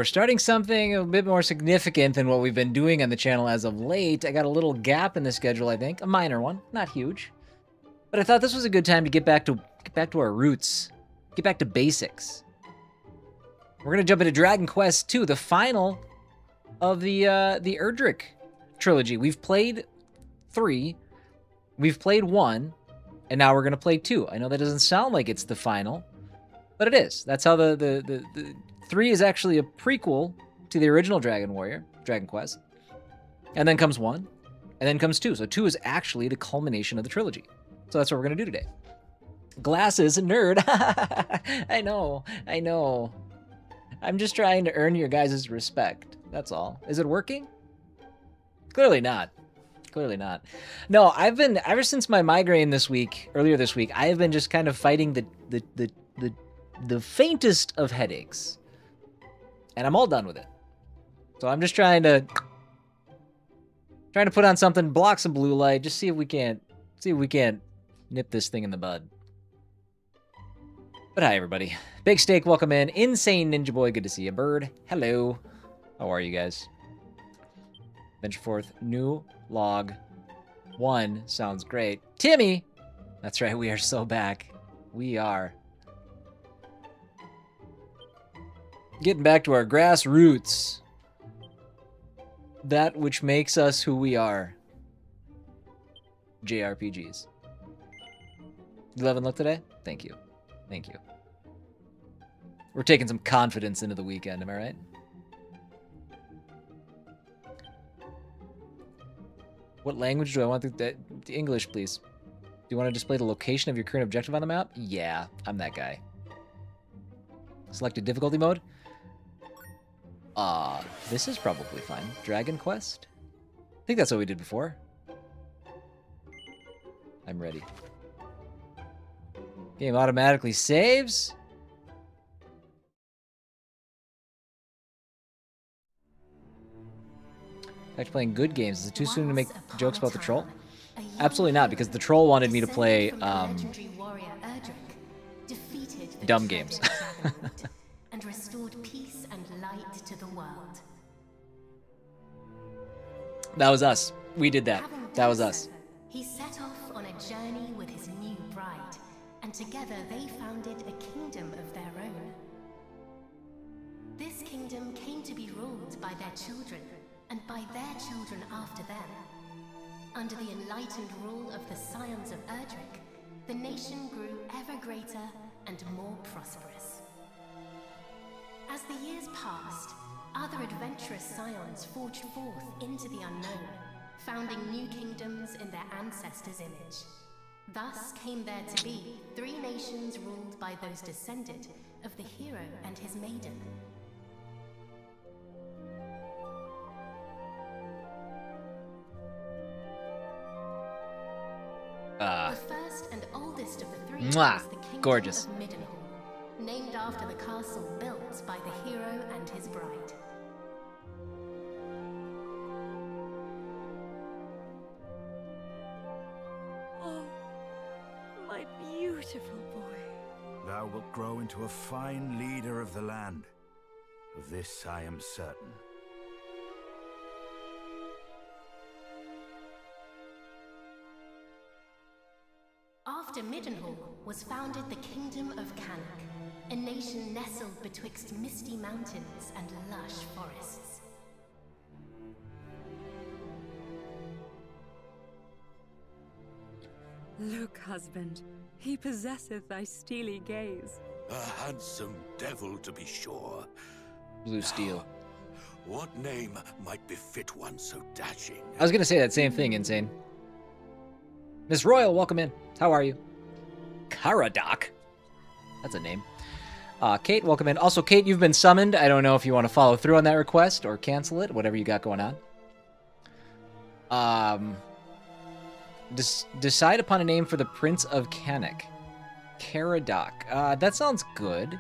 We're starting something a bit more significant than what we've been doing on the channel as of late. I got a little gap in the schedule, I think. A minor one, not huge. But I thought this was a good time to get back to our roots. Get back to basics. We're gonna jump into Dragon Quest II, the final of the Erdrick Trilogy. We've played 3, we've played 1, and now we're gonna play 2. I know that doesn't sound like it's the final, but it is. That's how the 3 is actually a prequel to the original Dragon Quest. And then comes 1, and then comes 2. So 2 is actually the culmination of the trilogy. So that's what we're gonna do today. Glasses, nerd. I know. I'm just trying to earn your guys' respect. That's all. Is it working? Clearly not. Clearly not. No, I've been, ever since my migraine earlier this week, I have been just kind of fighting the faintest of headaches. And I'm all done with it. So I'm just trying to put on something, block some blue light, just see if we can't nip this thing in the bud. But hi, everybody. Big Steak, welcome in. Insane Ninja Boy, good to see you. Bird, hello. How are you guys? Venture forth, new log 1 sounds great. Timmy, that's right, we are so back. We are. Getting back to our grassroots. That which makes us who we are. JRPGs. 11 look today? Thank you. Thank you. We're taking some confidence into the weekend, am I right? What language do I want the English, please? Do you want to display the location of your current objective on the map? Yeah, I'm that guy. Selected difficulty mode? This is probably fine. Dragon Quest? I think that's what we did before. I'm ready. Game automatically saves. Back to playing good games. Is it too soon to make jokes about the troll? Absolutely not, because the troll wanted me to play dumb games. And restored peace and light to the world. That was us. We did that. That was us. He set off on a journey with his new bride, and together they founded a kingdom of their own. This kingdom came to be ruled by their children, and by their children after them. Under the enlightened rule of the scions of Erdrick, the nation grew ever greater and more prosperous. As the years passed, other adventurous scions forged forth into the unknown, founding new kingdoms in their ancestors' image. Thus came there to be 3 nations ruled by those descended of the hero and his maiden. The first and oldest of the 3 was the kingdom gorgeous. of Middenhall, named after the castle built by the hero and his bride. Oh, my beautiful boy. Thou wilt grow into a fine leader of the land. Of this I am certain. After Middenhall was founded the Kingdom of Cannock, a nation nestled betwixt misty mountains and lush forests. Look, husband, he possesseth thy steely gaze. A handsome devil, to be sure. Blue steel. Now, what name might befit one so dashing? I was gonna say that same thing, Insane. Miss Royal, welcome in. How are you? Caradoc. That's a name. Kate, welcome in. Also, Kate, you've been summoned. I don't know if you want to follow through on that request or cancel it, whatever you got going on. Decide upon a name for the Prince of Cannock. Caradoc. That sounds good.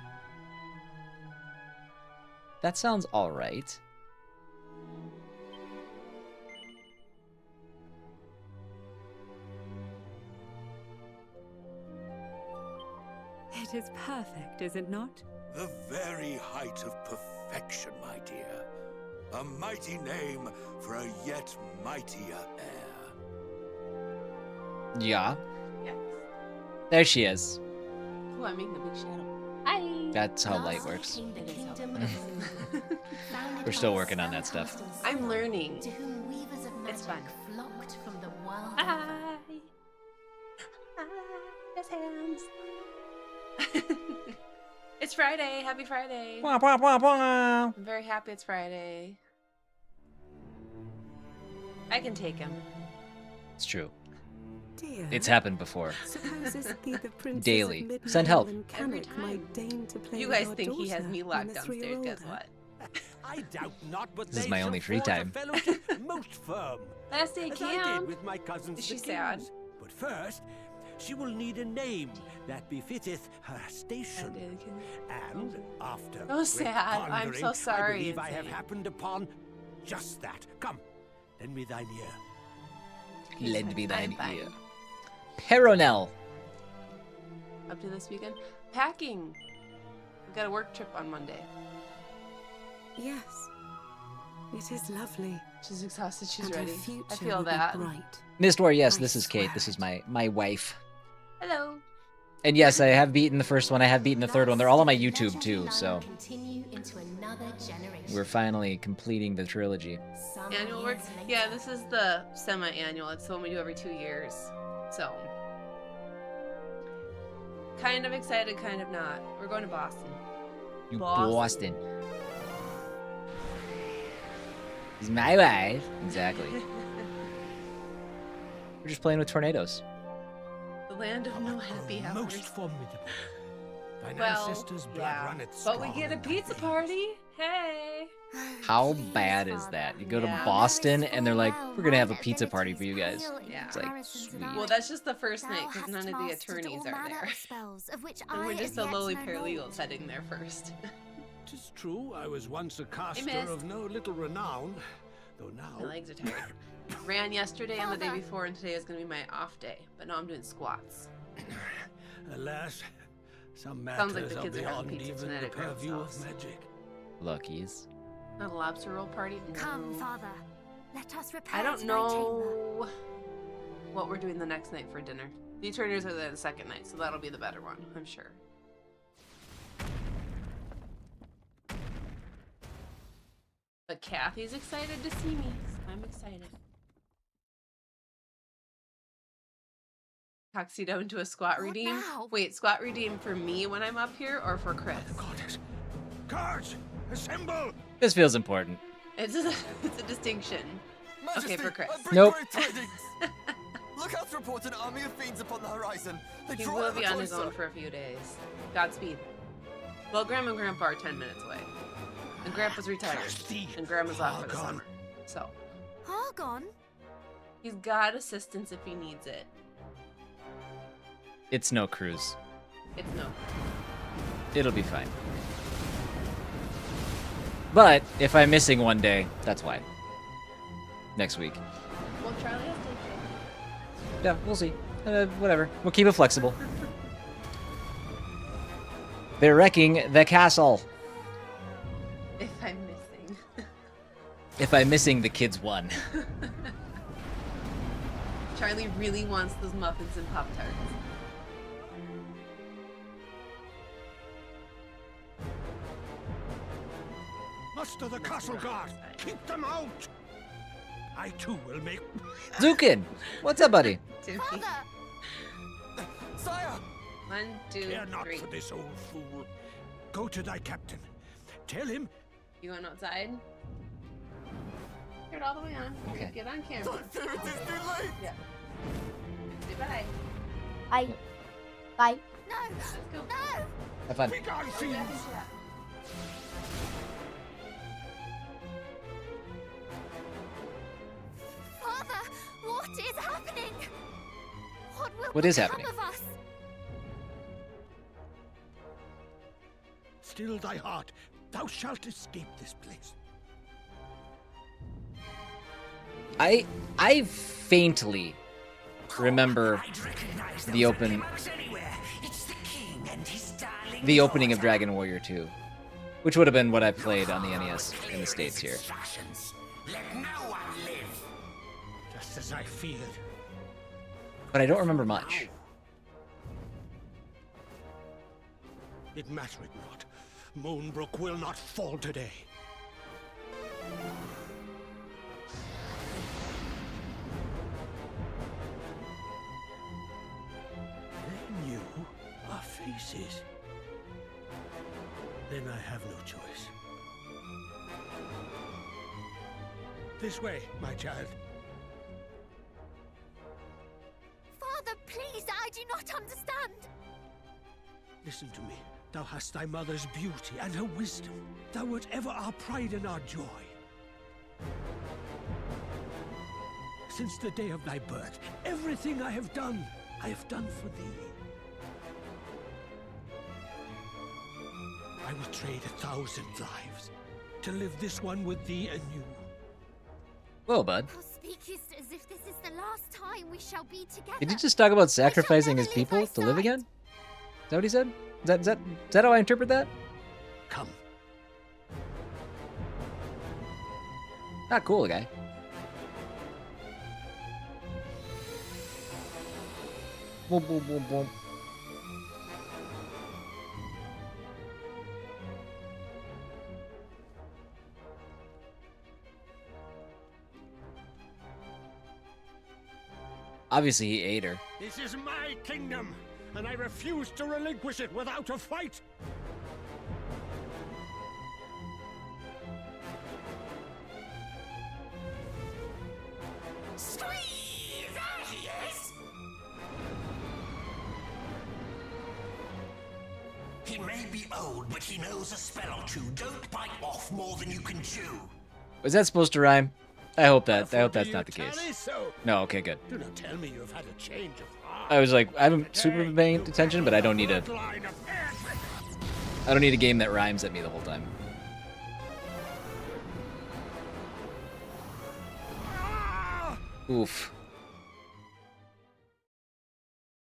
That sounds alright. It is perfect, is it not? The very height of perfection. perfection, my dear. A mighty name for a yet mightier heir. Yeah. Yes. There she is. Oh, I'm making a big shadow. Hi. That's how light works. Came the It is how kingdom it of works. Zinc, founded We're still by working on that Sam stuff. Houston's I'm son, learning. To whom weavers of It's magic fun. flocked from the world Hi. over. Hi. There's hands. It's Friday. Happy Friday. Wah, wah, wah, wah. I'm very happy it's Friday. I can take him. It's true. Dear, It's happened before. supposes he the Princess Daily. of Midnight Send help. and Every Canic time. might deign to play You with guys our think he has daughter me when locked the three downstairs. are Guess older. what? I doubt not, but This is they my shall only free forge a time. fellowship most firm, Last day as I did camp. with my cousins Is the she sad? kings. But first, she will need a name that befitteth her station. And after So great sad. I'm pondering, so sorry, I believe I have Insane. happened upon just that. Come, lend me thine ear. Lend me thine I'm fine. ear. Peronel. Up to this weekend. Packing. We've got a work trip on Monday. Yes, it is lovely. She's exhausted. She's and ready. Her future I feel will be that. bright. Mistwar, yes, I this is Kate. swear This is it. my wife. Hello. And yes, I have beaten the first one. I have beaten the third one. They're all on my Thus, YouTube legendary too, line so continue into another generation. we're finally completing the trilogy. Some Annual work? years Yeah, later. this is the semi-annual. It's the one we do every 2 years. So. Kind of excited, kind of not. We're going to Boston. You Boston. Boston. He's my wife. Exactly. We're just playing with tornadoes. The land of no happy hours. Most formidable. Thine Well, ancestors' blood yeah. runneth But we strong get a in thy pizza veins. party. Hey. How bad is that? You go to Yeah. Boston and they're like, we're gonna have a pizza party for you guys. Yeah. It's like, sweet. Well, that's just the first night because none of the attorneys are there. And we're just the lowly paralegals heading there first. 'Tis true, I was once a caster missed. of no little renown, though My now legs are tired. Ran yesterday and the day before, and today is going to be my off day. But now I'm doing squats. alas, some Sounds like matters the are kids are having beyond pizza even tonight the at Grandma's purview house. of magic. Luckies. Not a lobster roll party? No. Come, father. Let us repair I don't to thy chamber. know what we're doing the next night for dinner. The attorneys are there the second night, so that'll be the better one, I'm sure. But Kathy's excited to see me. So I'm excited. Tuxedo into a squat What redeem. now? Wait, squat redeem for me when I'm up here or for Chris? Goddess! Guards, assemble! This feels important. It's a distinction. Okay, for Chris. Nope. Look out to report an army of fiends upon the horizon. They He draw will ever be on his closer. own for a few days. Godspeed. Well, Grandma and Grandpa are 10 minutes away. And Grandpa's retired. And Grandma's off for the summer. So, Argon? he's got assistance if he needs it. It's no cruise. It's no. It'll be fine. But if I'm missing one day, that's why. Next week. Well, Charlie has to Yeah, we'll see. Whatever. We'll keep it flexible. They're wrecking the castle. if I'm missing. If I'm missing, the kids won. Charlie really wants those muffins and Pop-Tarts. Muster the castle guard! Keep them out! I too will make... Zukin! What's up, buddy? Father! Sire! 1, 2, Care not 3. for this old fool. Go to thy captain. Tell him... You going outside? Turn it all the way on. Okay. Get on camera. I fear it is too late! Yeah. Say bye. Bye. No! Let's go. No! Have fun. Begone, fiends! Father! What is happening? What will What is become happening? of us? Still thy heart. Thou shalt escape this place. I faintly remember the opening of Dragon Warrior 2. which would have been what I played on the NES in the States here. Let no one live. Just as I feel it. But I don't remember much. It mattereth not. Moonbrook will not fall today. They knew our faces. Then I have no choice. This way, my child. Father, please, I do not understand. Listen to me. Thou hast thy mother's beauty and her wisdom. Thou wert ever our pride and our joy. Since the day of thy birth, everything I have done for thee. I will trade 1,000 lives to live this one with thee anew. Whoa, bud. Thou speakest as if this is the last time we shall be together. Did he just talk about sacrificing his people to live again? Is that what he said? Is that how I interpret that? Come. Not cool, guy. Boom, boom, boom, boom. Obviously, he ate her. This is my kingdom, and I refuse to relinquish it without a fight. Squeeze! There he is! He may be old, but he knows a spell or two. Don't bite off more than you can chew. Was that supposed to rhyme? I hope that's not the case. So. No, okay, good. Do not tell me you have had a change of heart. I was like, I haven't super been paying attention, but I don't need a game that rhymes at me the whole time. Oof.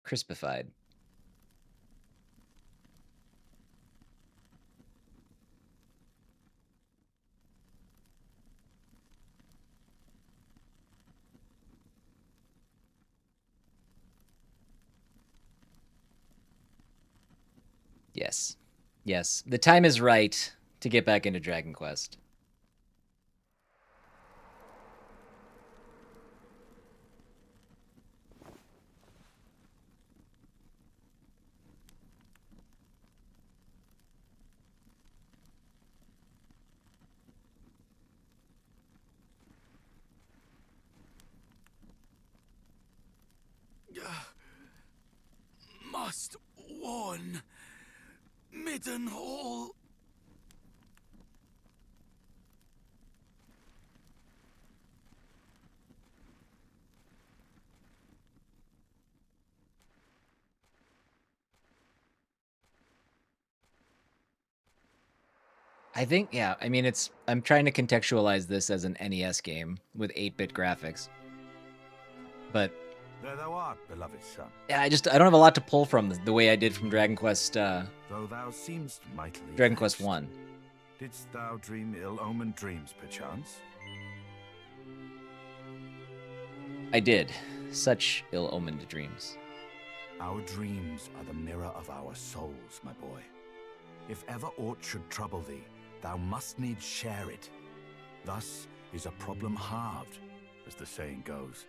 Crispified. Yes. Yes. The time is right to get back into Dragon Quest. Must warn. Midden Hall. I think, yeah, I mean, I'm trying to contextualize this as an NES game with 8-bit graphics. But There thou art, beloved son. yeah, I don't have a lot to pull from the way I did from Dragon Quest, Though thou seemst mightily Dragon Quest vexed. 1. Didst thou dream ill-omened dreams, perchance? I did. Such ill-omened dreams. Our dreams are the mirror of our souls, my boy. If ever aught should trouble thee, thou must needs share it. Thus is a problem halved, as the saying goes.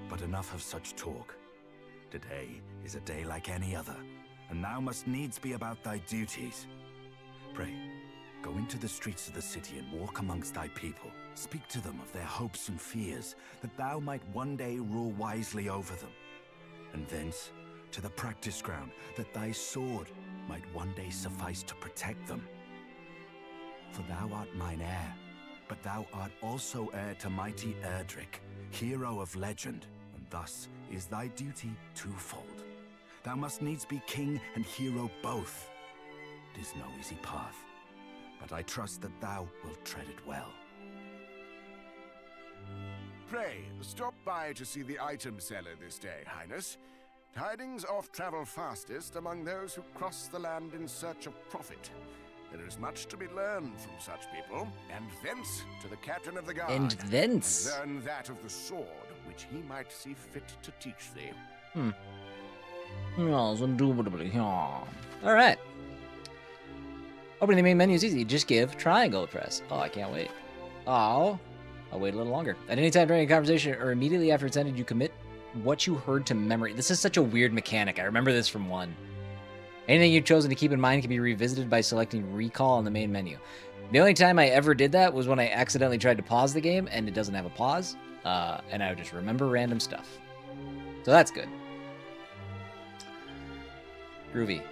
But enough of such talk. Today is a day like any other, and thou must needs be about thy duties. Pray, go into the streets of the city and walk amongst thy people. Speak to them of their hopes and fears, that thou might one day rule wisely over them. And thence to the practice ground, that thy sword might one day suffice to protect them. For thou art mine heir, but thou art also heir to mighty Erdrick, hero of legend, and thus is thy duty twofold. Thou must needs be king and hero both. 'Tis no easy path, but I trust that thou wilt tread it well. Pray, stop by to see the item seller this day, Highness. Tidings oft travel fastest among those who cross the land in search of profit. There is much to be learned from such people, and thence to the captain of the guard. And thence? Learn that of the sword, which he might see fit to teach thee. Yes, indubitably. All right. Opening the main menu is easy. Just give triangle a press. Oh, I can't wait. Oh, I'll wait a little longer. At any time during a conversation or immediately after it's ended, you commit what you heard to memory. This is such a weird mechanic. I remember this from 1. Anything you've chosen to keep in mind can be revisited by selecting recall on the main menu. The only time I ever did that was when I accidentally tried to pause the game and it doesn't have a pause, and I would just remember random stuff. So that's good. Groovy.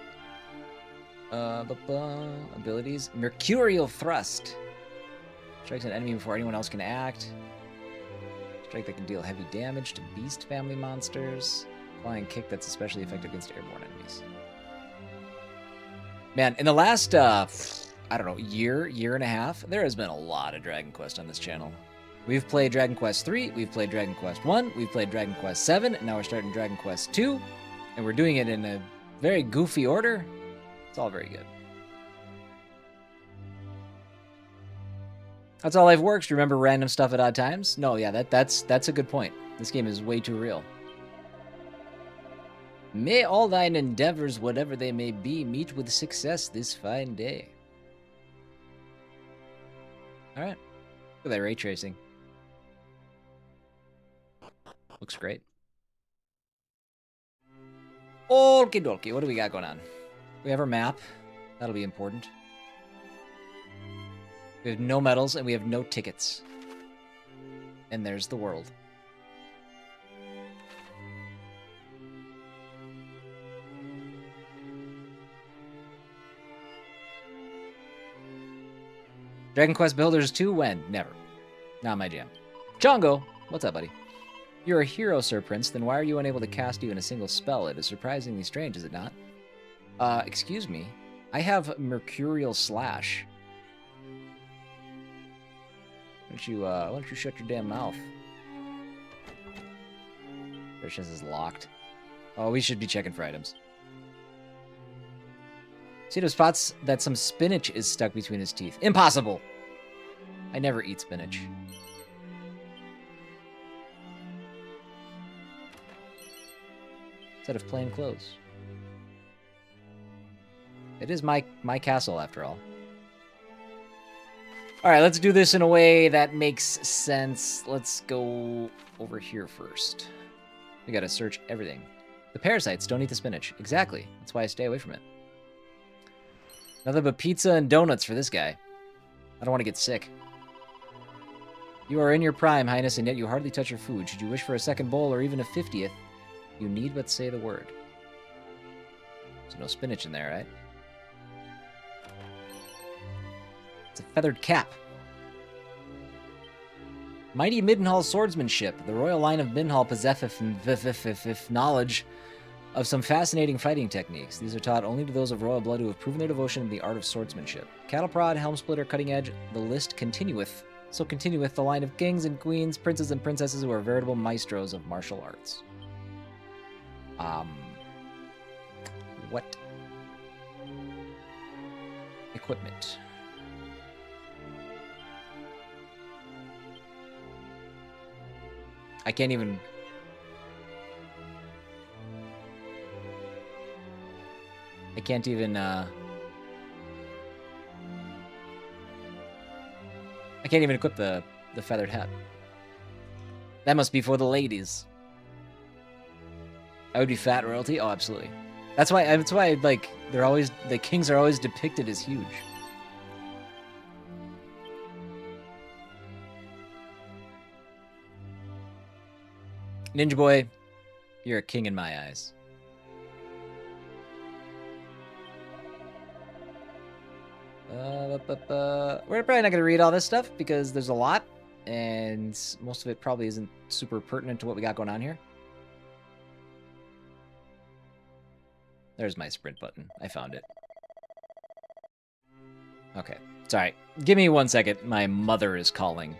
Abilities. Mercurial Thrust. Strikes an enemy before anyone else can act. Strike that can deal heavy damage to beast family monsters. Flying kick that's especially effective against airborne enemies. Man, in the last, I don't know, year and a half, there has been a lot of Dragon Quest on this channel. We've played Dragon Quest 3, we've played Dragon Quest 1, we've played Dragon Quest 7, and now we're starting Dragon Quest 2, and we're doing it in a very goofy order. It's all very good. That's how life works. Do you remember random stuff at odd times? No, yeah, that's a good point. This game is way too real. May all thine endeavors, whatever they may be, meet with success this fine day. All right. Look at that ray tracing. Looks great. Okie dokie. What do we got going on? We have our map. That'll be important. We have no medals and we have no tickets. And there's the world. Dragon Quest Builders 2? When? Never. Not my jam. Chongo! What's up, buddy? You're a hero, Sir Prince. Then why are you unable to cast you in a single spell? It is surprisingly strange, is it not? Excuse me. I have Mercurial Slash. Why don't you shut your damn mouth? Precious is locked. Oh, we should be checking for items. Cito spots that some spinach is stuck between his teeth. Impossible! I never eat spinach. Set of plain clothes. It is my castle, after all. Alright, let's do this in a way that makes sense. Let's go over here first. We gotta search everything. The parasites don't eat the spinach. Exactly. That's why I stay away from it. Nothing but pizza and donuts for this guy. I don't want to get sick. You are in your prime, Highness, and yet you hardly touch your food. Should you wish for a second bowl or even a 50th, you need but say the word. There's no spinach in there, right? It's a feathered cap. Mighty Middenhall swordsmanship. The royal line of Middenhall possesseth knowledge of some fascinating fighting techniques. These are taught only to those of royal blood who have proven their devotion to the art of swordsmanship. Cattle prod, helm splitter, cutting edge, the list continueth. So continueth the line of kings and queens, princes and princesses who are veritable maestros of martial arts. What? Equipment. I can't even... I can't even equip the feathered hat. That must be for the ladies. I would be fat royalty? Oh, absolutely. That's why like they're always, the kings are always depicted as huge. Ninja boy, you're a king in my eyes. We're probably not going to read all this stuff because there's a lot, and most of it probably isn't super pertinent to what we got going on here. There's my sprint button. I found it. Okay. Sorry. Give me 1 second. My mother is calling.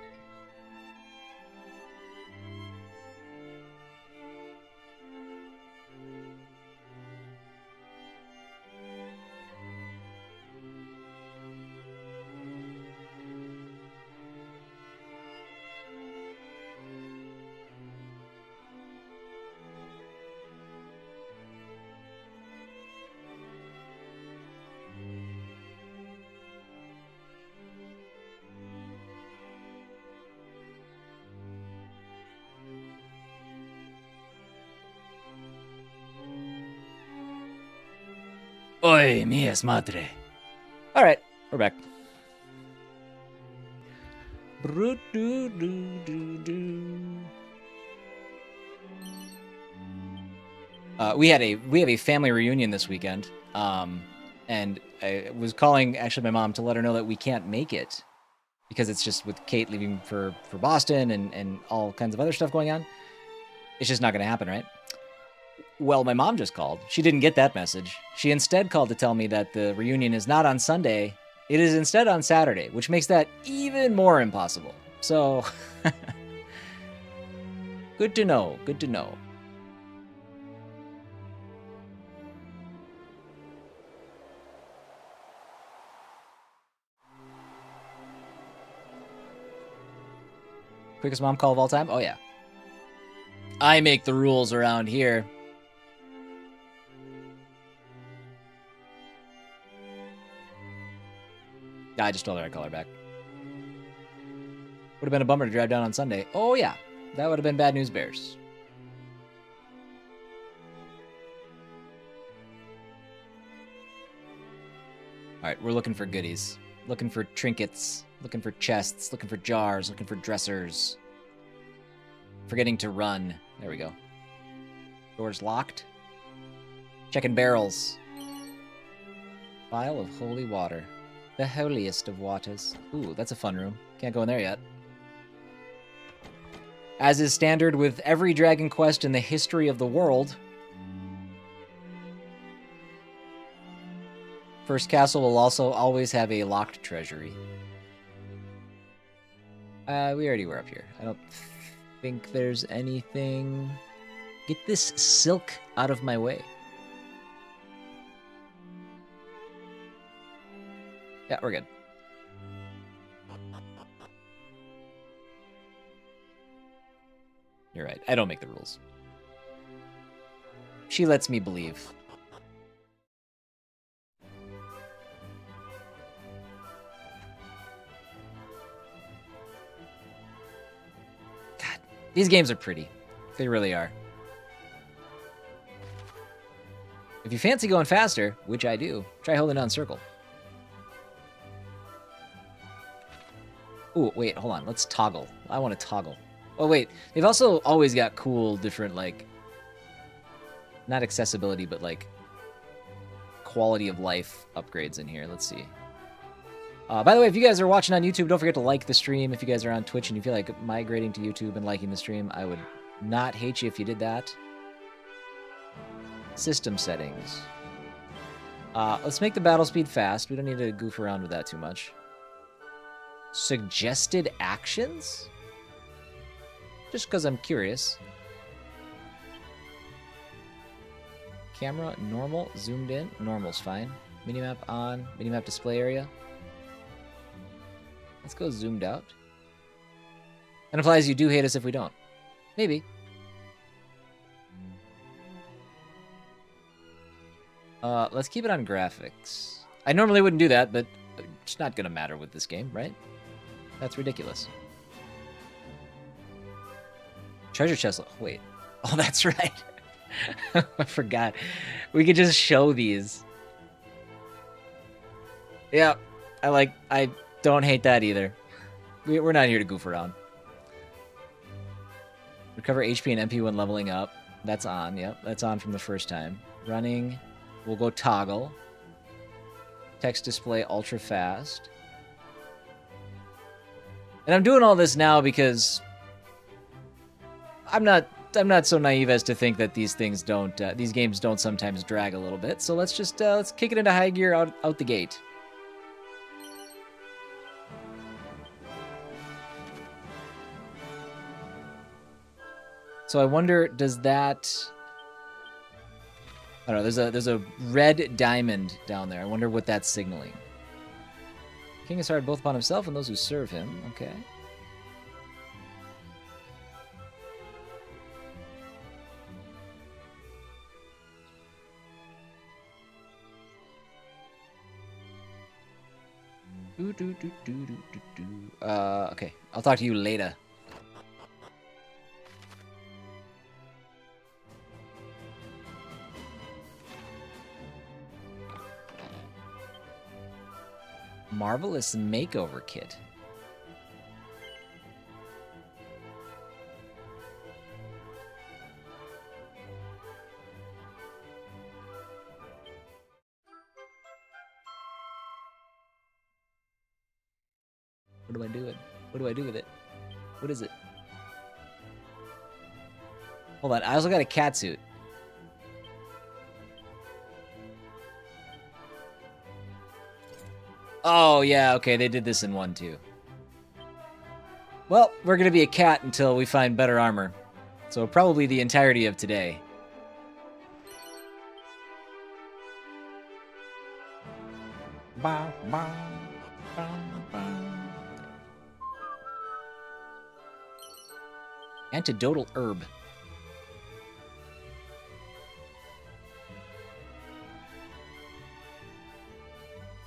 Oy, mías madre. All right, we're back. We have a family reunion this weekend, and I was calling actually my mom to let her know that we can't make it because it's just with Kate leaving for Boston and all kinds of other stuff going on. It's just not going to happen, right? Well, my mom just called. She didn't get that message. She instead called to tell me that the reunion is not on Sunday. It is instead on Saturday, which makes that even more impossible. So, good to know. Good to know. Quickest mom call of all time? Oh, yeah. I make the rules around here. I just told her I'd call her back. Would have been a bummer to drive down on Sunday. Oh, yeah. That would have been bad news bears. All right, we're looking for goodies. Looking for trinkets. Looking for chests. Looking for jars. Looking for dressers. Forgetting to run. There we go. Doors locked. Checking barrels. Vial of holy water. The holiest of waters. Ooh, that's a fun room. Can't go in there yet. As is standard with every Dragon Quest in the history of the world, first castle will also always have a locked treasury. We already were up here. I don't think there's anything. Get this silk out of my way. Yeah, we're good. You're right. I don't make the rules. She lets me believe. God, these games are pretty. They really are. If you fancy going faster, which I do, try holding down circle. Ooh, wait, hold on. Let's toggle. I want to toggle. Oh, wait. They've also always got cool, different, like, not accessibility, but, like, quality of life upgrades in here. Let's see. By the way, if you guys are watching on YouTube, don't forget to like the stream. If you guys are on Twitch and you feel like migrating to YouTube and liking the stream, I would not hate you if you did that. System settings. Let's make the battle speed fast. We don't need to goof around with that too much. Suggested actions? Just because I'm curious. Camera, normal, zoomed in. Normal's fine. Minimap on, minimap display area. Let's go zoomed out. That implies you do hate us if we don't. Maybe. Let's keep it on graphics. I normally wouldn't do that, but it's not gonna matter with this game, right? That's ridiculous. Treasure chest. Wait. Oh, that's right. I forgot. We could just show these. Yeah, I don't hate that either. We're not here to goof around. Recover HP and MP when leveling up. That's on. Yep, that's on from the first time. Running. We'll go toggle. Text display ultra fast. And I'm doing all this now because I'm not so naive as to think that these things don't these games don't sometimes drag a little bit. So let's just let's kick it into high gear out the gate. So I wonder, does that? I don't know. There's a red diamond down there. I wonder what that's signaling. King is hard both upon himself and those who serve him. Okay. Okay. I'll talk to you later. Marvelous makeover kit. What do I do it? What do I do with it? What is it? Hold on, I also got a cat suit. Oh, yeah, okay, they did this in 1 too. Well, we're gonna be a cat until we find better armor. So probably the entirety of today. Antidotal herb.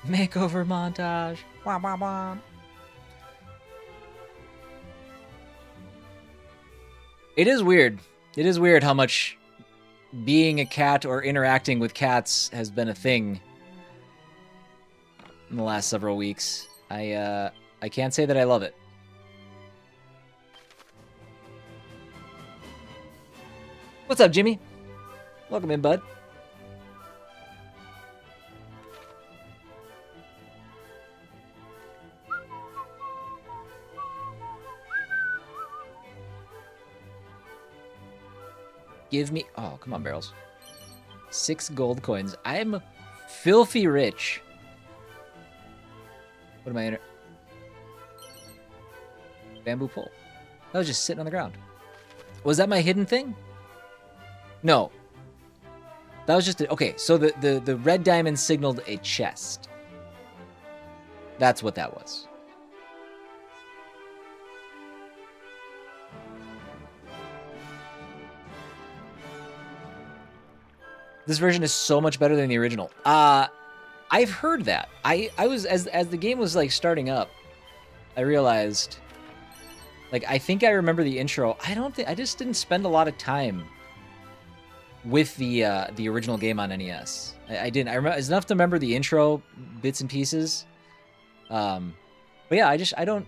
Makeover montage. Wah, wah, wah. It is weird. It is weird how much being a cat or interacting with cats has been a thing in the last several weeks. I can't say that I love it. What's up, Jimmy? Welcome in, bud. Give me... Oh, come on, barrels. 6 gold coins. I am filthy rich. What am I in? Bamboo pole. That was just sitting on the ground. Was that my hidden thing? No. That was just... Okay, so the red diamond signaled a chest. That's what that was. This version is so much better than the original. I've heard that. I was as the game was like starting up, I realized, like, I think I remember the intro. I just didn't spend a lot of time with the original game on NES. I didn't. I remember it's enough to remember the intro bits and pieces. But yeah, I don't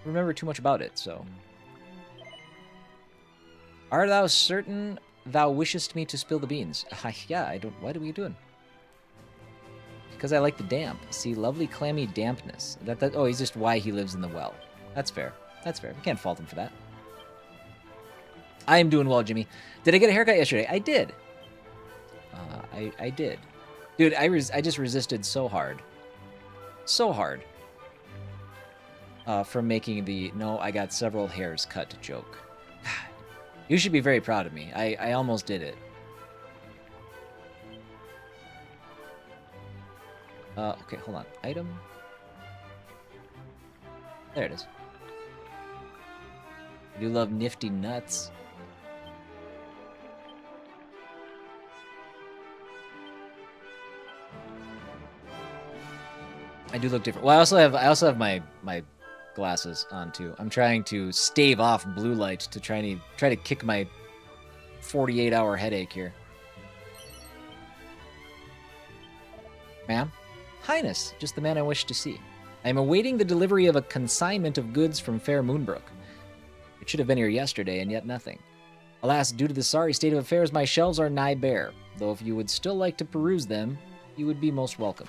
remember too much about it. So, art thou certain thou wishest me to spill the beans? Yeah, I don't. What are we doing? Because I like the damp. See, lovely clammy dampness. Oh, he's just why he lives in the well. That's fair. That's fair. We can't fault him for that. I am doing well, Jimmy. Did I get a haircut yesterday? I did. I did. Dude, I just resisted so hard. So hard. From making the no, I got several hairs cut joke. You should be very proud of me. I almost did it. Okay, hold on. Item. There it is. I do love nifty nuts. I do look different. Well, I also have my glasses on too. I'm trying to stave off blue light to try to kick my 48-hour headache here. Ma'am? Highness, just the man I wish to see. I am awaiting the delivery of a consignment of goods from fair Moonbrook. It should have been here yesterday, and yet nothing. Alas, due to the sorry state of affairs, my shelves are nigh bare, though if you would still like to peruse them, you would be most welcome.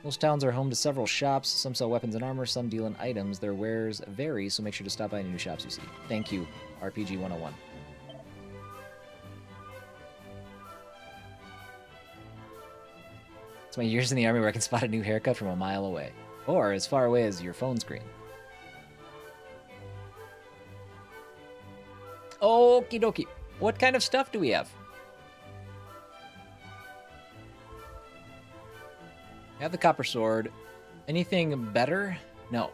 Most towns are home to several shops. Some sell weapons and armor, some deal in items. Their wares vary, so make sure to stop by any new shops you see. Thank you, RPG 101. It's my years in the army where I can spot a new haircut from a mile away. Or as far away as your phone screen. Okie dokie. What kind of stuff do we have? I have the copper sword. Anything better? No.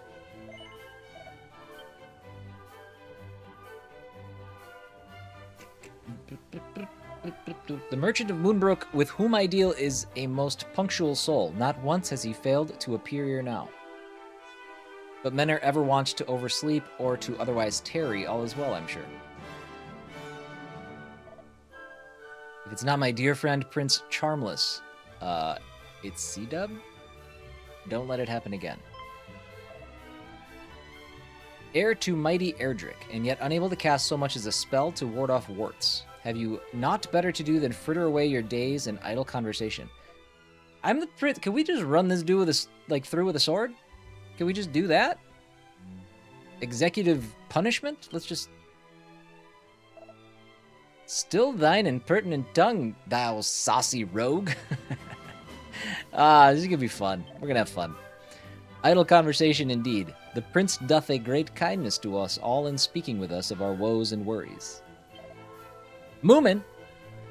The merchant of Moonbrook with whom I deal is a most punctual soul. Not once has he failed to appear here now. But men are ever wont to oversleep or to otherwise tarry. All is well, I'm sure. If it's not my dear friend Prince Charmless, it's C-Dub? Don't let it happen again. Heir to mighty Erdrick, and yet unable to cast so much as a spell to ward off warts. Have you not better to do than fritter away your days in idle conversation? I'm the prince. Can we just run this dude with a through with a sword? Can we just do that? Executive punishment? Let's just... Still thine impertinent tongue, thou saucy rogue. This is gonna be fun. We're gonna have fun. Idle conversation indeed. The prince doth a great kindness to us all in speaking with us of our woes and worries. Moomin,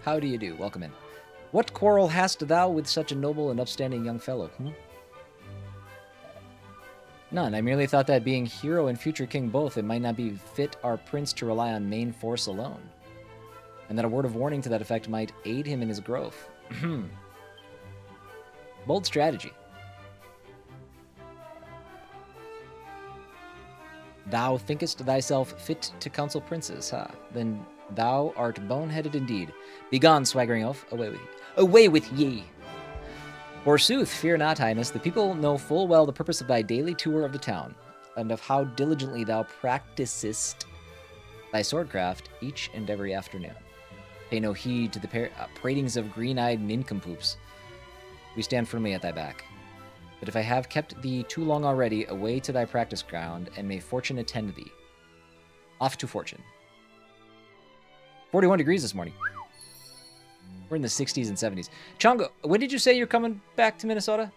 how do you do? Welcome in. What quarrel hast thou with such a noble and upstanding young fellow? None. I merely thought that being hero and future king both, it might not be fit our prince to rely on main force alone. And that a word of warning to that effect might aid him in his growth. Bold strategy. Thou thinkest thyself fit to counsel princes, huh? Then thou art boneheaded indeed. Begone, swaggering elf. Away with ye! Forsooth, fear not, highness. The people know full well the purpose of thy daily tour of the town, and of how diligently thou practicest thy swordcraft each and every afternoon. Pay no heed to the pratings of green-eyed nincompoops. We stand firmly at thy back. But if I have kept thee too long already, away to thy practice ground, and may fortune attend thee. Off to fortune. 41 degrees this morning. We're in the 60s and 70s. Chongo, when did you say you're coming back to Minnesota?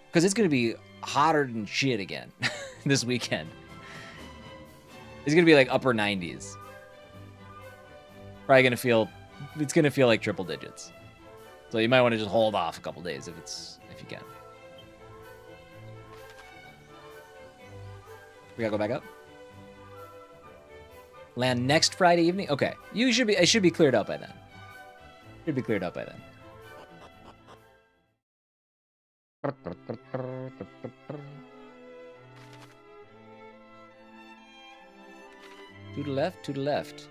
Because it's going to be hotter than shit again this weekend. It's going to be like upper 90s. Probably going to feel, it's going to feel like triple digits. So you might want to just hold off a couple days if you can. We gotta go back up. Land next Friday evening? Okay. It should be cleared out by then. Should be cleared out by then. To the left, to the left.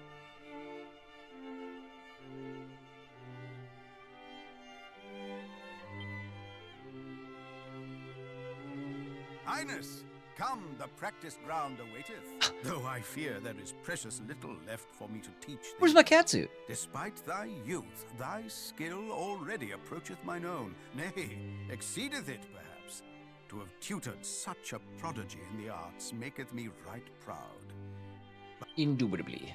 Highness, come, the practice ground awaiteth. Though I fear there is precious little left for me to teach thee. Where's my catsuit? Despite thy youth, thy skill already approacheth mine own. Nay, exceedeth it, perhaps. To have tutored such a prodigy in the arts maketh me right proud. Indubitably.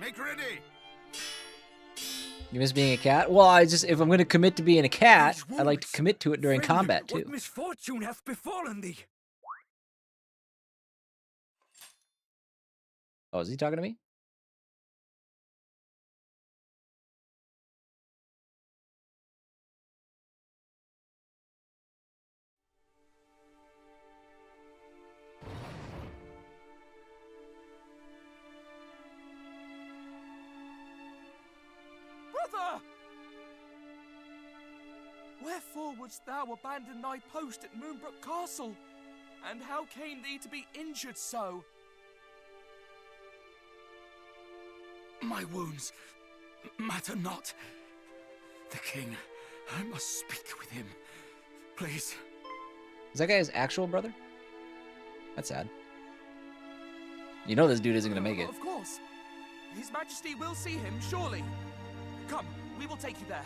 Make ready! You miss being a cat? Well, if I'm going to commit to being a cat, I like to commit to it during combat too. What misfortune hath befallen thee? Oh, is he talking to me? Brother! Wherefore wouldst thou abandon thy post at Moonbrook Castle? And how came thee to be injured so? My wounds matter not. The king, I must speak with him. Please. Is that guy his actual brother? That's sad. You know this dude isn't going to make it. Of course. His Majesty will see him, surely. Come, we will take you there.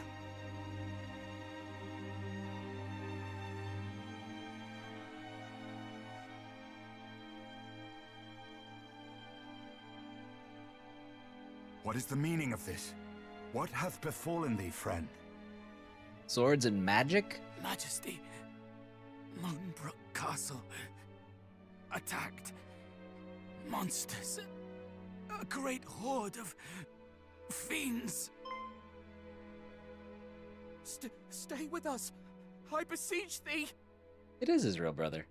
What is the meaning of this? What hath befallen thee, friend? Swords and magic? Majesty, Moonbrook Castle. Attacked. Monsters. A great horde of fiends. Stay with us. I beseech thee. It is his real brother.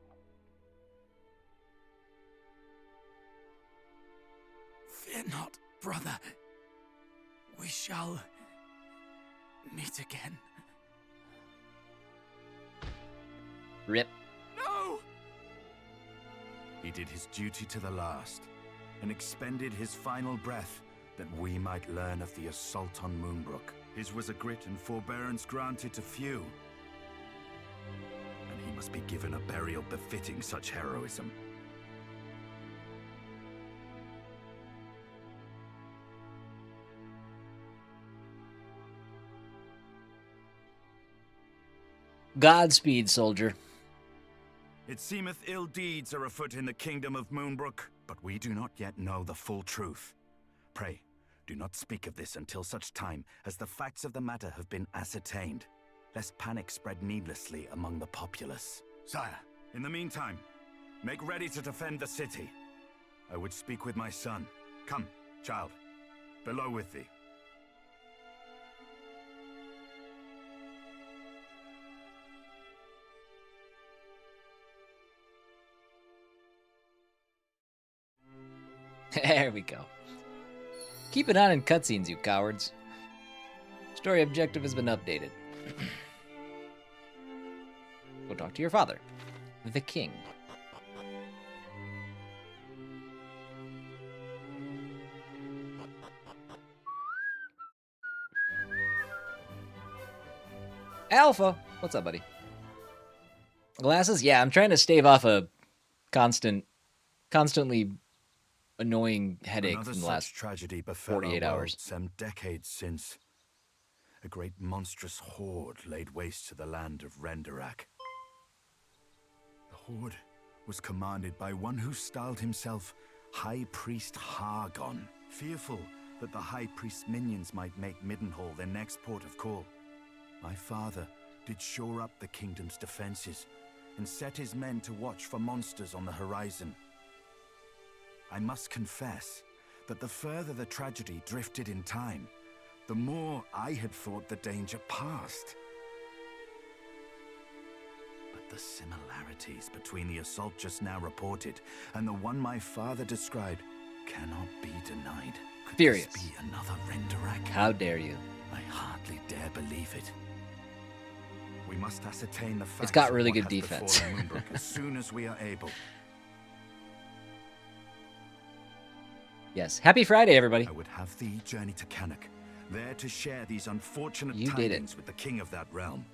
Fear not, brother. We shall meet again. Rip. No! He did his duty to the last, and expended his final breath that we might learn of the assault on Moonbrook. His was a grit and forbearance granted to few. And he must be given a burial befitting such heroism. Godspeed, soldier. It seemeth ill deeds are afoot in the kingdom of Moonbrook, but we do not yet know the full truth. Pray, do not speak of this until such time as the facts of the matter have been ascertained, lest panic spread needlessly among the populace. Sire, in the meantime, make ready to defend the city. I would speak with my son. Come, child, below with thee. There we go. Keep it on in cutscenes, you cowards. Story objective has been updated. Go talk to your father, the king. Alpha! What's up, buddy? Glasses? Yeah, I'm trying to stave off a constantly annoying headache Another from the such last tragedy befell 48 our world hours. some decades since. A great monstrous horde laid waste to the land of Renderak. The horde was commanded by one who styled himself High Priest Hargon, fearful that the High Priest's minions might make Middenhall their next port of call. My father did shore up the kingdom's defenses and set his men to watch for monsters on the horizon. I must confess that the further the tragedy drifted in time, the more I had thought the danger past. But the similarities between the assault just now reported and the one my father described cannot be denied. Could Furious. this be another Renderak? How dare you? I hardly dare believe it. We must ascertain the facts. It's got of really what good has defense. befallen Moonbrook as soon as we are able. Yes. Happy Friday, everybody. I would have thee journey to Cannock, there to share these unfortunate You did it. tidings with the king of that realm.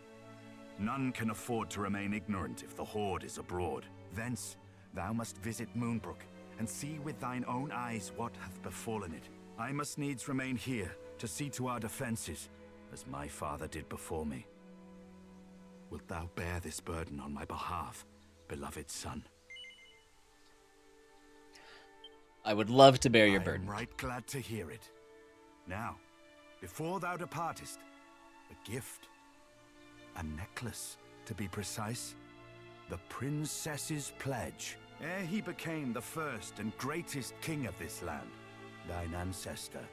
None can afford to remain ignorant if the horde is abroad. Thence thou must visit Moonbrook and see with thine own eyes what hath befallen it. I must needs remain here to see to our defenses, as my father did before me. Wilt thou bear this burden on my behalf, beloved son? I would love to bear your I burden. am right glad to hear it. Now, before thou departest, a gift. A necklace, to be precise. The princess's pledge. Ere he became the first and greatest king of this land, thine ancestor,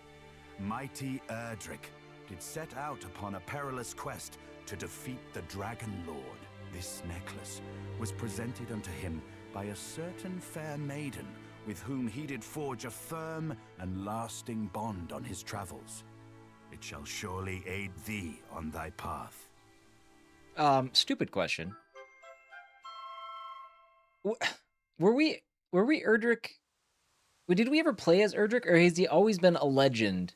mighty Erdrick, did set out upon a perilous quest to defeat the Dragon Lord. This necklace was presented unto him by a certain fair maiden with whom he did forge a firm and lasting bond on his travels. It shall surely aid thee on thy path. Stupid question. Were we Erdrick? Did we ever play as Erdrick, or has he always been a legend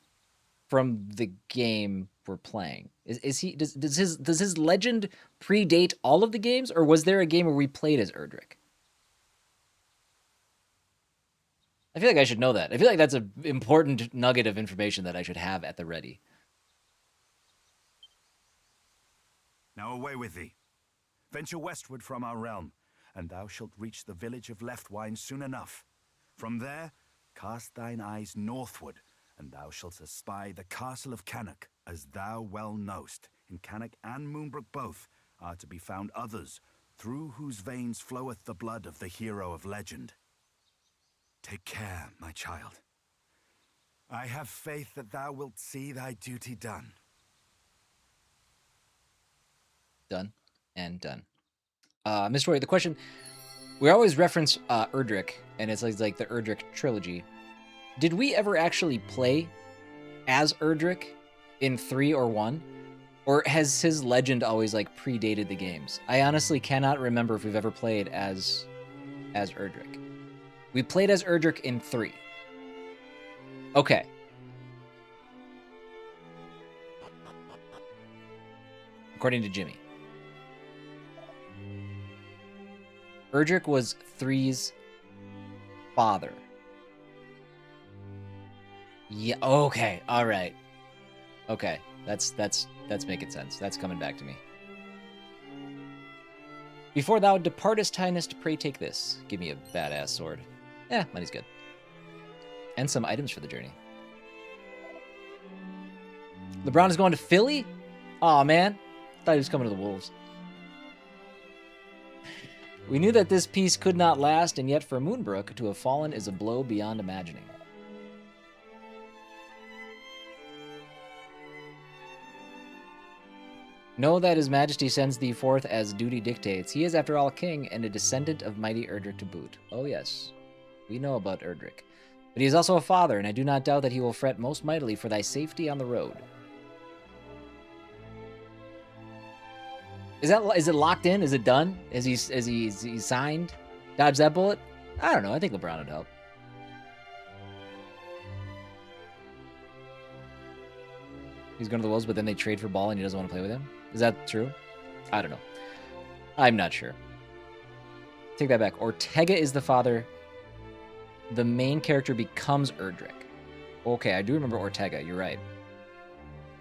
from the game we're playing? Does his legend predate all of the games, or was there a game where we played as Erdrick? I feel like I should know that. I feel like that's an important nugget of information that I should have at the ready. Now away with thee. Venture westward from our realm, and thou shalt reach the village of Leftwine soon enough. From there, cast thine eyes northward, and thou shalt espy the castle of Cannock. As thou well knowst, in Cannock and Moonbrook both are to be found others, through whose veins floweth the blood of the hero of legend. Take care, my child. I have faith that thou wilt see thy duty done. Done and done. Mr. Roy, the question, we always reference Erdrick, and it's like the Erdrick Trilogy. Did we ever actually play as Erdrick in 3 or 1? Or has his legend always like predated the games? I honestly cannot remember if we've ever played as Erdrick. We played as Erdrick in 3. Okay. according to Jimmy. Erdrick was 3's father. Yeah, okay, all right. Okay, that's making sense. That's coming back to me. Before thou departest, Highness, pray take this. Give me a badass sword. Money's good. And some items for the journey. LeBron is going to Philly? Aw, man. Thought he was coming to the Wolves. We knew that this peace could not last, and yet for Moonbrook to have fallen is a blow beyond imagining. Know that his majesty sends thee forth as duty dictates. He is, after all, king, and a descendant of mighty Erdrick to boot. Oh, yes. We know about Erdrick. But he is also a father, and I do not doubt that he will fret most mightily for thy safety on the road. Is it locked in? Is it done? Is he signed? Dodge that bullet? I don't know. I think LeBron would help. He's going to the Wolves, but then they trade for Ball and he doesn't want to play with him? Is that true? I don't know. I'm not sure. Take that back. Ortega is the father. The main character becomes Erdrick. Okay, I do remember Ortega. You're right.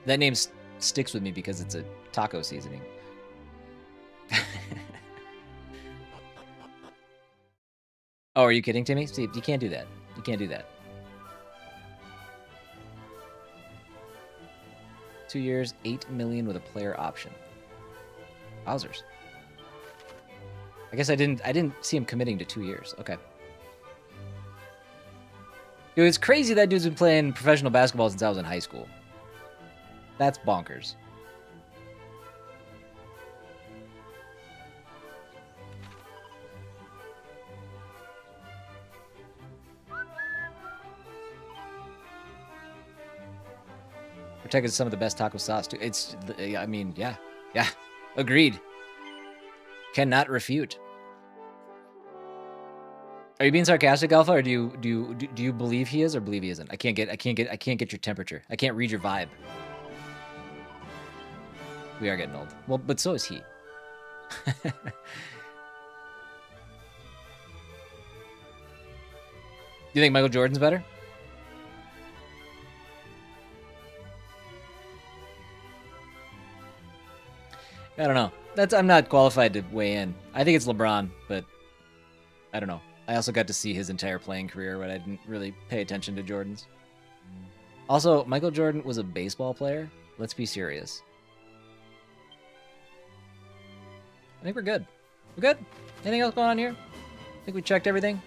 That name sticks with me because it's a taco seasoning. Oh, are you kidding, Timmy? See, you can't do that. You can't do that. 2 years, 8 million with a player option. Wowzers. I guess I didn't see him committing to 2 years. Okay. Dude, it's crazy that dude's been playing professional basketball since I was in high school. That's bonkers. Ortega is some of the best taco sauce, too. It's, I mean, yeah, agreed. Cannot refute. Are you being sarcastic, Alpha, or do you believe he is or believe he isn't? I can't get your temperature. I can't read your vibe. We are getting old. Well, but so is he. Do you think Michael Jordan's better? I don't know. I'm not qualified to weigh in. I think it's LeBron, but I don't know. I also got to see his entire playing career, but I didn't really pay attention to Jordan's. Also, Michael Jordan was a baseball player. Let's be serious. I think we're good. We're good? Anything else going on here? I think we checked everything.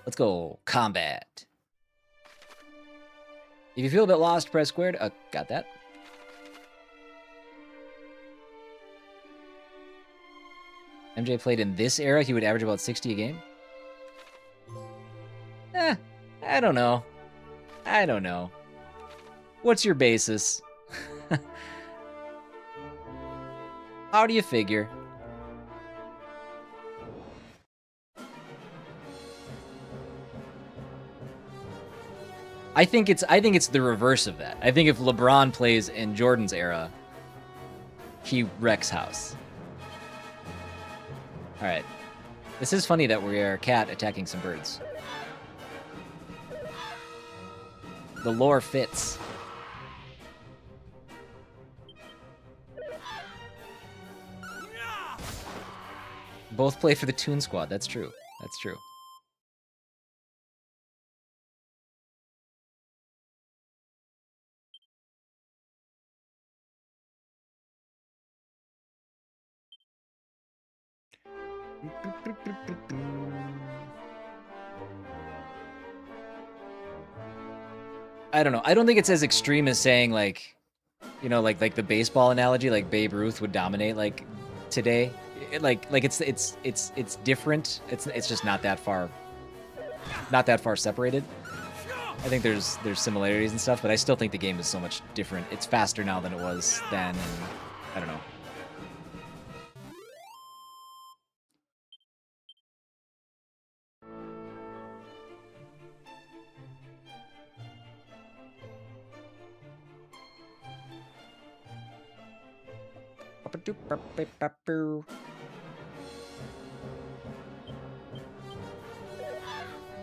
Let's go combat. If you feel a bit lost, press squared. Got that. MJ played in this era, he would average about 60 a game? I don't know. I don't know. What's your basis? How do you figure? I think it's the reverse of that. I think if LeBron plays in Jordan's era, he wrecks house. All right. This is funny that we are a cat attacking some birds. The lore fits. Both play for the Toon Squad. That's true. That's true. I don't know. I don't think it's as extreme as saying like, you know, like the baseball analogy, like Babe Ruth would dominate like today. It's different. It's just not that far separated. I think there's similarities and stuff, but I still think the game is so much different. It's faster now than it was then, and I don't know.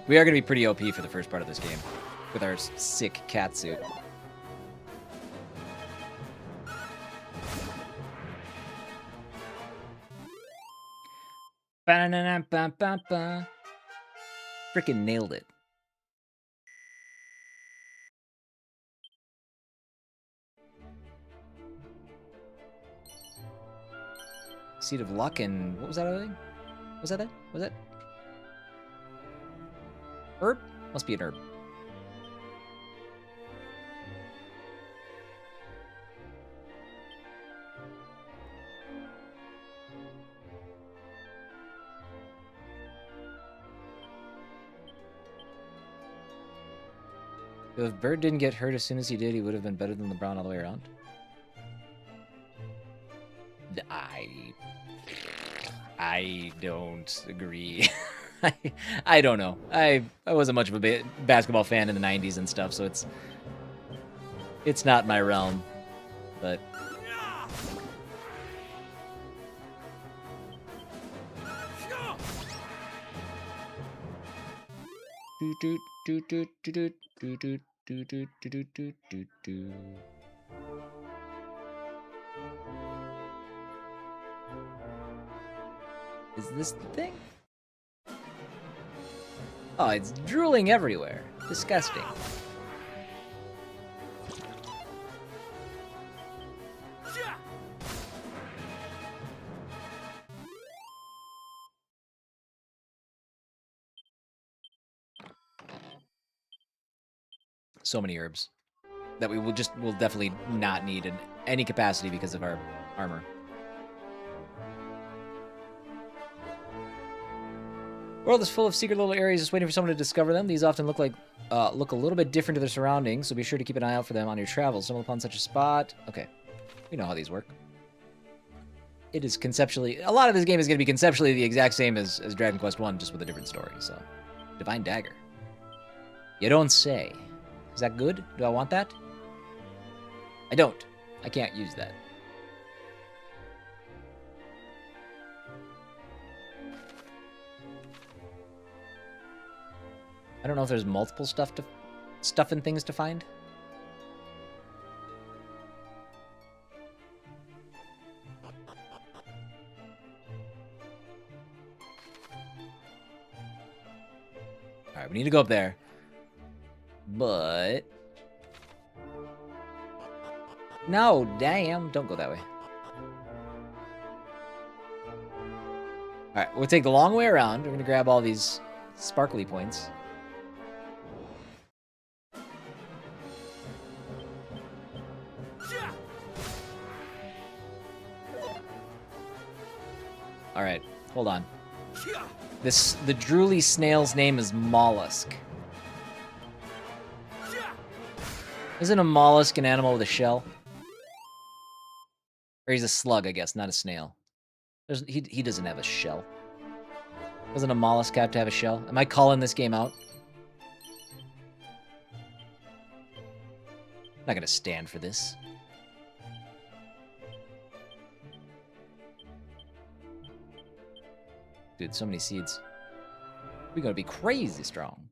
We are going to be pretty OP for the first part of this game with our sick cat suit. Freaking nailed it. Seed of Luck and what was that other thing? Was that it? Was it? Herb? Must be an herb. If Bird didn't get hurt as soon as he did, he would have been better than LeBron all the way around. I don't agree. I don't know. I wasn't much of a basketball fan in the 90s and stuff, so it's not my realm. But is this the thing? Oh, it's drooling everywhere. Disgusting. So many herbs that we will definitely not need in any capacity because of our armor. World is full of secret little areas just waiting for someone to discover them. These often look a little bit different to their surroundings, so be sure to keep an eye out for them on your travels. Stumble upon such a spot. Okay, we know how these work. It is conceptually... A lot of this game is going to be conceptually the exact same as Dragon Quest 1, just with a different story, so... Divine Dagger. You don't say. Is that good? Do I want that? I don't. I can't use that. I don't know if there's multiple stuff and things to find. All right, we need to go up there. But no, damn, don't go that way. All right, we'll take the long way around. We're gonna grab all these sparkly points. All right, hold on. The drooly snail's name is Mollusk. Isn't a mollusk an animal with a shell? Or he's a slug, I guess, not a snail. He doesn't have a shell. Doesn't a mollusk have to have a shell? Am I calling this game out? I'm not gonna stand for this. Dude, so many seeds. We're gonna be crazy strong.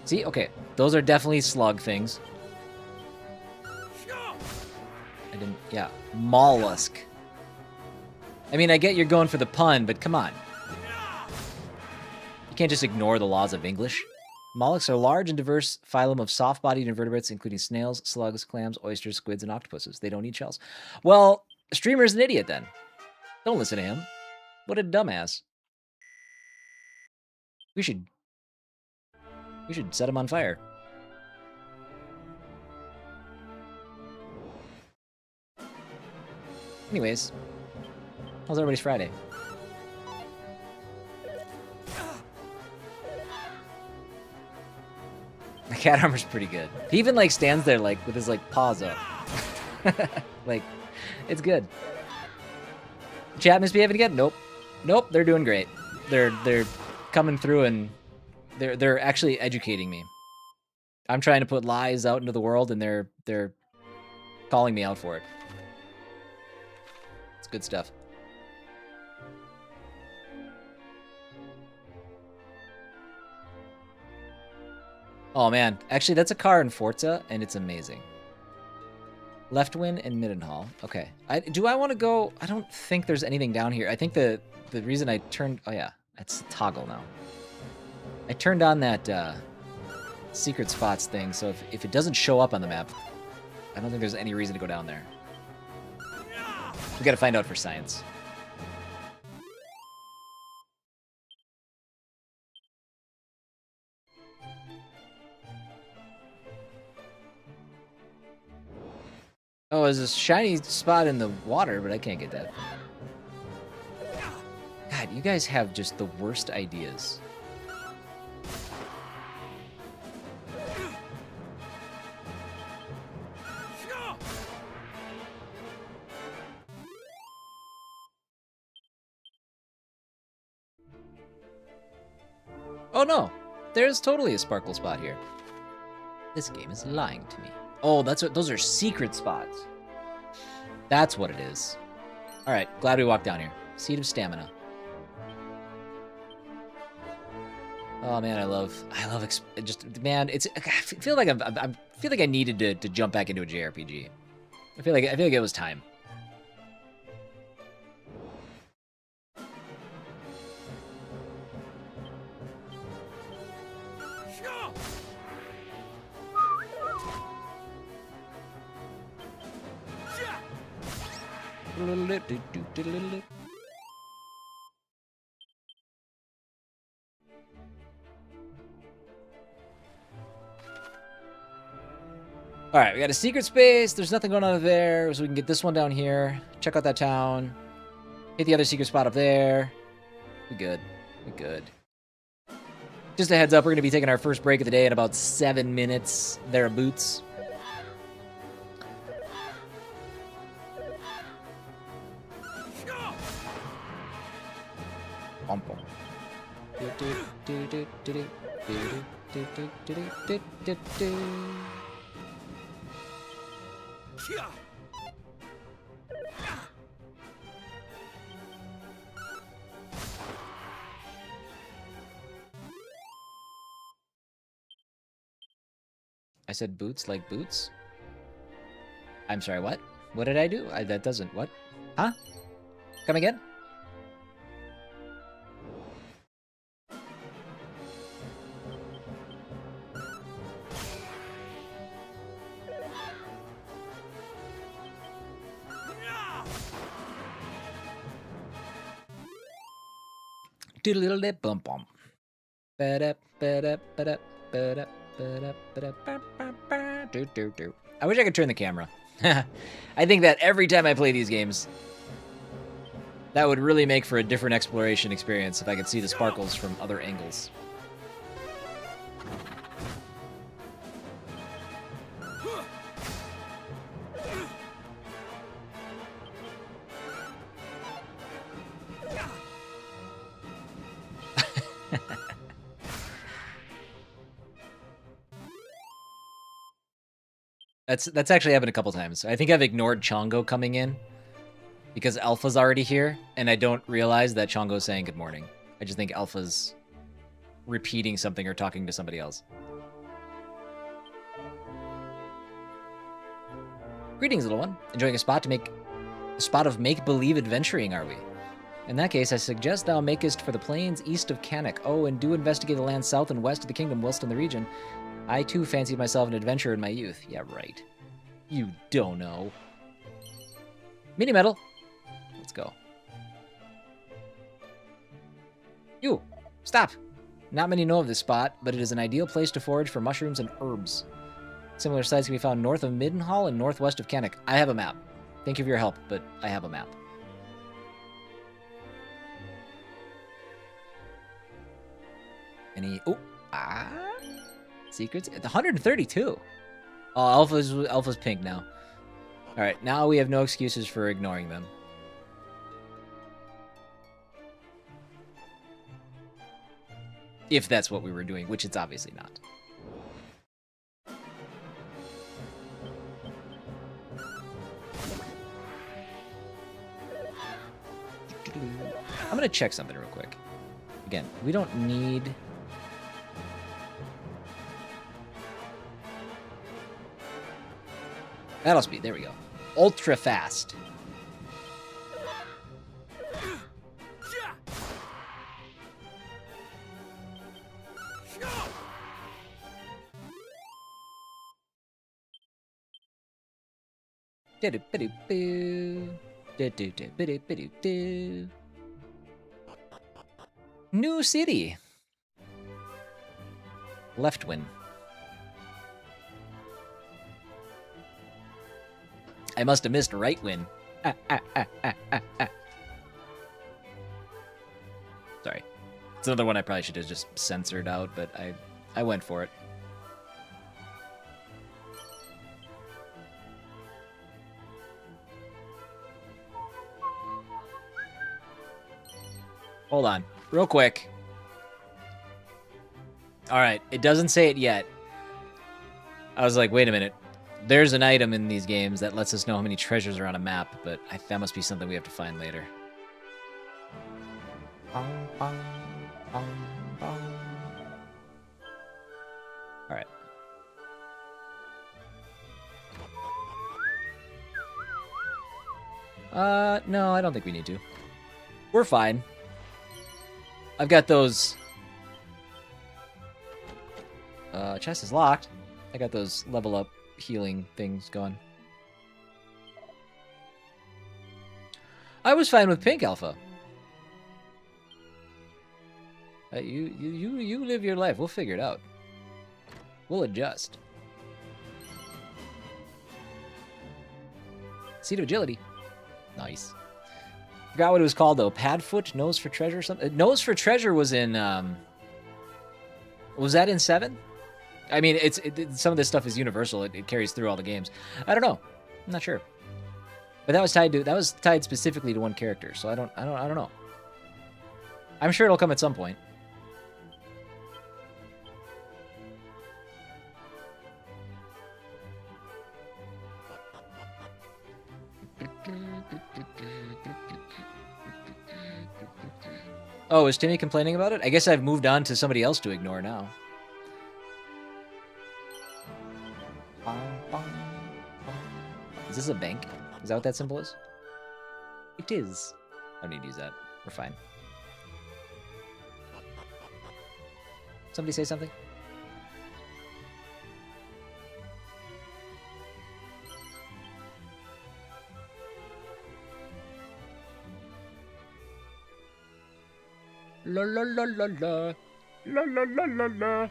See? Okay. Those are definitely slug things. I didn't... Yeah. Mollusk. I mean, I get you're going for the pun, but come on. You can't just ignore the laws of English. Mollusks are a large and diverse phylum of soft-bodied invertebrates, including snails, slugs, clams, oysters, squids, and octopuses. They don't eat shells. Well, Streamer's an idiot, then. Don't listen to him. What a dumbass. We should set him on fire. Anyways, how's everybody's Friday? The cat armor's pretty good. He even like stands there like with his like paws up. Like, it's good. Chat misbehaving again? Nope. Nope, they're doing great. They're coming through and they're actually educating me. I'm trying to put lies out into the world and they're calling me out for it. Good stuff. Oh man, actually that's a car in Forza, and it's amazing. Leftwind and Middenhall. Okay. Do I want to go? I don't think there's anything down here. I think the reason I turned... Oh yeah, that's a toggle now. I turned on that secret spots thing, so if it doesn't show up on the map, I don't think there's any reason to go down there. We gotta find out for science. Oh, there's a shiny spot in the water, but I can't get that. God, you guys have just the worst ideas. Oh no, there's totally a sparkle spot here. This game is lying to me. Oh, those are secret spots. That's what it is. All right, glad we walked down here. Seed of Stamina. Oh man, I love just man. I feel like I feel like I needed to jump back into a JRPG. I feel like it was time. All right, we got a secret space. There's nothing going on over there, so we can get this one down here. Check out that town. Hit the other secret spot up there. We good. We good. Just a heads up, we're going to be taking our first break of the day in about 7 minutes. Thereabouts. I said boots like boots? I'm sorry, what? What did I do? That doesn't... What? Huh? Come again? Doodle lip bump bump. I wish I could turn the camera. I think that every time I play these games, that would really make for a different exploration experience if I could see the sparkles from other angles. That's actually happened a couple times. I think I've ignored Chongo coming in because Alpha's already here, and I don't realize that Chongo's saying good morning. I just think Alpha's repeating something or talking to somebody else. Greetings, little one. Enjoying a spot of make-believe adventuring, are we? In that case, I suggest thou makest for the plains east of Canuck. Oh, and do investigate the land south and west of the kingdom whilst in the region. I, too, fancied myself an adventurer in my youth. Yeah, right. You don't know. Mini metal. Let's go. You! Stop! Not many know of this spot, but it is an ideal place to forage for mushrooms and herbs. Similar sites can be found north of Middenhall and northwest of Canuck. I have a map. Thank you for your help, but I have a map. Any... Oh! Ah! Secrets? 132! Oh, Alpha's pink now. Alright, now we have no excuses for ignoring them. If that's what we were doing, which it's obviously not. I'm gonna check something real quick. Again, we don't need... Battle speed, there we go. Ultra fast. New city. Left win. I must have missed right win. Sorry. It's another one I probably should have just censored out, but I went for it. Hold on, real quick. All right, it doesn't say it yet. I was like, wait a minute. There's an item in these games that lets us know how many treasures are on a map, but that must be something we have to find later. All right. No, I don't think we need to. We're fine. I've got those... chest is locked. I got those level up healing things going. I was fine with pink alpha. You live your life. We'll figure it out. We'll adjust. Seed of agility. Nice. Forgot what it was called though. Padfoot, nose for treasure, something. Nose for treasure was in. Was that in 7? I mean, some of this stuff is universal. It carries through all the games. I don't know. I'm not sure. But that was tied specifically to one character. So I don't know. I'm sure it'll come at some point. Oh, is Timmy complaining about it? I guess I've moved on to somebody else to ignore now. Is this a bank? Is that what that symbol is? It is. I don't need to use that. We're fine. Somebody say something? La la la la la. La la la la la.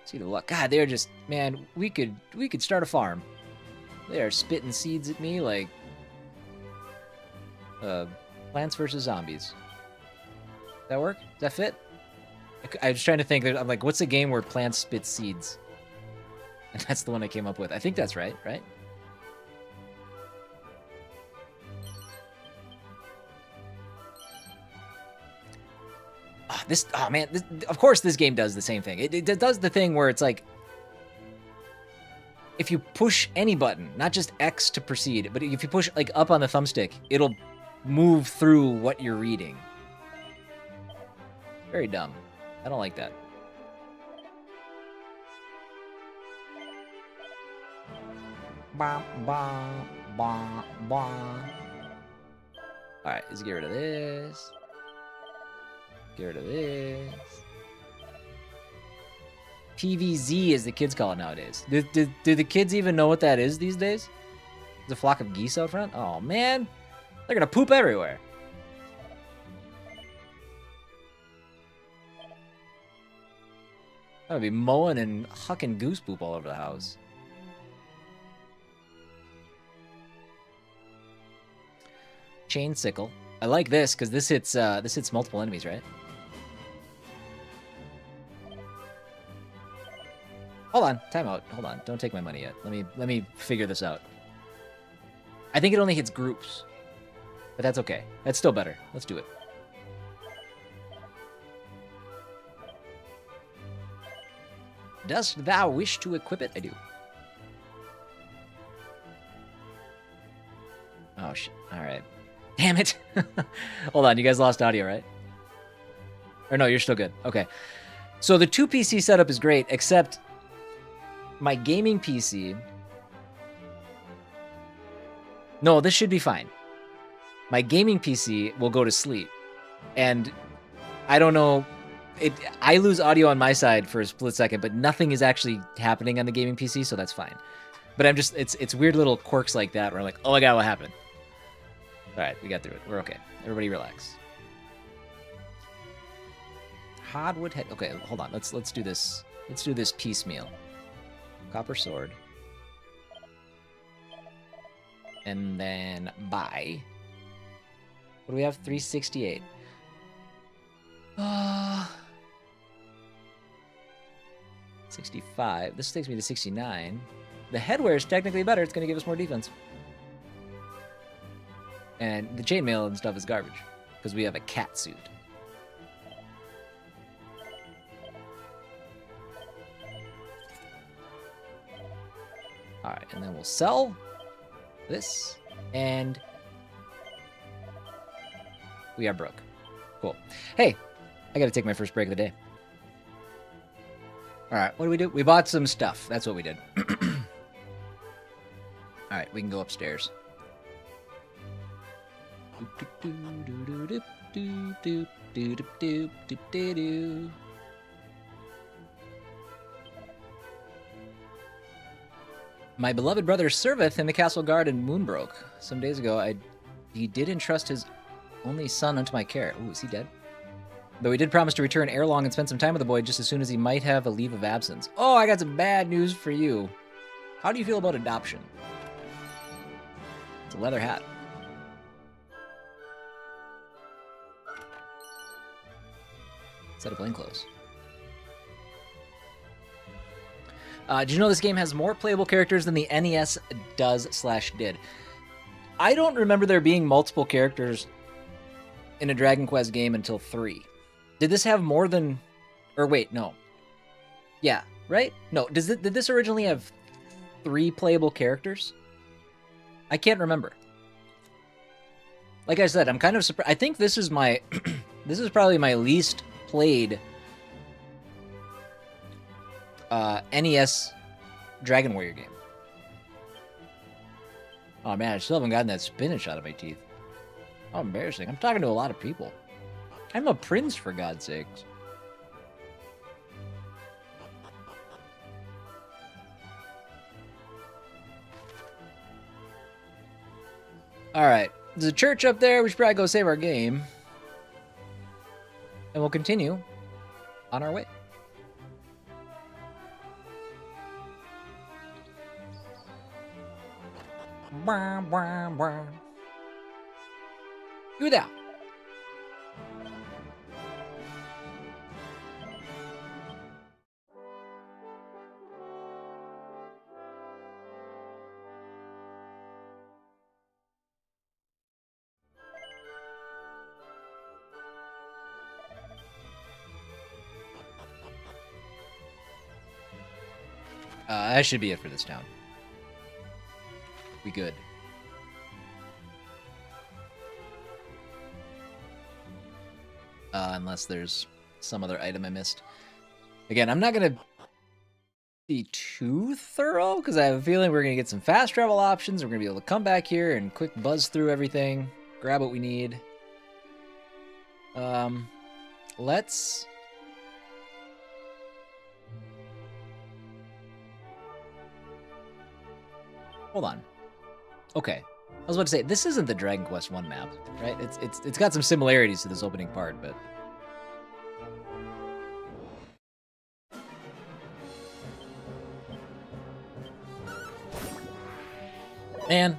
See the luck. God, they're just, man, we could start a farm. They are spitting seeds at me like Plants vs. Zombies. Does that work? Does that fit? I was trying to think. I'm like, what's a game where plants spit seeds? And that's the one I came up with. I think that's right, right? Oh man, of course this game does the same thing. It does the thing where it's like, if you push any button, not just X to proceed, but if you push like up on the thumbstick, it'll move through what you're reading. Very dumb. I don't like that. Bah, bah, bah, bah. Alright, let's get rid of this. Get rid of this. PVZ, as the kids call it nowadays. Do the kids even know what that is these days? There's a flock of geese out front? Oh, man. They're gonna poop everywhere. I'm gonna be mowing and hucking goose poop all over the house. Chain sickle. I like this because this hits multiple enemies, right? Hold on, time out. Hold on, don't take my money yet. Let me figure this out. I think it only hits groups, but that's okay. That's still better. Let's do it. Dost thou wish to equip it? I do. Oh, shit. All right. Damn it. Hold on. You guys lost audio, right? Or no, you're still good. Okay. So the 2 PC setup is great, except my gaming PC... No, this should be fine. My gaming PC will go to sleep. And I don't know... I lose audio on my side for a split second, but nothing is actually happening on the gaming PC, so that's fine. But I'm just... It's weird little quirks like that where I'm like, oh my god, what happened? Alright, we got through it. We're okay. Everybody relax. Hardwood head. Okay, hold on. Let's do this. Let's do this piecemeal. Copper sword. And then buy. What do we have? 368. 65. This takes me to 69. The headwear is technically better. It's going to give us more defense. And the chainmail and stuff is garbage because we have a cat suit. All right, and then we'll sell this, and we are broke. Cool. Hey, I got to take my first break of the day. All right, what do we do? We bought some stuff. That's what we did. All right, we can go upstairs. My beloved brother serveth in the castle guard in Moonbrook. Some days ago, he did entrust his only son unto my care. Ooh, is he dead? Though he did promise to return ere long and spend some time with the boy just as soon as he might have a leave of absence. Oh, I got some bad news for you. How do you feel about adoption? It's a leather hat. Set of plain clothes. Did you know this game has more playable characters than the NES does/did? I don't remember there being multiple characters in a Dragon Quest game until 3. Did this have more than... Or wait, no. Yeah, right? No, did this originally have 3 playable characters? I can't remember. Like I said, I'm kind of surprised. I think this is my... this is probably my least played NES Dragon Warrior game. Oh man, I still haven't gotten that spinach out of my teeth. How embarrassing. I'm talking to a lot of people. I'm a prince, for God's sakes. Alright, there's a church up there. We should probably go save our game. And we'll continue on our way. You there. That should be it for this town. We good. Unless there's some other item I missed. Again, I'm not going to be too thorough, because I have a feeling we're going to get some fast travel options. We're going to be able to come back here and quick buzz through everything, grab what we need. Let's... Hold on. Okay. I was about to say, this isn't the Dragon Quest 1 map, right? It's got some similarities to this opening part, but... Man,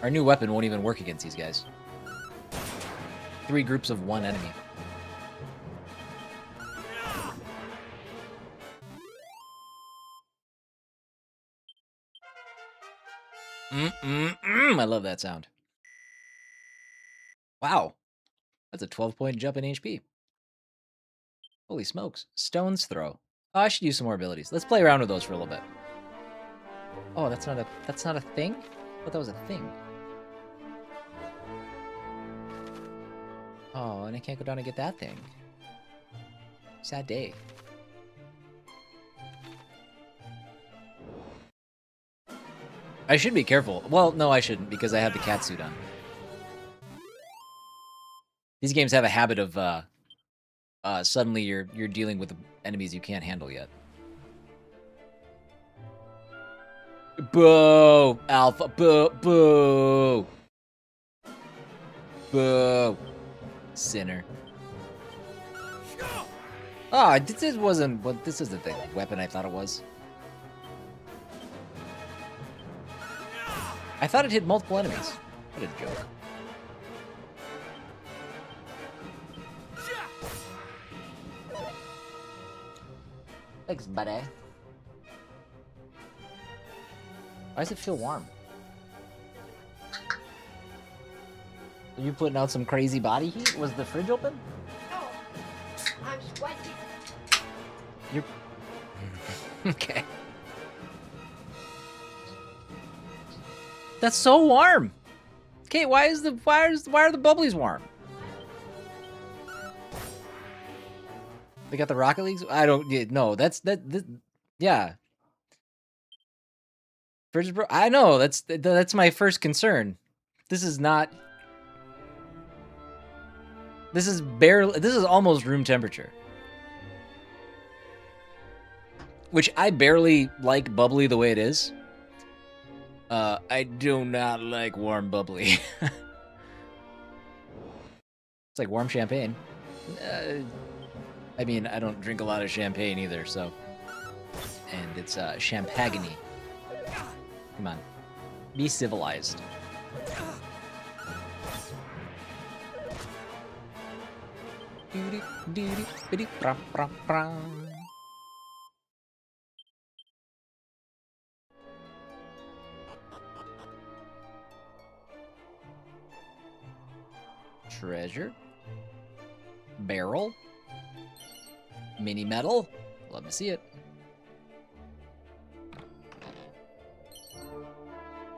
our new weapon won't even work against these guys. 3 groups of 1 enemy. I love that sound. Wow. That's a 12-point jump in HP. Holy smokes. Stone's Throw. Oh, I should use some more abilities. Let's play around with those for a little bit. Oh, that's not a thing? I thought that was a thing. Oh, and I can't go down and get that thing. Sad day. I should be careful. Well, no, I shouldn't, because I have the cat suit on. These games have a habit of suddenly you're dealing with enemies you can't handle yet. Boo! Alpha! Boo! Boo! Boo! Sinner. Oh, this wasn't. Well, this isn't the weapon I thought it was. I thought it hit multiple enemies. What a joke. Thanks, buddy. Why does it feel warm? Are you putting out some crazy body heat? Was the fridge open? No, I'm sweating. You're... Okay. That's so warm. Kate, why are the bubblies warm? They got the Rocket Leagues? I don't no, that's yeah. Fridge bro, I know, that's my first concern. This is not. This is almost room temperature. Which I barely like bubbly the way it is. I do not like warm bubbly. It's like warm champagne. I mean, I don't drink a lot of champagne either, so. And it's champagne. Come on. Be civilized. Treasure. Barrel. Mini metal. Love to see it.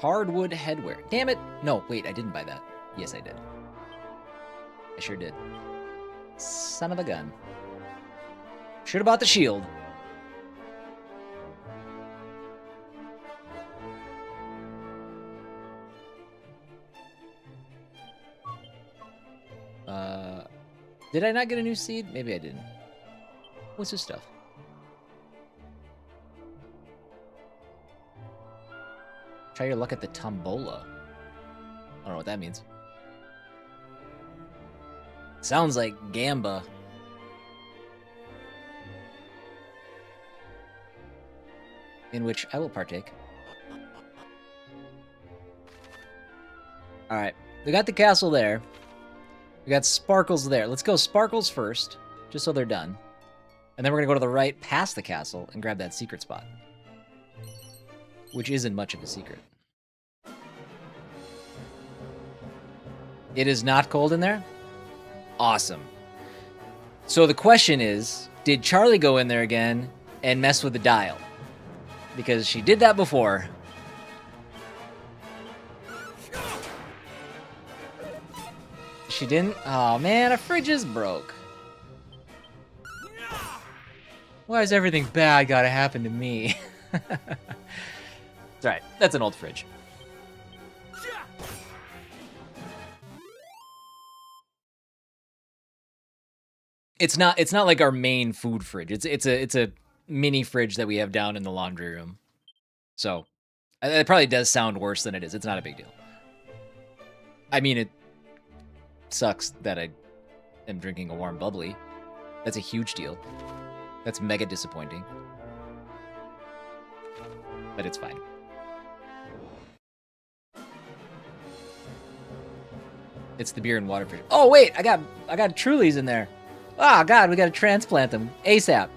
Hardwood headwear. Damn it! No, wait, I didn't buy that. Yes, I did. I sure did. Son of a gun. Should have bought the shield. Did I not get a new seed? Maybe I didn't. What's this stuff? Try your luck at the tombola. I don't know what that means. Sounds like Gamba. In which I will partake. Alright, we got the castle there. We got Sparkles there. Let's go Sparkles first, just so they're done. And then we're gonna go to the right past the castle and grab that secret spot. Which isn't much of a secret. It is not cold in there? Awesome. So the question is, did Charlie go in there again and mess with the dial? Because she did that before. She didn't? Oh man, a fridge is broke. Why is everything bad gotta happen to me? It's alright, that's an old fridge. It's not like our main food fridge. It's a mini fridge that we have down in the laundry room. So it probably does sound worse than it is. It's not a big deal. I mean, it sucks that I am drinking a warm bubbly. That's a huge deal. That's mega disappointing. But it's fine. It's the beer and water fridge. Oh wait, I got Trulies in there. Oh god, we gotta transplant them ASAP.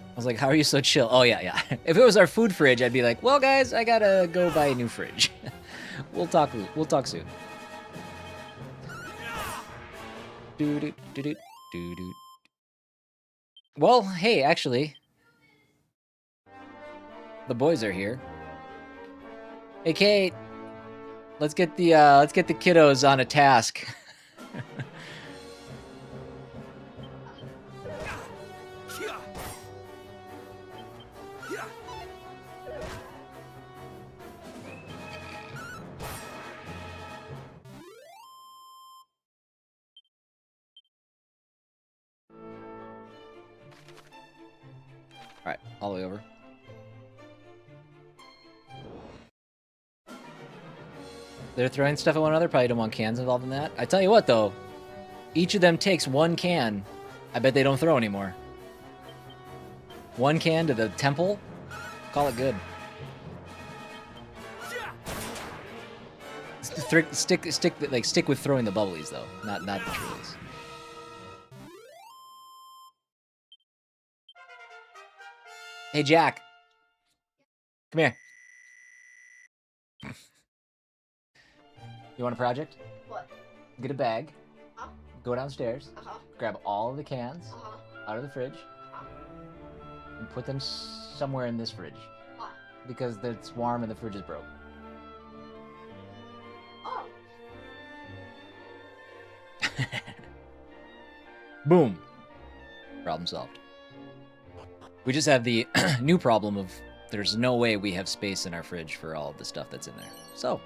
I was like, how are you so chill? Oh, yeah. If it was our food fridge, I'd be like, well, guys, I gotta go buy a new fridge. We'll talk soon. Do-do-do-do-do-do. Well, hey, actually, the boys are here. Hey, Kate, let's get the kiddos on a task. All right, all the way over. They're throwing stuff at one another. Probably don't want cans involved in that. I tell you what, though, each of them takes one can. I bet they don't throw anymore. One can to the temple. Call it good. Stick with throwing the bubblies though, not the trees. Hey, Jack. Come here. You want a project? What? Get a bag. Huh? Go downstairs. Uh-huh. Grab all of the cans out of the fridge. And put them somewhere in this fridge. Why? Because it's warm and the fridge is broke. Oh. Boom. Problem solved. We just have the new problem of there's no way we have space in our fridge for all of the stuff that's in there. So.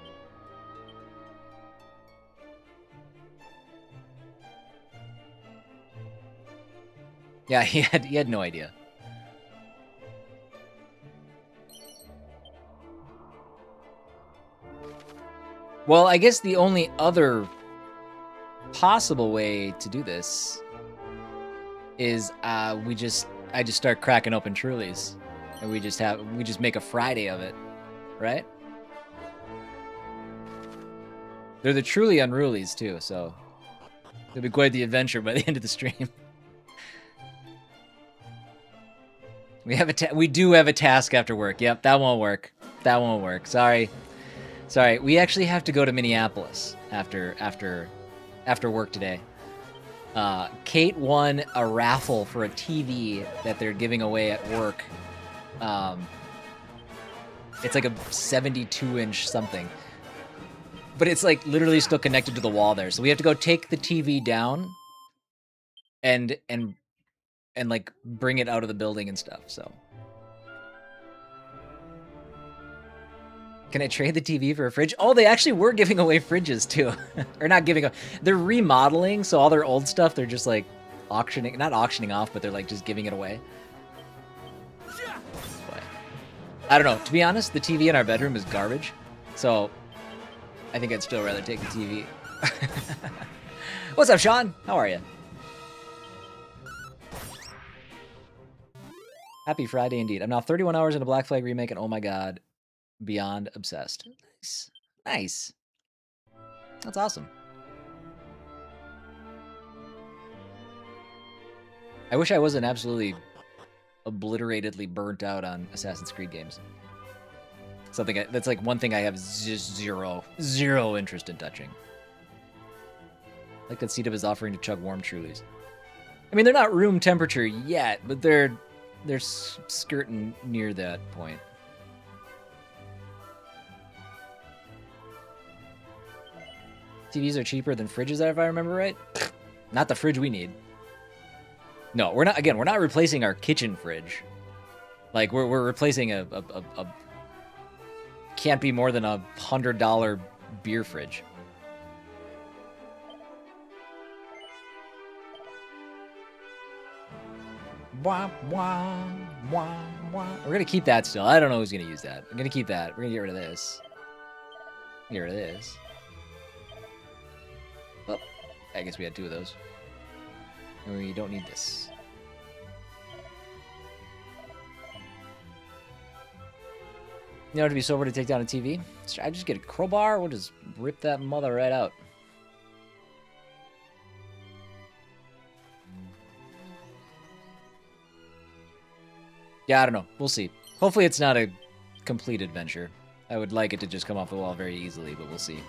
Yeah, he had no idea. Well, I guess the only other possible way to do this is I just start cracking open Trulies, and we just make a Friday of it, right? They're the truly unrulies too, so it'll be quite the adventure by the end of the stream. We do have a task after work. Yep, that won't work. That won't work. Sorry. We actually have to go to Minneapolis after work today. Kate won a raffle for a TV that they're giving away at work. It's like a 72-inch something. But it's like literally still connected to the wall there. So we have to go take the TV down and like bring it out of the building and stuff. So can I trade the TV for a fridge? Oh, they actually were giving away fridges too. Or not giving away. They're remodeling, so all their old stuff they're just like not auctioning off, but they're like just giving it away. I don't know. To be honest, the TV in our bedroom is garbage. So I think I'd still rather take the TV. What's up, Sean? How are you? Happy Friday indeed. I'm now 31 hours into Black Flag Remake, and oh my god, beyond obsessed. Nice. Nice. That's awesome. I wish I wasn't absolutely obliteratedly burnt out on Assassin's Creed games. That's like one thing I have just zero interest in touching. Like that C-Dub is offering to chug warm Trulies. I mean, they're not room temperature yet, but they're skirting near that point. TVs are cheaper than fridges, if I remember right. Not the fridge we need. No, we're not. Again, we're not replacing our kitchen fridge. Like we're replacing a can't be more than $100 beer fridge. Wah, wah, wah, wah. We're gonna keep that still. I don't know who's gonna use that. I'm gonna keep that. We're gonna get rid of this. Get rid of this. Oh, I guess we had two of those. And we don't need this. You know, to be sober to take down a TV? I just get a crowbar. We'll just rip that mother right out. Yeah, I don't know. We'll see. Hopefully it's not a complete adventure. I would like it to just come off the wall very easily, but we'll see.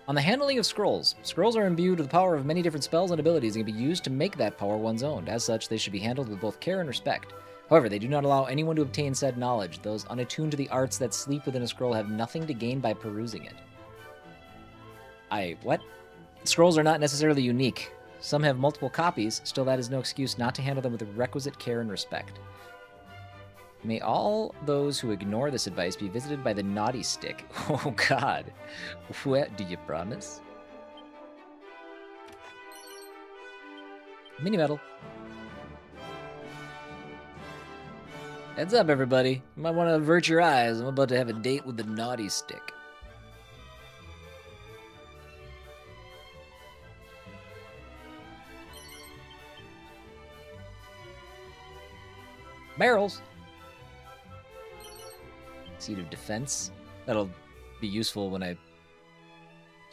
On the handling of scrolls. Scrolls are imbued with the power of many different spells and abilities and can be used to make that power one's own. As such, they should be handled with both care and respect. However, they do not allow anyone to obtain said knowledge. Those unattuned to the arts that sleep within a scroll have nothing to gain by perusing it. What? Scrolls are not necessarily unique. Some have multiple copies, still that is no excuse not to handle them with the requisite care and respect. May all those who ignore this advice be visited by the naughty stick. Oh god. What do you promise? Mini medal. Heads up, everybody. You might want to avert your eyes. I'm about to have a date with the naughty stick. Barrels. Seed of defense. That'll be useful when I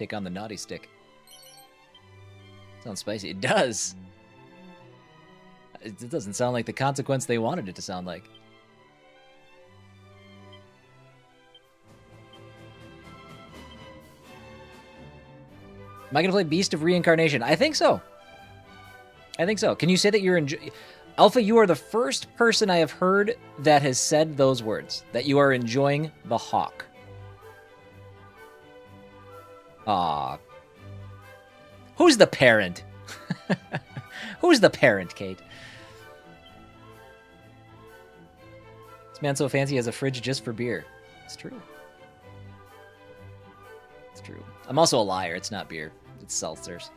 take on the naughty stick. Sounds spicy. It does. It doesn't sound like the consequence they wanted it to sound like. Am I going to play Beast of Reincarnation? I think so. I think so. Can you say that you're enjoying... Alpha, you are the first person I have heard that has said those words. That you are enjoying the Hawk. Aw. Who's the parent? Who's the parent, Kate? This man so fancy has a fridge just for beer. It's true. It's true. I'm also a liar. It's not beer. It's seltzers.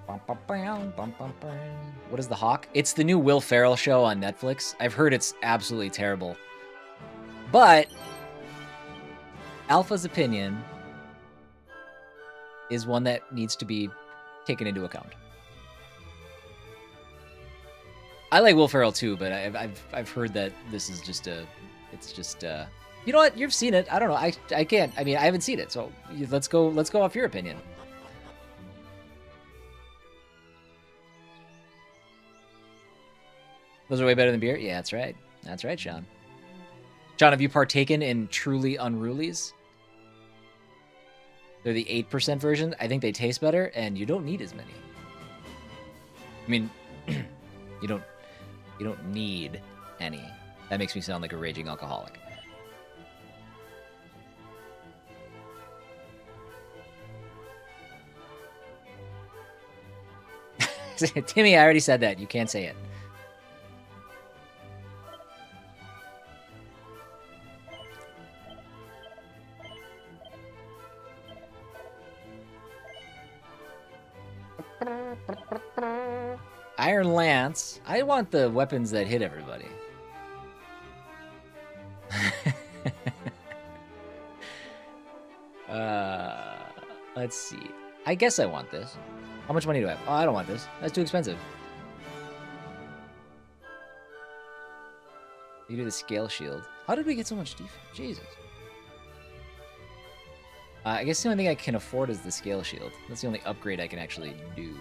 What is the Hawk? It's the new Will Ferrell show on Netflix. I've heard it's absolutely terrible. But Alpha's opinion is one that needs to be taken into account. I like Will Ferrell too, but I've heard that this is just you know what? You've seen it. I don't know. I can't. I mean, I haven't seen it. So let's go off your opinion. Those are way better than beer? Yeah, that's right. That's right, Sean. Sean, have you partaken in Truly Unrulies? They're the 8% version. I think they taste better, and you don't need as many. I mean, you don't need any. That makes me sound like a raging alcoholic. Timmy, I already said that. You can't say it. Iron Lance. I want the weapons that hit everybody. Let's see. I guess I want this. How much money do I have? Oh, I don't want this. That's too expensive. You do the scale shield. How did we get so much defense? Jesus. I guess the only thing I can afford is the scale shield. That's the only upgrade I can actually do.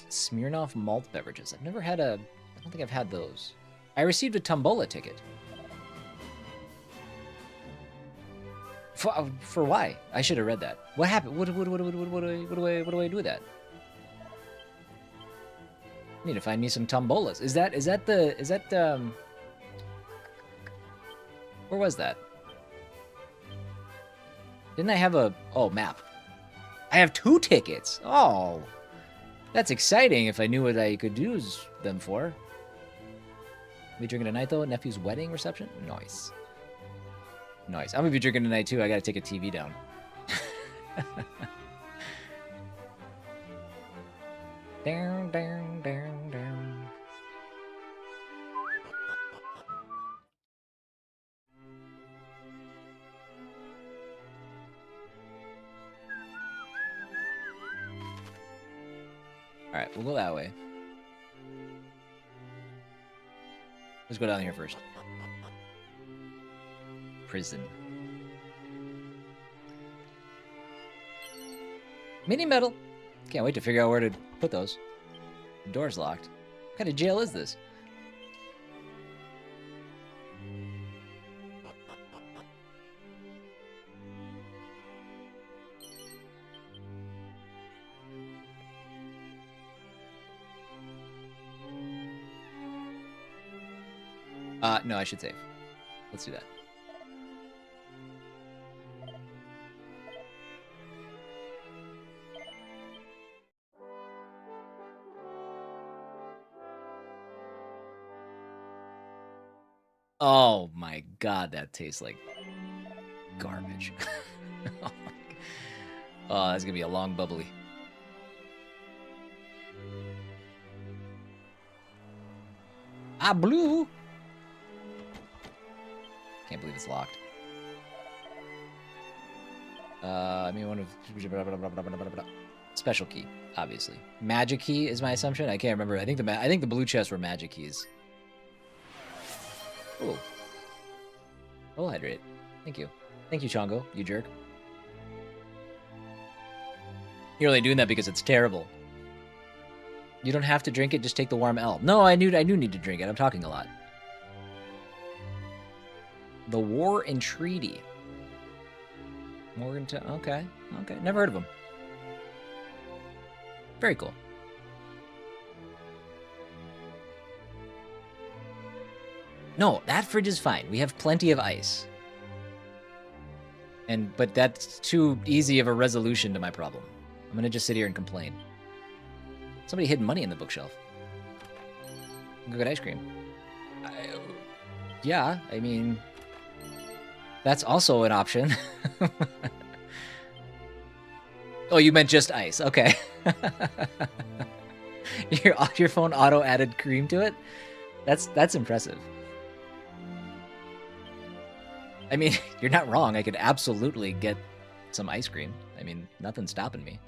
Smirnoff malt beverages. I've never had a... I don't think I've had those. I received a tombola ticket. For why? I should have read that. What happened? What do I do with that? I need to find me some tombolas. Is that where was that? Didn't I have a... Oh, map. I have 2 tickets. Oh. That's exciting if I knew what I could use them for. We drinking tonight, though? Nephew's wedding reception? Nice. Nice. I'm going to be drinking tonight, too. I got to take a TV down. Down, down, down, down. Alright, we'll go that way. Let's go down here first. Prison. Mini metal. Can't wait to figure out where to put those. The door's locked. What kind of jail is this? No, I should save. Let's do that. Oh my god, that tastes like garbage. Oh, that's gonna be a long bubbly. Ah, blue! Can't believe it's locked. I mean, one of special key, obviously. Magic key is my assumption. I can't remember. I think the blue chests were magic keys. Ooh. Roll hydrate. Thank you. Thank you, Chongo. You jerk. You're only doing that because it's terrible. You don't have to drink it. Just take the warm L. No, I do need to drink it. I'm talking a lot. The War and Treaty. Morgantown. Okay. Okay. Never heard of him. Very cool. No, that fridge is fine. We have plenty of ice. But that's too easy of a resolution to my problem. I'm gonna just sit here and complain. Somebody hid money in the bookshelf. Go get ice cream. Yeah, I mean, that's also an option. Oh, you meant just ice. Okay. Your phone auto added cream to it? That's impressive. I mean, you're not wrong. I could absolutely get some ice cream. I mean, nothing's stopping me.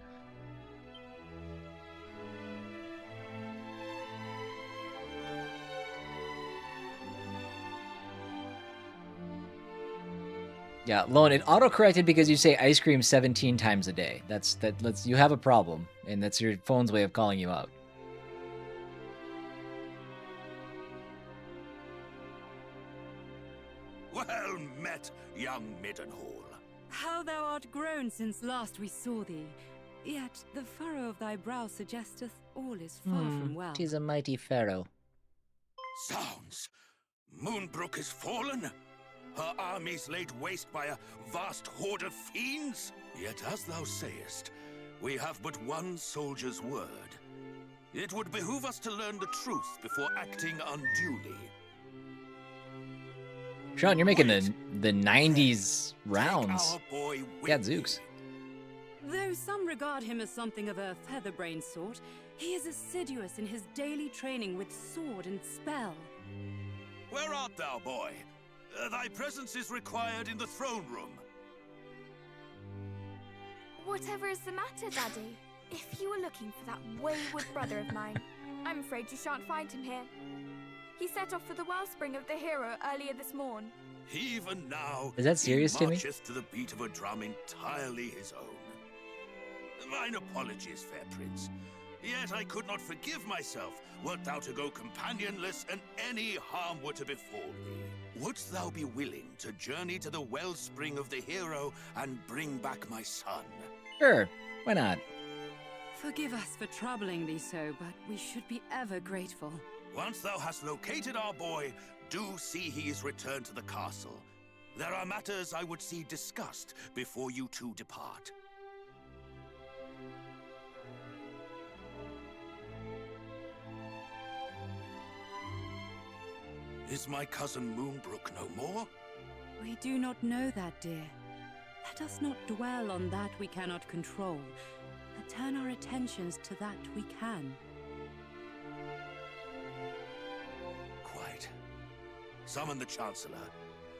Yeah, Lone, it auto-corrected because you say ice cream 17 times a day. You have a problem, and that's your phone's way of calling you out. Well met, young Middenhall. How thou art grown since last we saw thee. Yet the furrow of thy brow suggesteth all is far from well. 'Tis a mighty furrow. Sounds. Moonbrook is fallen? Her armies laid waste by a vast horde of fiends? Yet as thou sayest, we have but one soldier's word. It would behoove us to learn the truth before acting unduly. Sean, you're making the 90s rounds. Our boy Yeah, Zooks. Though some regard him as something of a featherbrained sort, he is assiduous in his daily training with sword and spell. Where art thou, boy? Thy presence is required in the throne room. Whatever is the matter, Daddy? If you were looking for that wayward brother of mine, I'm afraid you shan't find him here. He set off for the wellspring of the hero earlier this morn. Even now, Is that serious, he Timmy? marches to the beat of a drum entirely his own. Mine apologies, fair prince. Yet I could not forgive myself wert thou to go companionless and any harm were to befall thee. Wouldst thou be willing to journey to the wellspring of the hero and bring back my son? Sure, why not? Forgive us for troubling thee so, but we should be ever grateful. Once thou hast located our boy, do see he is returned to the castle. There are matters I would see discussed before you two depart. Is my cousin Moonbrook no more? We do not know that, dear. Let us not dwell on that we cannot control, but turn our attentions to that we can. Quite. Summon the Chancellor.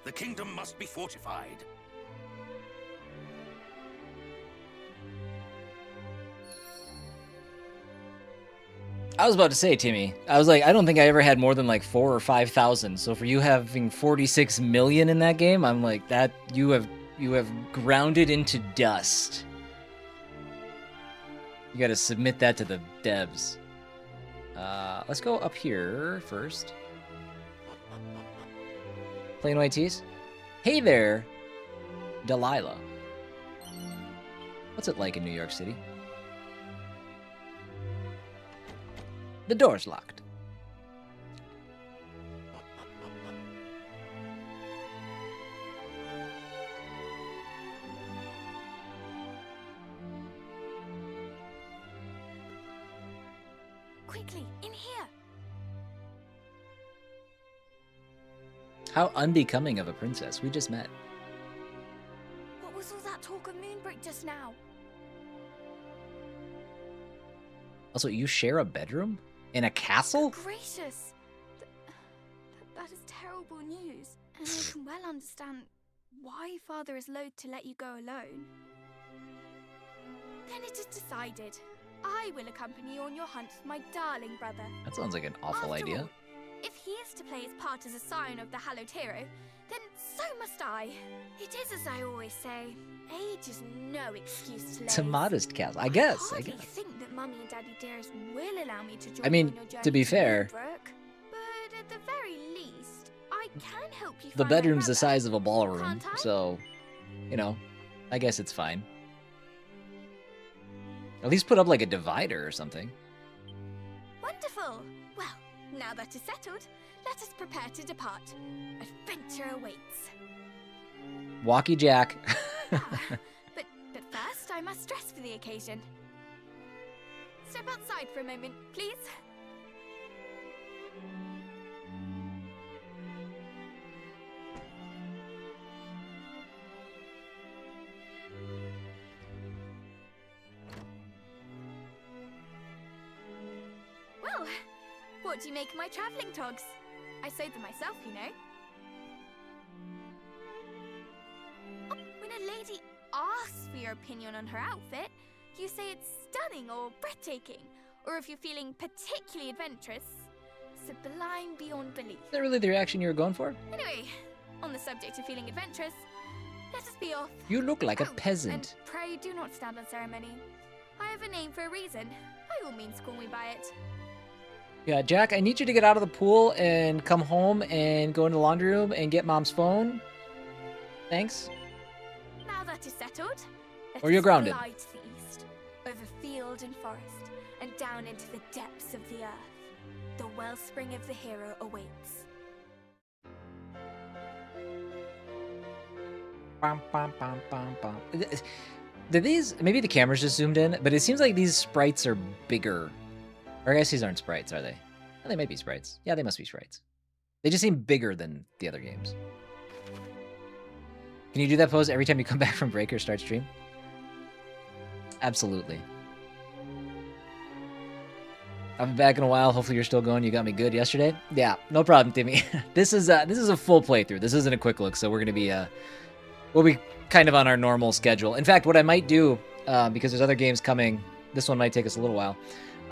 The kingdom must be fortified. I was about to say, Timmy, I was like, I don't think I ever had more than like 4,000 or 5,000. So for you having 46 million in that game, I'm like, that you have grounded into dust. You gotta submit that to the devs. Let's go up here first. Plain white tees. Hey there, Delilah. What's it like in New York City? The door's locked. Quickly, in here. How unbecoming of a princess. We just met. What was all that talk of Moonbrook just now? Also, you share a bedroom? In a castle? Gracious! That is terrible news. And I can well understand why Father is loath to let you go alone. Then it is decided. I will accompany you on your hunt for my darling brother. That sounds like an awful After idea. all, if he is to play his part as a scion of the hallowed hero, then so must I. It is as I always say, age is no excuse to It's a laze. modest castle. I guess. I hardly think that Mummy and Daddy Dearest will allow me to join I mean, you on your journey to be fair, Moonbrook, but at the very least, I can help you the find my bedroom's the brother. size of a ballroom, Can't I? so, you know, I guess it's fine. At least put up like a divider or something. Wonderful! Well, now that is settled, let us prepare to depart. Adventure awaits. Walkie Jack. But first, I must dress for the occasion. Step outside for a moment, please. Well, what do you make of my travelling togs? I sewed them myself, you know. Oh, when a lady asks for your opinion on her outfit, you say it's stunning or breathtaking, or if you're feeling particularly adventurous, sublime beyond belief. Is that really the reaction you were going for? Anyway, on the subject of feeling adventurous, let us be off. You look like a Oh, peasant. And pray do not stand on ceremony. I have a name for a reason. By all means, call me by it. Yeah, Jack, I need you to get out of the pool and come home and go into the laundry room and get Mom's phone. Thanks. Now that is settled, let Or you're us grounded. fly to the east, over field and forest, and down into the depths of the earth. The wellspring of the hero awaits. Bum, bum, bum, bum, bum. Do these, maybe the camera's just zoomed in, but it seems like these sprites are bigger. Or I guess these aren't sprites, are they? Oh, they might be sprites. Yeah, they must be sprites. They just seem bigger than the other games. Can you do that pose every time you come back from break or start stream? Absolutely. I'll be back in a while. Hopefully you're still going. You got me good yesterday. Yeah, no problem, Timmy. This is a full playthrough. This isn't a quick look, so we're gonna be we'll be kind of on our normal schedule. In fact, what I might do, because there's other games coming, this one might take us a little while.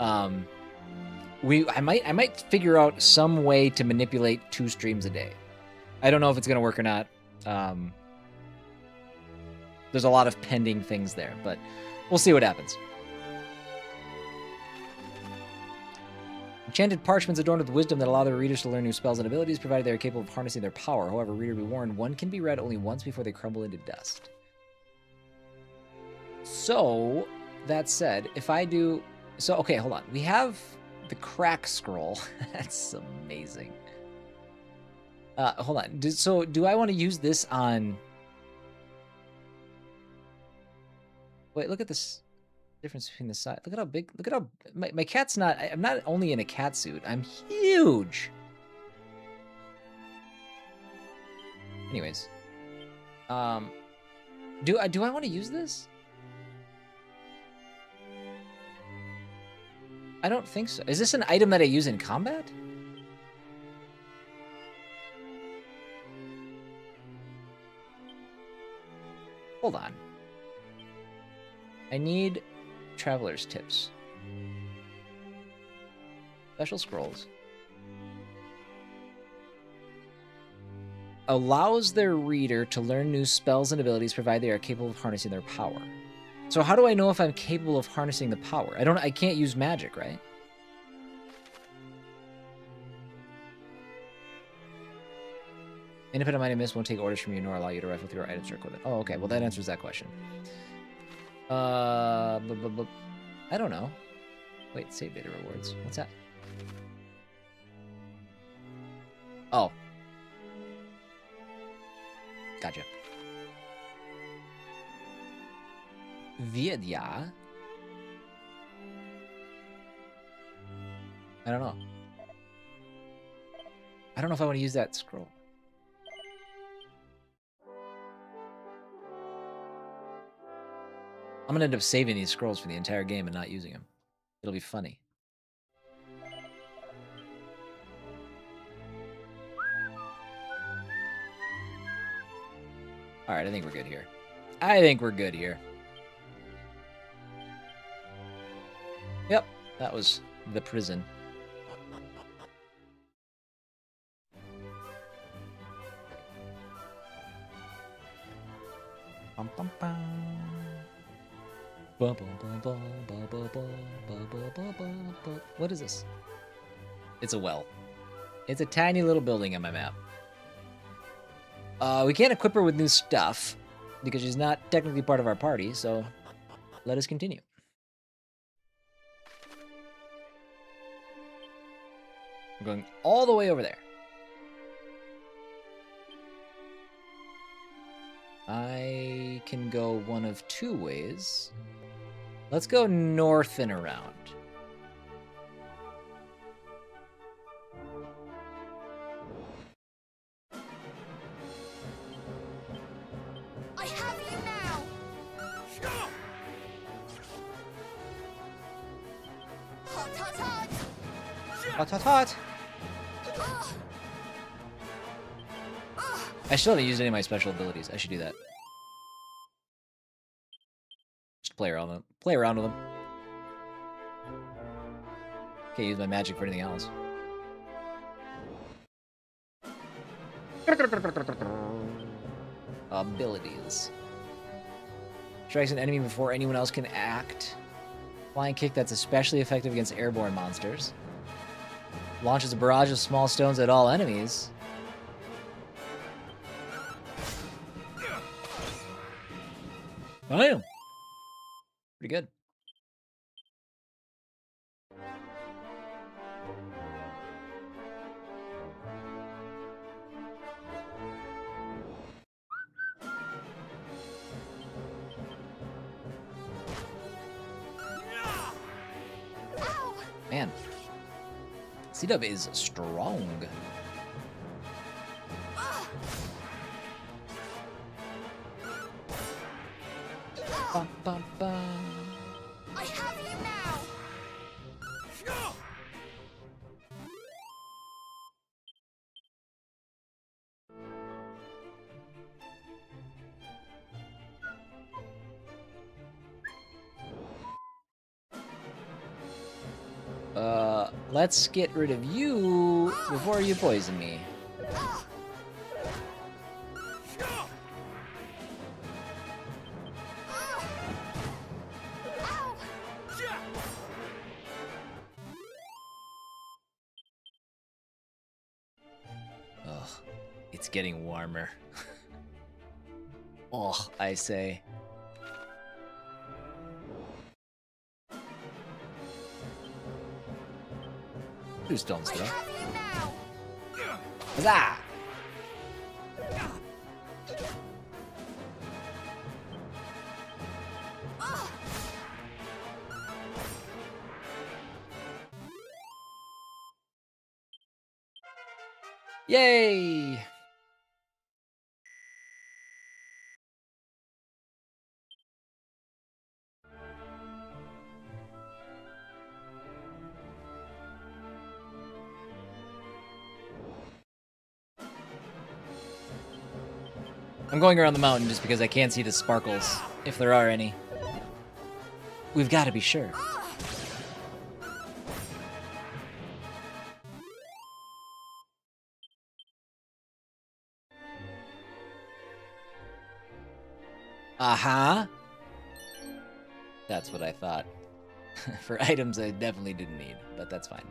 I might figure out some way to manipulate 2 streams a day. I don't know if it's gonna work or not. There's a lot of pending things there, but we'll see what happens. Enchanted parchments adorned with wisdom that allow their readers to learn new spells and abilities, provided they are capable of harnessing their power. However, reader be warned, one can be read only once before they crumble into dust. So, that said, if I do... So, okay, hold on. We have the crack scroll. That's amazing. Hold on. So, do I want to use this on... Wait, look at this difference between the size. Look at how big... Look at how... My cat's not... I'm not only in a cat suit. I'm huge. Anyways. Do I want to use this? I don't think so. Is this an item that I use in combat? Hold on. I need traveler's tips. Special scrolls. Allows their reader to learn new spells and abilities provided they are capable of harnessing their power. So how do I know if I'm capable of harnessing the power? I can't use magic, right? Independent Mighty Mist won't take orders from you nor allow you to rifle through your items or equipment. Oh, okay. Well, that answers that question. I don't know. Wait, save data rewards. What's that? Oh. Gotcha. Vidya? I don't know. I don't know if I want to use that scroll. I'm gonna end up saving these scrolls for the entire game and not using them. It'll be funny. Alright, I think we're good here. I think we're good here. Yep, that was the prison. Bum, bum, bum. Bum, bum, bum, bum, bum, bum, bum, bum, bum, bum, bum. What is this? It's a well. It's a tiny little building on my map. We can't equip her with new stuff because she's not technically part of our party, so let us continue. I'm going all the way over there. I can go one of two ways. Let's go north and around. I have you now. Hot, hot, hot. Hot, hot, hot. I still haven't used any of my special abilities. I should do that. Just play around with them. Play around with them. Can't use my magic for anything else. Abilities. Strikes an enemy before anyone else can act. Flying kick that's especially effective against airborne monsters. Launches a barrage of small stones at all enemies. Damn. Pretty good. Man. C-Dub is strong. Bum, bum, bum. I have you now. Let's get rid of you before you poison me. Ugh, it's getting warmer. Oh, I say. Two stones though. Huzzah! Yay! I'm going around the mountain just because I can't see the sparkles, if there are any. We've got to be sure. Uh-huh. That's what I thought. For items I definitely didn't need, but that's fine.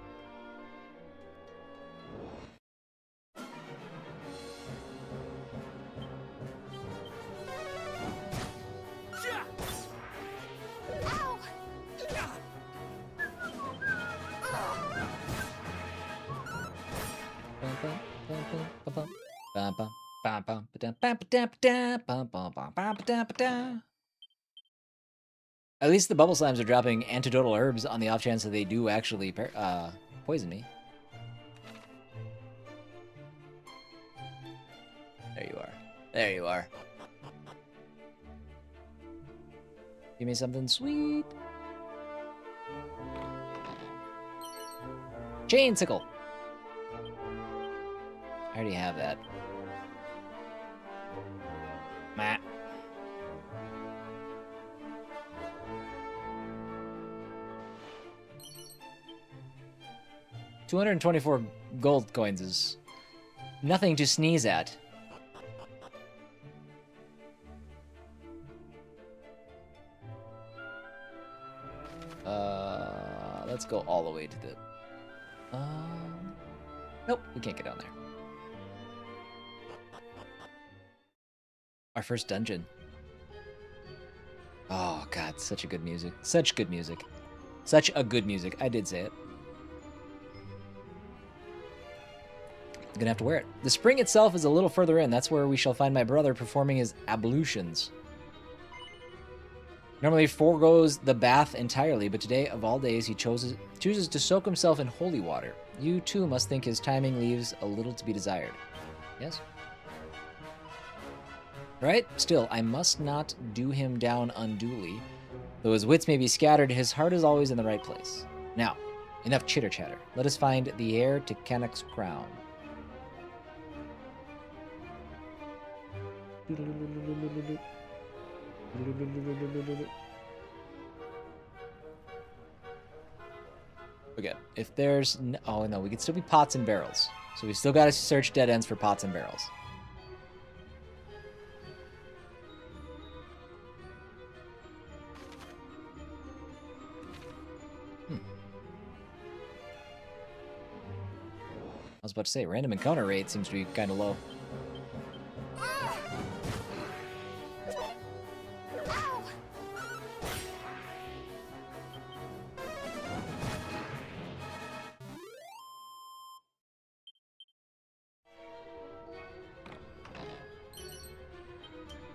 At least the bubble slimes are dropping antidotal herbs on the off chance that they do actually poison me. There you are. There you are. Give me something sweet. Chain sickle. I already have that. Meh. $224 gold coins is nothing to sneeze at. Let's go all the way to the... Nope, we can't get down there. Our first dungeon. Oh god, such a good music. Such good music. Such a good music. I did say it. I'm gonna have to wear it. The spring itself is a little further in. That's where we shall find my brother performing his ablutions. Normally foregoes the bath entirely, but today, of all days, he chooses to soak himself in holy water. You, too, must think his timing leaves a little to be desired. Yes? Right? Still, I must not do him down unduly. Though his wits may be scattered, his heart is always in the right place. Now, enough chitter-chatter. Let us find the heir to Cannock's crown. Okay, if there's... oh, no, we could still be pots and barrels. So we still got to search dead ends for pots and barrels. I was about to say, random encounter rate seems to be kind of low.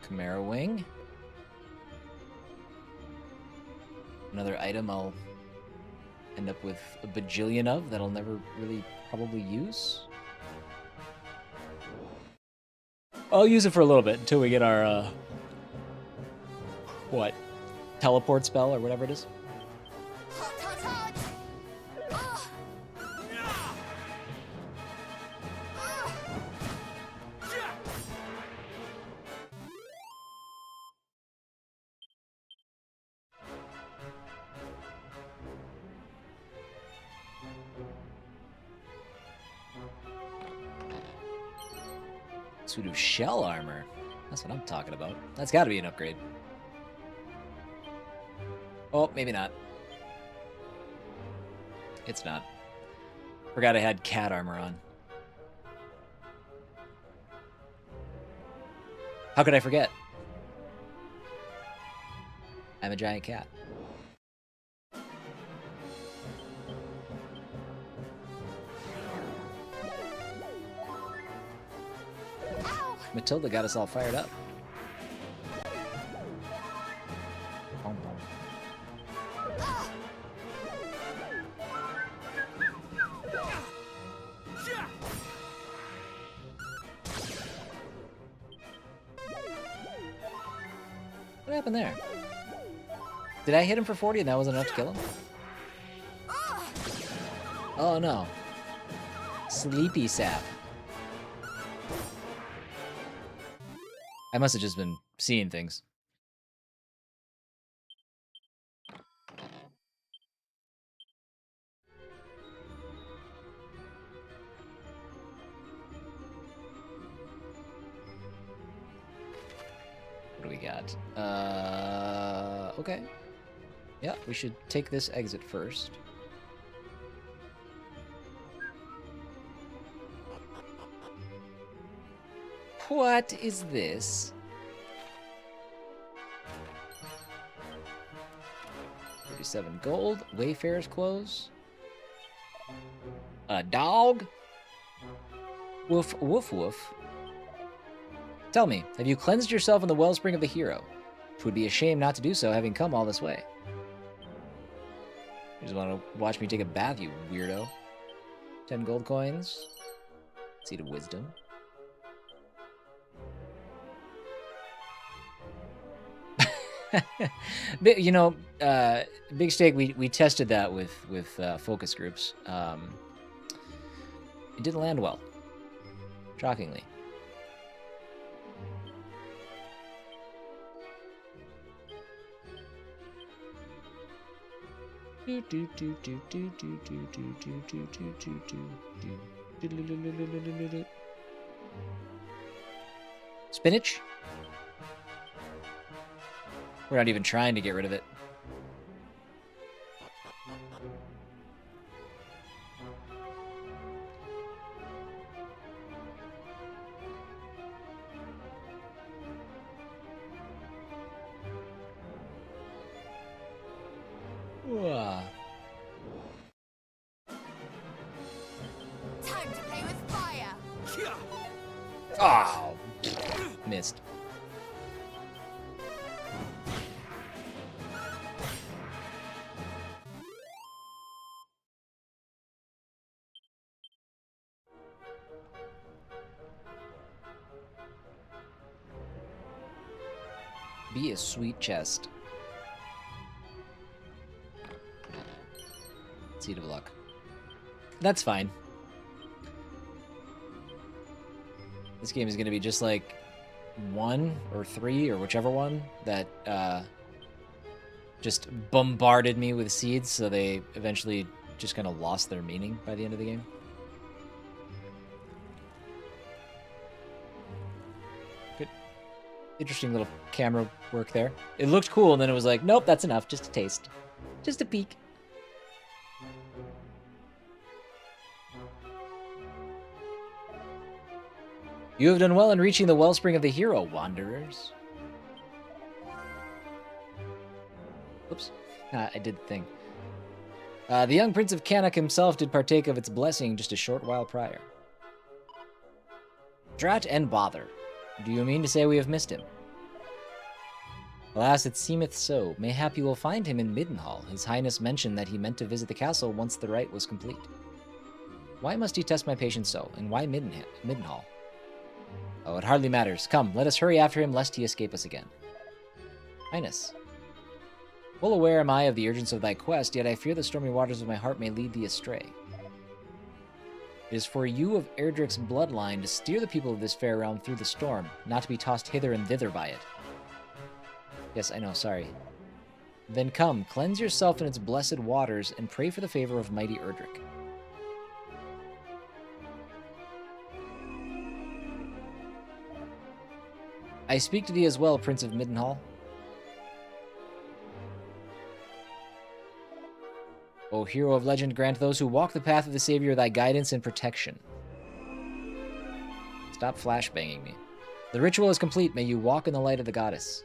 Chimera Wing. Another item I'll end up with a bajillion of that I'll never really probably use. I'll use it for a little bit until we get our, what? Teleport spell or whatever it is. Suit of shell armor. That's what I'm talking about. That's got to be an upgrade. Oh, maybe not. It's not. Forgot I had cat armor on. How could I forget? I'm a giant cat. Matilda got us all fired up. What happened there? Did I hit him for 40 and that wasn't enough to kill him? Oh no. Sleepy sap. I must have just been seeing things. What do we got? Okay. Yeah, we should take this exit first. What is this? 37 gold. Wayfarer's clothes. A dog? Woof, woof, woof. Tell me, have you cleansed yourself in the wellspring of the hero? It would be a shame not to do so, having come all this way. You just want to watch me take a bath, you weirdo. 10 gold coins. Seed of wisdom. You know, Big Steak, we tested that with focus groups. It didn't land well, shockingly. Spinach? We're not even trying to get rid of it. Time to play with fire. Oh, missed. Be a sweet chest. Seed of luck. That's fine. This game is going to be just like 1 or 3 or whichever one that just bombarded me with seeds, so they eventually just kind of lost their meaning by the end of the game. Good. Interesting little camera work there. It looked cool, and then it was like, nope, that's enough. Just a taste. Just a peek. You have done well in reaching the wellspring of the hero, wanderers. Oops. I did the thing. The young Prince of Canuck himself did partake of its blessing just a short while prior. Drat and bother. Do you mean to say we have missed him? Alas, it seemeth so. Mayhap you will find him in Middenhall. His Highness mentioned that he meant to visit the castle once the rite was complete. Why must he test my patience so, and why Middenhall? Oh, it hardly matters. Come, let us hurry after him, lest he escape us again. Highness. Well aware am I of the urgency of thy quest, yet I fear the stormy waters of my heart may lead thee astray. It is for you of Erdrick's bloodline to steer the people of this fair realm through the storm, not to be tossed hither and thither by it. Yes, I know, sorry. Then come, cleanse yourself in its blessed waters, and pray for the favor of mighty Erdrick. I speak to thee as well, Prince of Middenhall. O hero of legend, grant those who walk the path of the Savior thy guidance and protection. Stop flashbanging me. The ritual is complete. May you walk in the light of the goddess.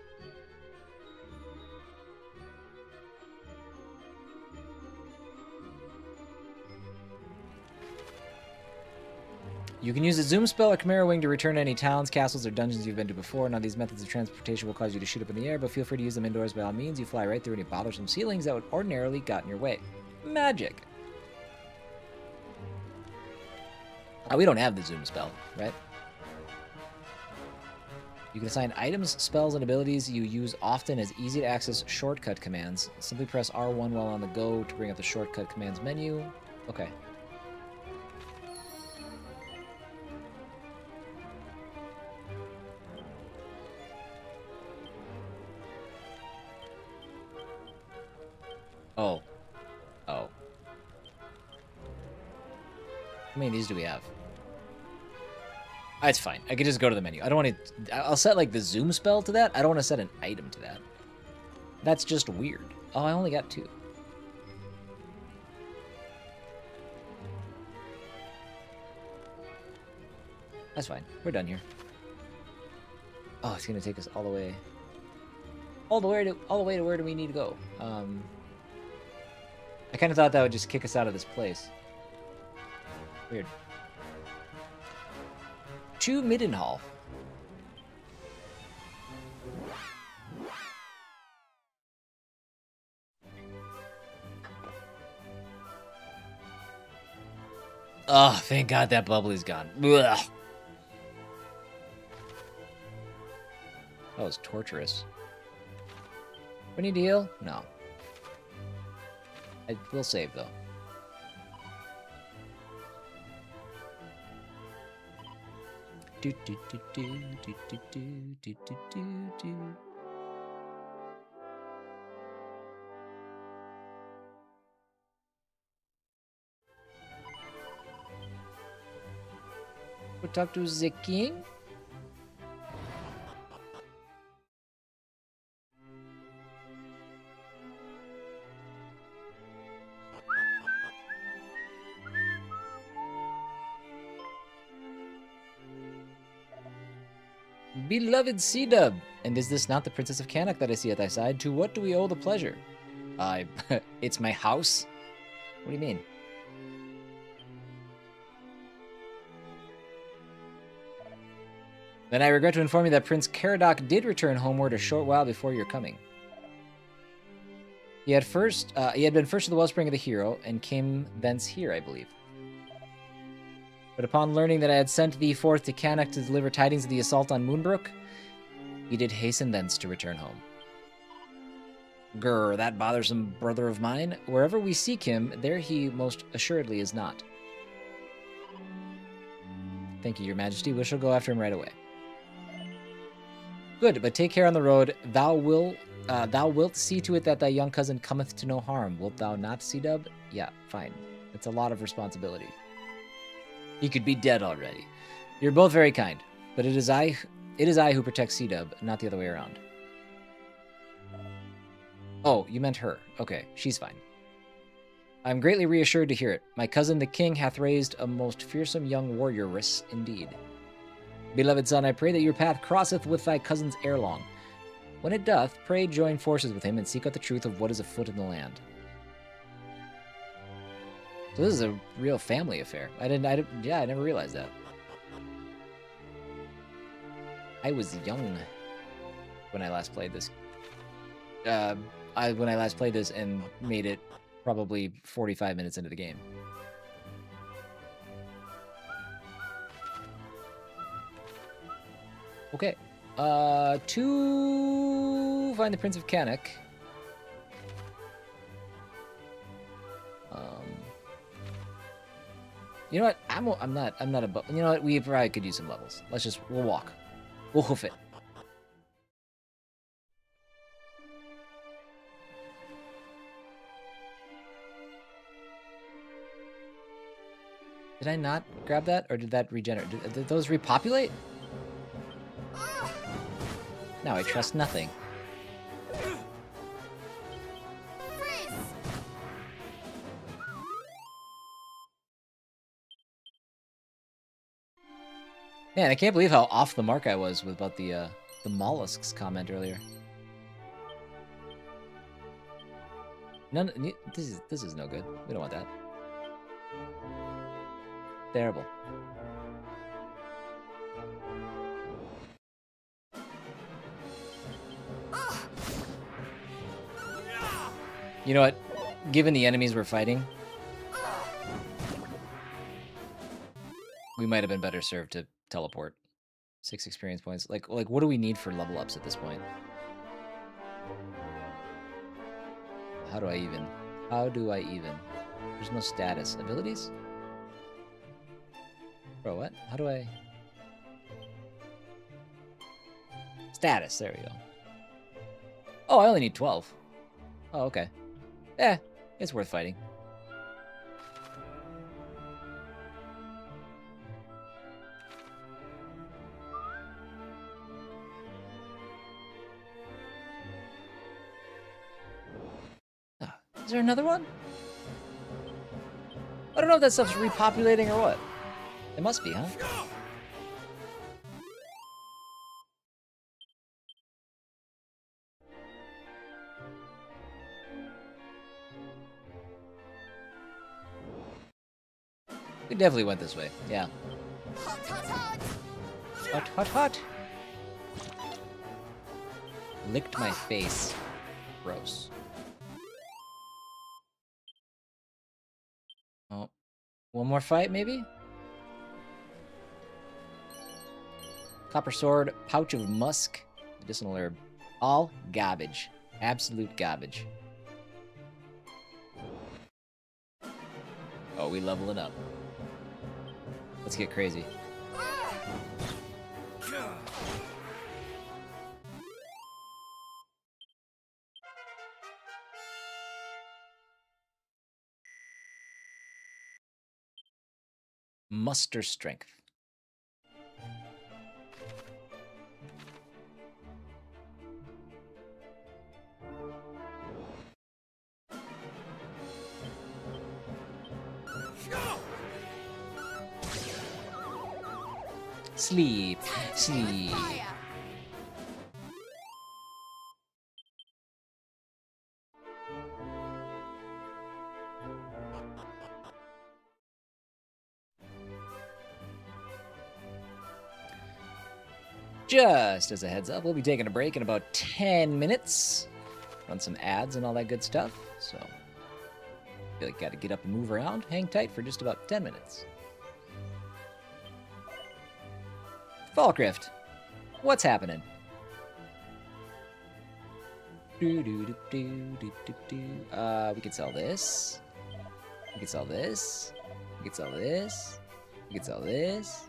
You can use a zoom spell or Chimera Wing to return to any towns, castles, or dungeons you've been to before. Now, these methods of transportation will cause you to shoot up in the air, but feel free to use them indoors by all means. You fly right through any bothersome ceilings that would ordinarily got in your way. Magic. We don't have the zoom spell, right? You can assign items, spells, and abilities you use often as easy-to-access shortcut commands. Simply press R1 while on the go to bring up the shortcut commands menu. Okay. Oh. Oh. How many of these do we have? It's fine. I could just go to the menu. I don't want to... I'll set, like, the zoom spell to that. I don't want to set an item to that. That's just weird. Oh, I only got 2. That's fine. We're done here. Oh, it's gonna take us all the way. All the way to where do we need to go? I kind of thought that would just kick us out of this place. Weird. To Middenhall. Oh, thank God that bubbly's gone. Ugh. That was torturous. We need to heal? No. I will save, though. Do do do do do do do do do do do. We'll talk to the king. Beloved C-Dub, and is this not the Princess of Canuck that I see at thy side? To what do we owe the pleasure? It's my house? What do you mean? Then I regret to inform you that Prince Caradoc did return homeward a short while before your coming. He had been first to the wellspring of the hero, and came thence here, I believe. But upon learning that I had sent thee forth to Canuck to deliver tidings of the assault on Moonbrook, he did hasten thence to return home. Grr, that bothersome brother of mine. Wherever we seek him, there he most assuredly is not. Thank you, your majesty. We shall go after him right away. Good, but take care on the road. Thou wilt see to it that thy young cousin cometh to no harm. Wilt thou not, C-Dub? Yeah, fine. It's a lot of responsibility. He could be dead already. You're both very kind, but it is I who protects C-Dub, not the other way around. Oh, you meant her. Okay, she's fine. I'm greatly reassured to hear it. My cousin the king hath raised a most fearsome young warrioress indeed. Beloved son, I pray that your path crosseth with thy cousin's erelong. When it doth, pray join forces with him and seek out the truth of what is afoot in the land. So this is a real family affair. I never realized that. I was young when I last played this. When I last played this and made it probably 45 minutes into the game. Okay. To find the Prince of Canuck. You know what? I'm not above. You know what? We probably could use some levels. We'll walk. We'll hoof it. Did I not grab that, or did that regenerate? Did those repopulate? Now I trust nothing. Man, I can't believe how off the mark I was about the mollusks comment earlier. This is no good. We don't want that. Terrible. You know what? Given the enemies we're fighting, we might have been better served to teleport. 6 experience points. Like what do we need for level ups at this point? How do I even? There's no status. Abilities? Bro, what? How do I? Status, there we go. Oh, I only need 12. Oh, okay. It's worth fighting. Is there another one? I don't know if that stuff's repopulating or what. It must be, huh? We definitely went this way, yeah. Hot, hot, hot! Hot, hot, hot! Licked my face. Gross. Oh. One more fight, maybe? Copper sword, pouch of musk, medicinal herb. All garbage. Absolute garbage. Oh, we leveling up. Let's get crazy. Muster strength. Sleep, sleep. Just as a heads up, we'll be taking a break in about 10 minutes. Run some ads and all that good stuff. So, feel like gotta get up and move around. Hang tight for just about 10 minutes. Falkrift, what's happening? We can sell this. We can sell this. We can sell this. We can sell this.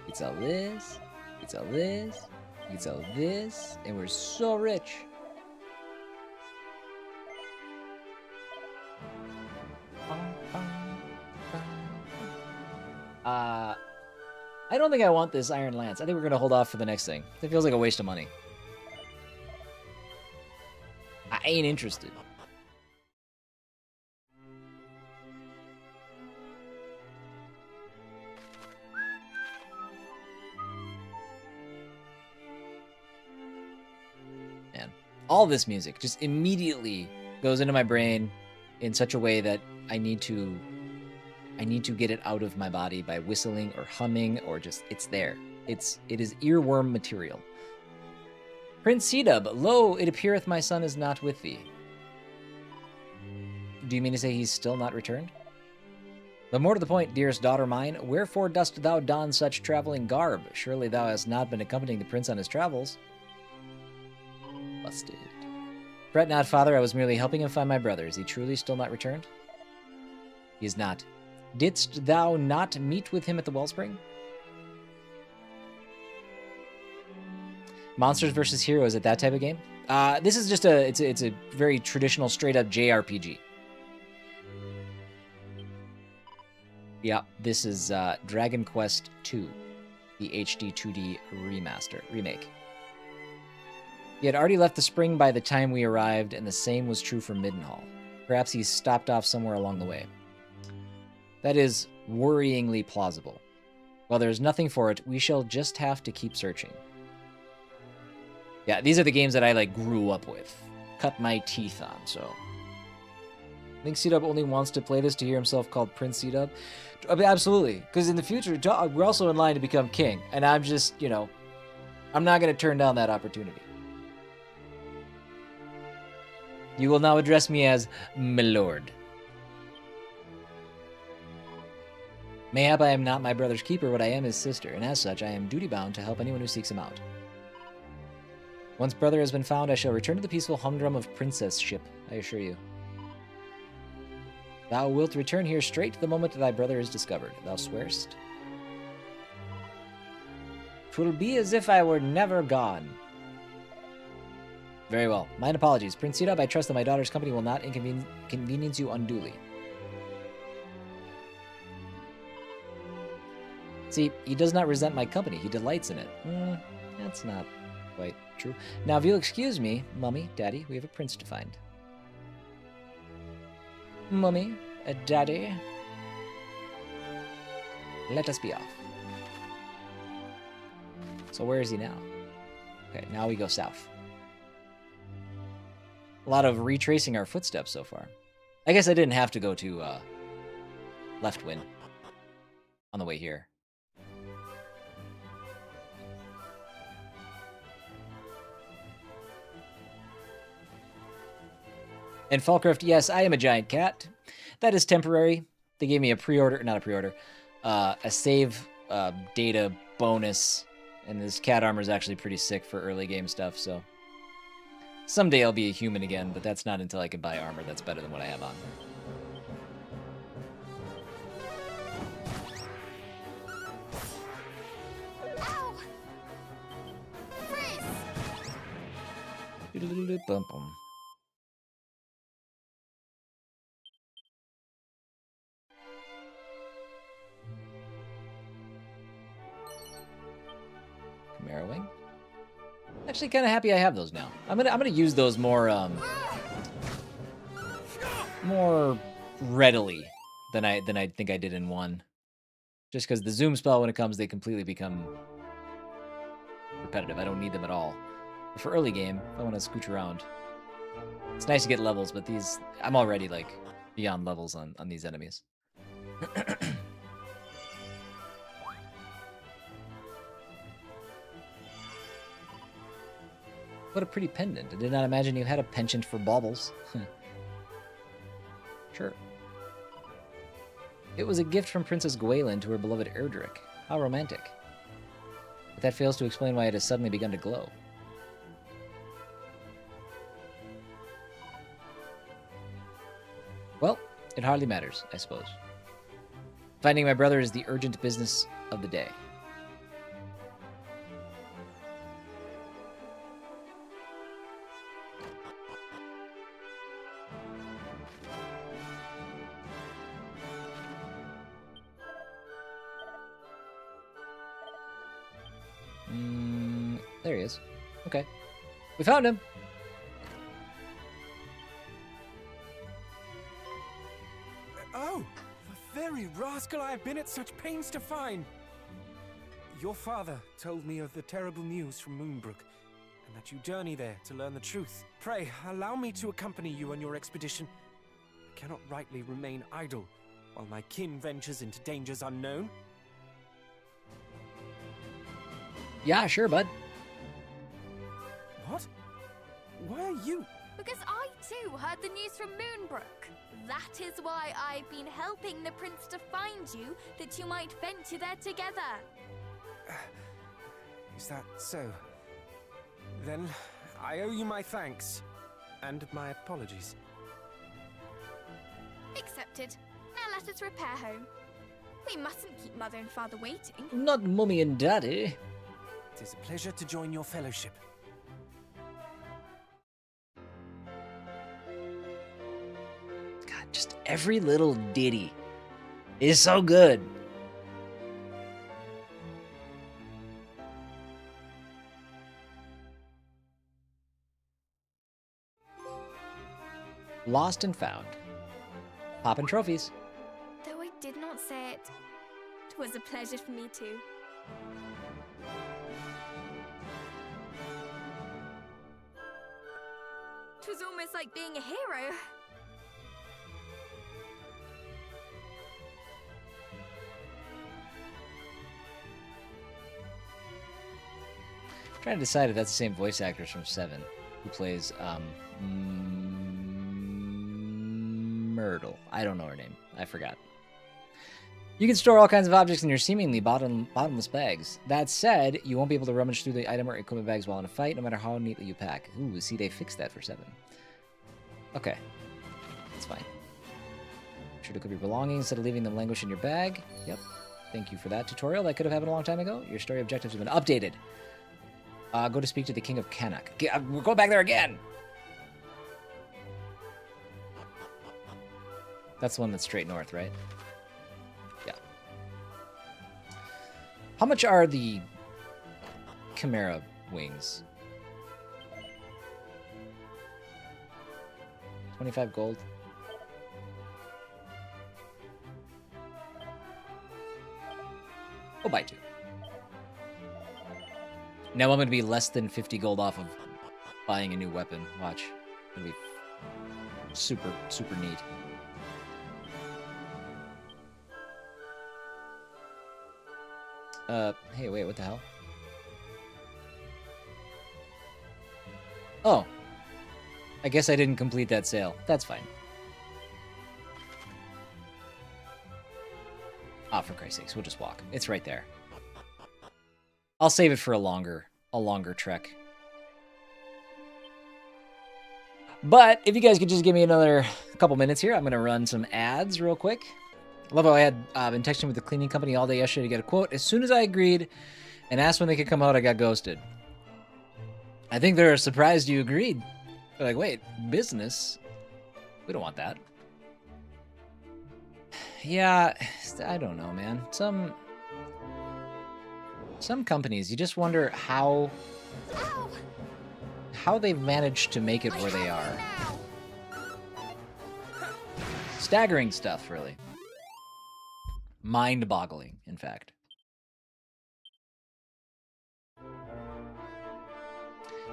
We can sell this. We can sell this. We can sell this. And we're so rich. I don't think I want this Iron Lance. I think we're going to hold off for the next thing. It feels like a waste of money. I ain't interested. Man, all this music just immediately goes into my brain in such a way that I need to get it out of my body by whistling or humming or just, it's there. It is earworm material. Prince C-Dub, lo, it appeareth my son is not with thee. Do you mean to say he's still not returned? But more to the point, dearest daughter mine, wherefore dost thou don such traveling garb? Surely thou hast not been accompanying the prince on his travels. Busted. Fret not, father, I was merely helping him find my brother. Is he truly still not returned? He is not. Didst thou not meet with him at the wellspring? Monsters versus Heroes at that type of game? This is just it's a very traditional straight up JRPG. Yeah, this is Dragon Quest II, the HD-2D remake. He had already left the spring by the time we arrived, and the same was true for Middenhall. Perhaps he stopped off somewhere along the way. That is worryingly plausible. While there's nothing for it, we shall just have to keep searching. Yeah, these are the games that I like grew up with, cut my teeth on, so. I think C-Dub only wants to play this to hear himself called Prince C-Dub. I mean, absolutely, because in the future, we're also in line to become king, and I'm just, you know, I'm not going to turn down that opportunity. You will now address me as my lord. Mayhap I am not my brother's keeper, but I am his sister, and as such I am duty-bound to help anyone who seeks him out. Once brother has been found, I shall return to the peaceful humdrum of princess-ship, I assure you. Thou wilt return here straight the moment thy brother is discovered. Thou swearest? 'Twill be as if I were never gone. Very well. Mine apologies. Prince C-Dub, I trust that my daughter's company will not inconvenience you unduly. See, he does not resent my company. He delights in it. That's not quite true. Now, if you'll excuse me, Mummy, Daddy, we have a prince to find. Mummy, Daddy. Let us be off. So where is he now? Okay, now we go south. A lot of retracing our footsteps so far. I guess I didn't have to go to left wind on the way here. And Falcraft, yes, I am a giant cat. That is temporary. They gave me a pre-order, not a pre-order, a save data bonus. And this cat armor is actually pretty sick for early game stuff, so... Someday I'll be a human again, but that's not until I can buy armor that's better than what I have on. Ow! Frizz! Bum bum. Chimera Wing. Actually, kind of happy I have those now. I'm gonna use those more more readily than I think I did in 1. Just because the zoom spell, when it comes, they completely become repetitive. I don't need them at all. But for early game, if I want to scooch around, it's nice to get levels. But these, I'm already like beyond levels on these enemies. What a pretty pendant. I did not imagine you had a penchant for baubles. Sure. It was a gift from Princess Gwaelin to her beloved Erdrick. How romantic. But that fails to explain why it has suddenly begun to glow. Well, it hardly matters, I suppose. Finding my brother is the urgent business of the day. There he is. Okay. We found him! Oh! The very rascal I have been at such pains to find! Your father told me of the terrible news from Moonbrook, and that you journey there to learn the truth. Pray, allow me to accompany you on your expedition. I cannot rightly remain idle, while my kin ventures into dangers unknown. Yeah, sure, bud. What? Why are you? Because I too heard the news from Moonbrook. That is why I've been helping the prince to find you, that you might venture there together. Is that so? Then I owe you my thanks, and my apologies. Accepted. Now let us repair home. We mustn't keep Mother and Father waiting. Not Mummy and Daddy. It is a pleasure to join your fellowship. God, just every little ditty is so good. Lost and found. Poppin' trophies. Though I did not say it, it was a pleasure for me too. It was almost like being a hero. I'm trying to decide if that's the same voice actress from 7 who plays Myrtle. I don't know her name. I forgot. You can store all kinds of objects in your seemingly bottomless bags. That said, you won't be able to rummage through the item or equipment bags while in a fight, no matter how neatly you pack. Ooh, see, they fixed that for 7. Okay. That's fine. Sure to equip your belongings instead of leaving them languish in your bag. Yep. Thank you for that tutorial. That could have happened a long time ago. Your story objectives have been updated. Go to speak to the King of Canuck. We're going back there again! That's the one that's straight north, right? Yeah. How much are the Chimera wings? 25 gold. We'll buy 2. Now I'm going to be less than 50 gold off of buying a new weapon. Watch. It'll be super, super neat. Hey, wait, what the hell? Oh. I guess I didn't complete that sale. That's fine. Ah, for Christ's sakes, we'll just walk. It's right there. I'll save it for a longer trek. But if you guys could just give me another couple minutes here, I'm going to run some ads real quick. I love how I had been texting with the cleaning company all day yesterday to get a quote. As soon as I agreed and asked when they could come out, I got ghosted. I think they're surprised you agreed. They're like, wait, business? We don't want that. Yeah, I don't know, man. Some companies, you just wonder how they've managed to make it where they are. Staggering stuff, really. Mind-boggling, in fact.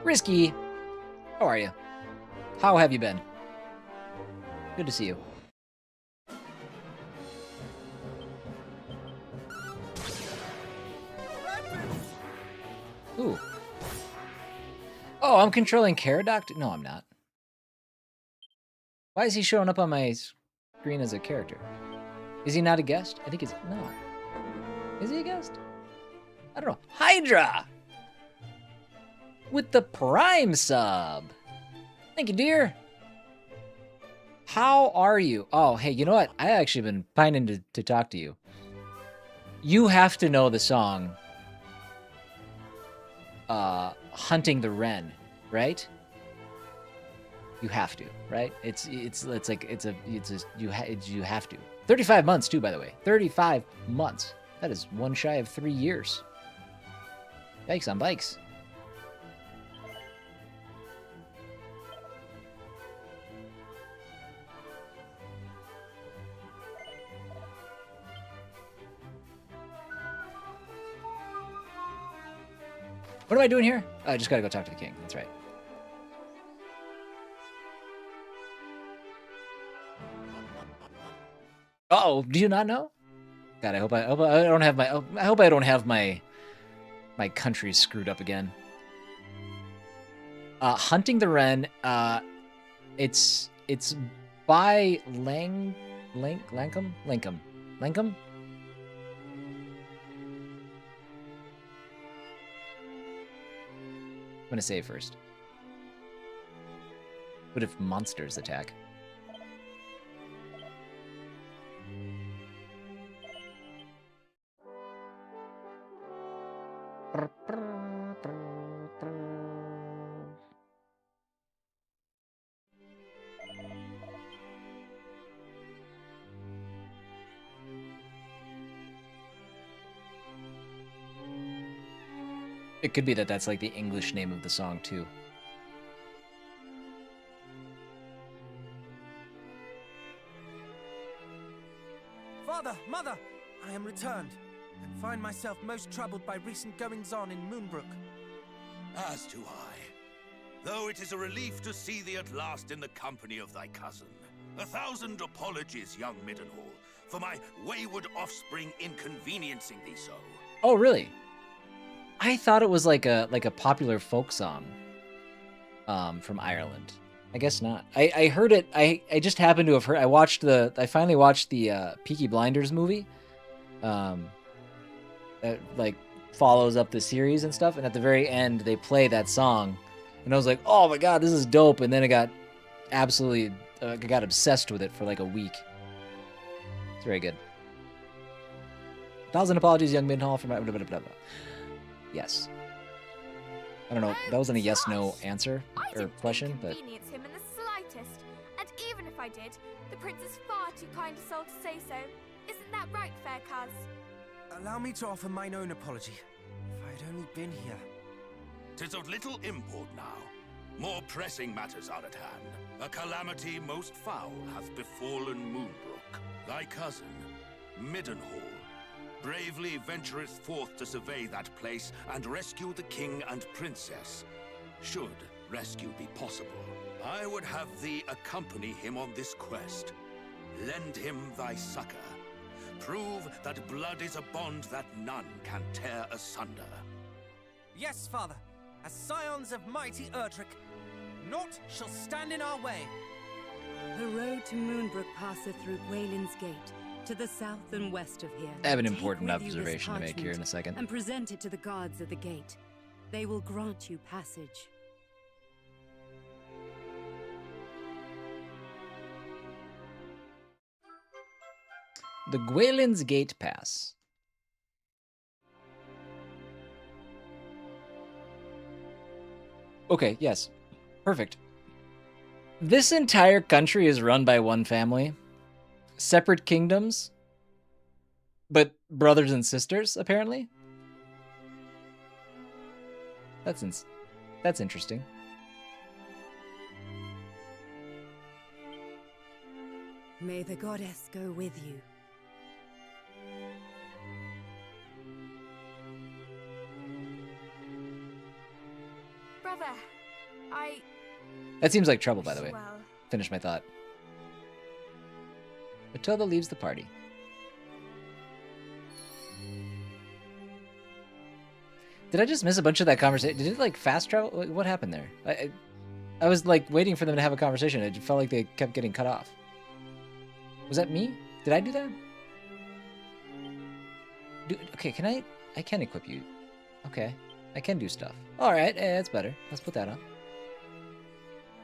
Risky, how are you? How have you been? Good to see you. Ooh. Oh, I'm controlling Caradoc? No, I'm not. Why is he showing up on my screen as a character? Is he not a guest? I think he's... No. Is he a guest? I don't know. Hydra! With the Prime sub. Thank you, dear. How are you? Oh, hey, you know what? I actually been pining to talk to you. You have to know the song... Hunting the Wren, right? You have to, right? You have to. 35 months too, by the way. 35 months. That is one shy of 3 years. Yikes on bikes. What am I doing here? I just gotta go talk to the king. That's right. Uh-oh, do you not know? God, I hope I don't have my country screwed up again. Hunting the Wren, it's by Lankum? I'm gonna save first. What if monsters attack? It could be that that's like the English name of the song too. Father, Mother, I am returned, and find myself most troubled by recent goings-on in Moonbrook. As do I. Though it is a relief to see thee at last in the company of thy cousin. 1,000 apologies, young Middenhall, for my wayward offspring inconveniencing thee so. Oh, really? I thought it was like a popular folk song from Ireland. I guess not. I heard it. I just happened to have heard. I finally watched the Peaky Blinders movie. That like follows up the series and stuff. And at the very end, they play that song, and I was like, "Oh my god, this is dope!" And then I got absolutely got obsessed with it for like a week. It's very good. 1,000 apologies, young Middenhall, for my blah, blah, blah, blah. Yes. I don't know. That wasn't a yes/no answer or question, but. Inconvenience him in the slightest, and even if I did, the prince is far too kind a soul to say so. Isn't that right, fair cuz? Allow me to offer mine own apology. If I had only been here. 'Tis of little import now. More pressing matters are at hand. A calamity most foul hath befallen Moonbrook. Thy cousin, Middenhall, bravely ventureth forth to survey that place and rescue the king and princess. Should rescue be possible, I would have thee accompany him on this quest. Lend him thy succor. Prove that blood is a bond that none can tear asunder. Yes, father. As scions of mighty Erdrick, naught shall stand in our way. The road to Moonbrook passeth through Gwaelin's Gate, to the south and west of here. I have an Take important with you this observation to make here in a parchment second. And present it to the guards at the gate. They will grant you passage. The Gwaelin's Gate Pass. Okay, yes. Perfect. This entire country is run by one family. Separate kingdoms, but brothers and sisters, apparently. That's interesting. May the goddess go with you. Brother, That seems like trouble, by the way. Well. Finish my thought. Matilda leaves the party. Did I just miss a bunch of that conversation? Did it like fast travel? What happened there? I was like waiting for them to have a conversation. It felt like they kept getting cut off. Was that me? Did I do that? Okay, can I can equip you. Okay, I can do stuff. All right, that's better. Let's put that on.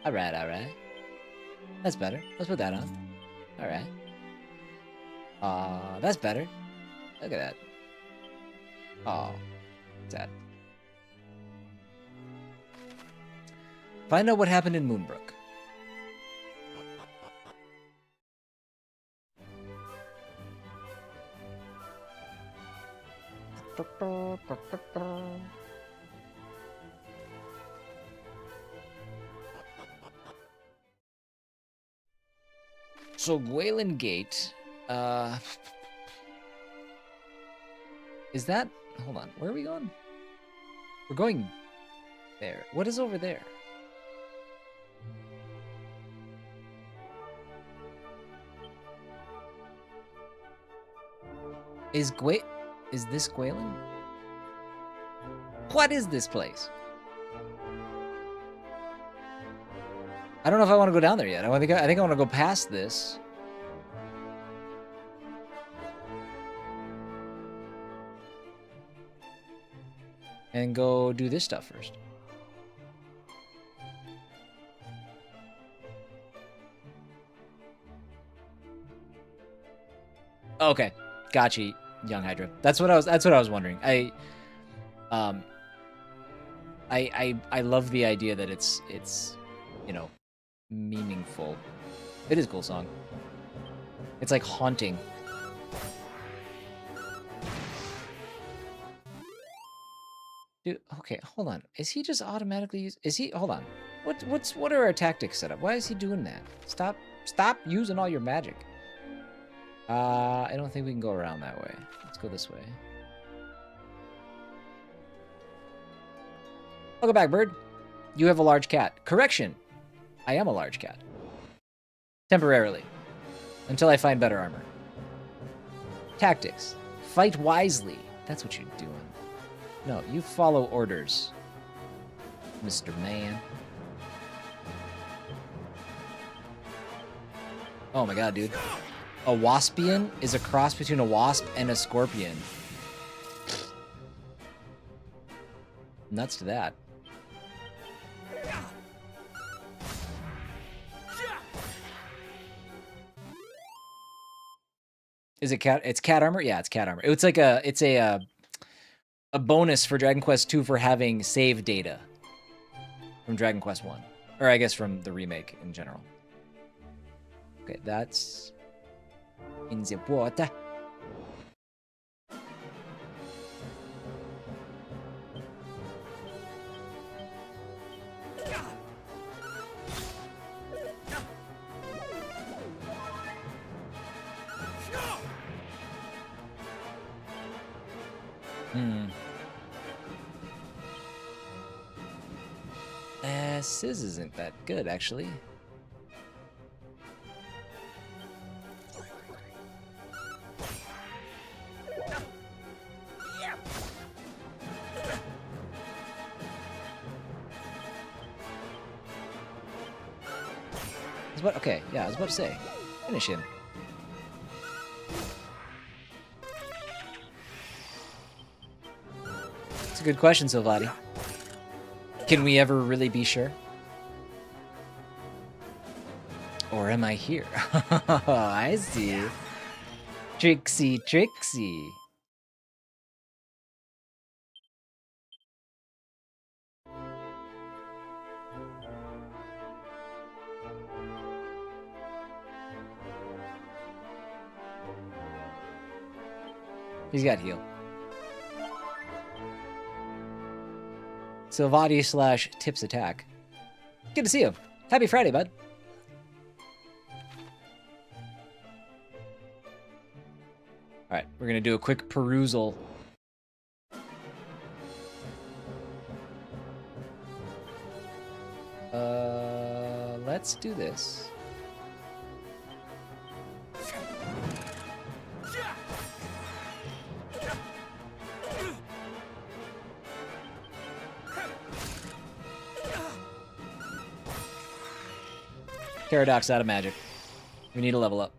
All right. That's better. Let's put that on. All right. That's better. Look at that. Oh, sad. Find out what happened in Moonbrook. So Gwaelin Gate, is that, hold on, where are we going? We're going there. What is over there? Is this Gwaelin? What is this place? I don't know if I want to go down there yet. I think I want to go past this. And go do this stuff first. Okay, gotcha, young Hydra. That's what I was wondering. I love the idea that it's you know, meaningful. It is a cool song. It's like haunting. Dude, okay, hold on. Is he just automatically hold on. What are our tactics set up? Why is he doing that? Stop using all your magic. I don't think we can go around that way. Let's go this way. Welcome back, bird. You have a large cat. Correction. I am a large cat. Temporarily. Until I find better armor. Tactics. Fight wisely. That's what you're doing. No, you follow orders, Mr. Man. Oh my god, dude. A waspian is a cross between a wasp and a scorpion. Nuts to that. Is it cat? It's cat armor? Yeah, it's cat armor. It's like a bonus for Dragon Quest II for having save data from Dragon Quest 1. Or I guess from the remake in general. Okay, that's in the water. Sizz isn't that good, actually. Okay, yeah, I was about to say. Finish him. It's a good question, Silvati. Can we ever really be sure? Or am I here? I see. Trixie, Trixie. He's got heal. Silvati slash tips attack. Good to see you. Happy Friday, bud. Alright, we're gonna do a quick perusal. Let's do this. Paradox out of magic. We need a level up.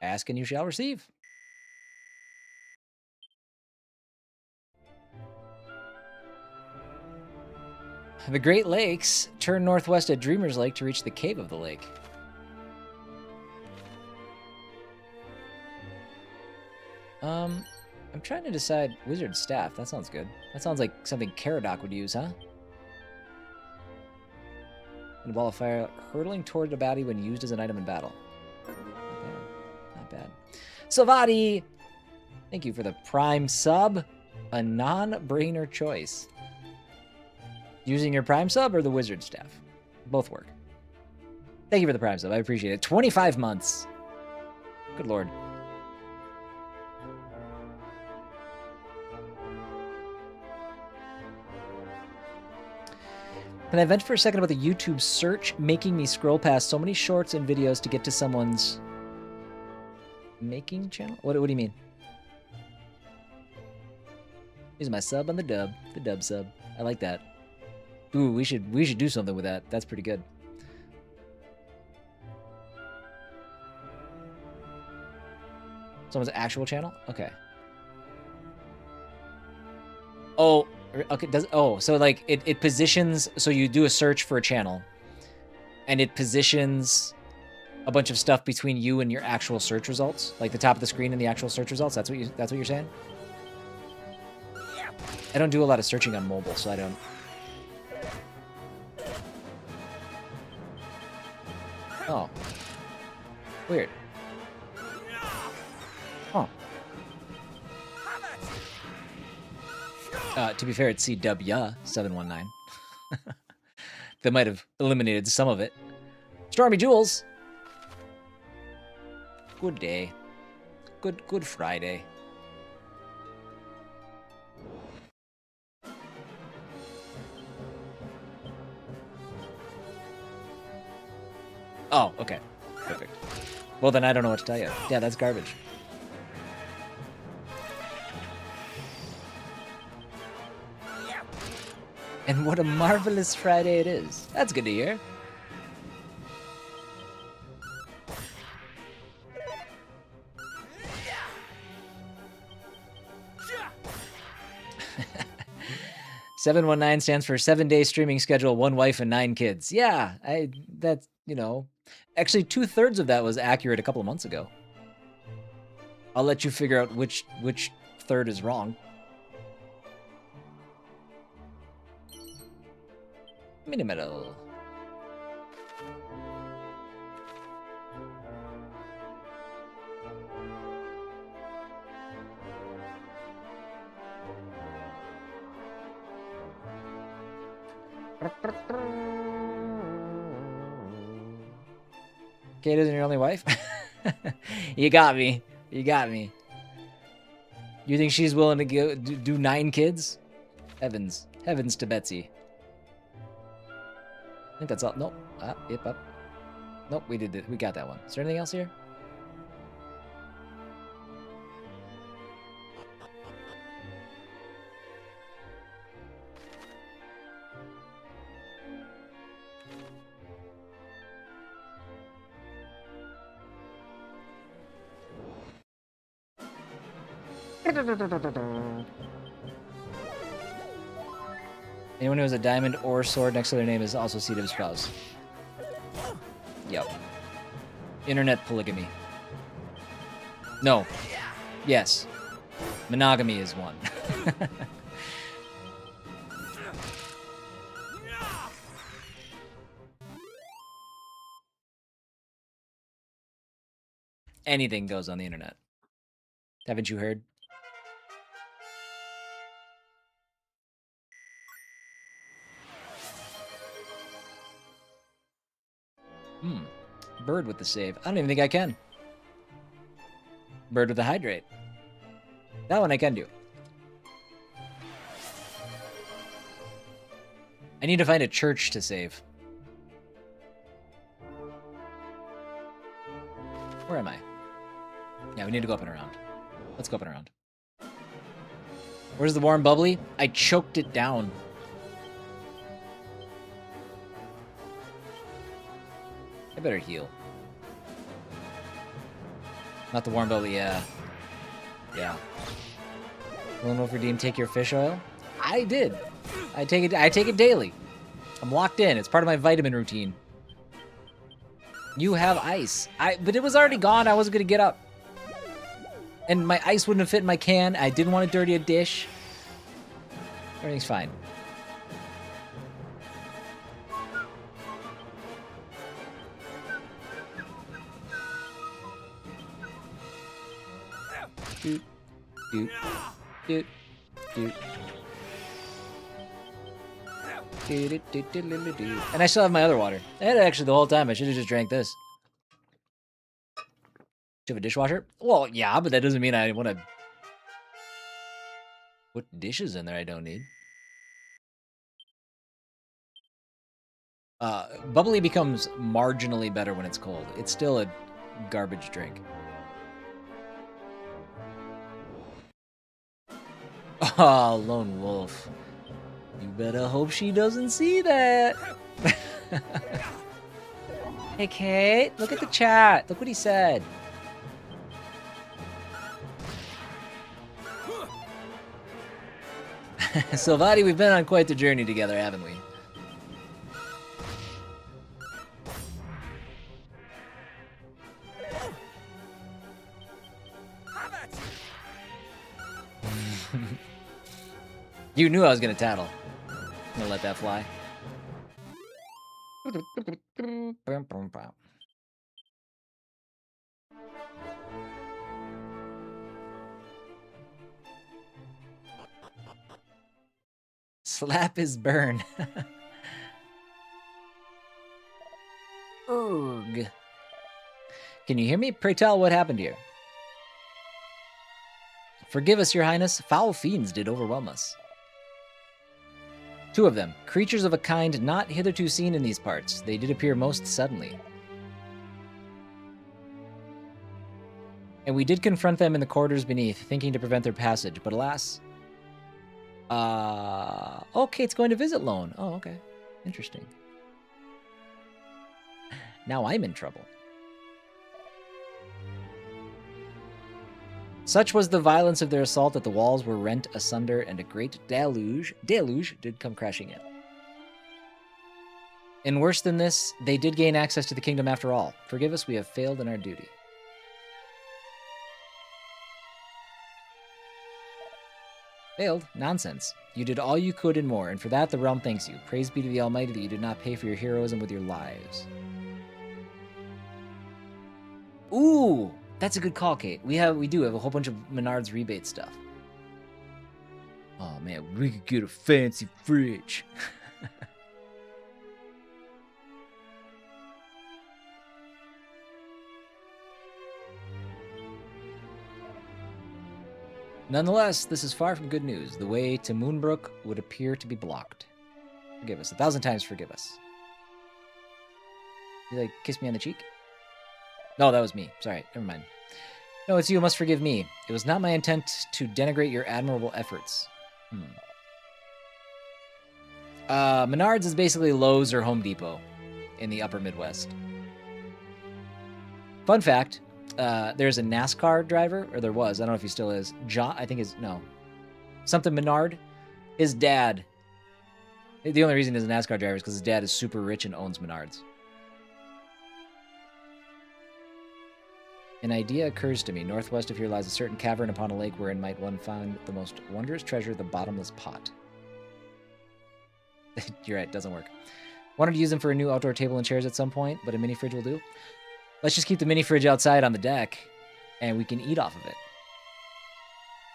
Ask and you shall receive. The Great Lakes turn northwest at Dreamer's Lake to reach the cave of the lake. I'm trying to decide Wizard Staff. That sounds good. That sounds like something Caradoc would use, huh? And a ball of fire hurtling toward the baddie when used as an item in battle. Not bad. Silvati! Thank you for the Prime sub. A non-brainer choice. Using your Prime sub or the Wizard Staff? Both work. Thank you for the Prime sub. I appreciate it. 25 months. Good lord. Can I vent for a second about the YouTube search making me scroll past so many shorts and videos to get to someone's making channel? What do you mean? Use my sub on the dub sub. I like that. Ooh, we should do something with that. That's pretty good. Someone's actual channel? Okay. Oh, okay. So like it positions, so you do a search for a channel and it positions a bunch of stuff between you and your actual search results, like the top of the screen and the actual search results. That's what you're saying? I don't do a lot of searching on mobile, so I don't. Oh. Weird. Huh. To be fair, it's CW719. That might have eliminated some of it. Stormy Jules. Good day. Good Friday. Oh, okay. Perfect. Well, then I don't know what to tell you. Yeah, that's garbage. And what a marvelous Friday it is. That's good to hear. $719 stands for 7-day streaming schedule, 1 wife and 9 kids. Yeah, that's, you know, actually 2/3 of that was accurate a couple of months ago. I'll let you figure out which third is wrong. Mini metal. Kate isn't your only wife? You got me. You got me. You think she's willing to do 9 kids? Heavens. Heavens to Betsy. I think that's all. Nope. Yep, up. Nope, we did it. We got that one. Is there anything else here? Anyone who has a diamond or sword next to their name is also seed of spouse. Yep. Internet polygamy. No. Yes. Monogamy is one. Anything goes on the internet. Haven't you heard? Bird with the save. I don't even think I can. Bird with the hydrate. That one I can do. I need to find a church to save. Where am I? Yeah, we need to go up and around. Let's go up and around. Where's the warm bubbly? I choked it down. I better heal. Not the warm bubbly, yeah. Yeah. Willing to redeem, take your fish oil? I did. I take it daily. I'm locked in. It's part of my vitamin routine. You have ice. But it was already gone. I wasn't gonna get up. And my ice wouldn't have fit in my can. I didn't want to dirty a dish. Everything's fine. Doot, doot, doot, doot. And I still have my other water. I had it actually the whole time. I should have just drank this. Do you have a dishwasher? Well, yeah, but that doesn't mean I want to put dishes in there I don't need. Bubbly becomes marginally better when it's cold. It's still a garbage drink. Oh, lone wolf. You better hope she doesn't see that. Hey, Kate, look at the chat. Look what he said. Silvati, we've been on quite the journey together, haven't we? You knew I was gonna tattle. I'm gonna let that fly. Slap is burn. Ugh. Can you hear me? Pray tell what happened here. Forgive us, your highness. Foul fiends did overwhelm us. 2 of them, creatures of a kind not hitherto seen in these parts. They did appear most suddenly. And we did confront them in the corridors beneath, thinking to prevent their passage, but alas... Oh, Kate's going to visit Lone. Oh, okay. Interesting. Now I'm in trouble. Such was the violence of their assault that the walls were rent asunder and a great deluge did come crashing in. And worse than this, they did gain access to the kingdom after all. Forgive us, we have failed in our duty. Failed? Nonsense. You did all you could and more, and for that the realm thanks you. Praise be to the Almighty that you did not pay for your heroism with your lives. Ooh! That's a good call, Kate. We do have a whole bunch of Menards rebate stuff. Oh man, we could get a fancy fridge. Nonetheless, this is far from good news. The way to Moonbrook would appear to be blocked. Forgive us. 1,000 times forgive us. You like kiss me on the cheek? No, that was me. Sorry, never mind. No, it's you. Must forgive me. It was not my intent to denigrate your admirable efforts. Menards is basically Lowe's or Home Depot in the upper Midwest. Fun fact, there's a NASCAR driver, or there was, I don't know if he still is, John, I think something Menard. His dad, the only reason he's a NASCAR driver is because his dad is super rich and owns Menards. An idea occurs to me. Northwest of here lies a certain cavern upon a lake wherein might one find the most wondrous treasure, the bottomless pot. You're right, it doesn't work. Wanted to use them for a new outdoor table and chairs at some point, but a mini fridge will do. Let's just keep the mini fridge outside on the deck, and we can eat off of it.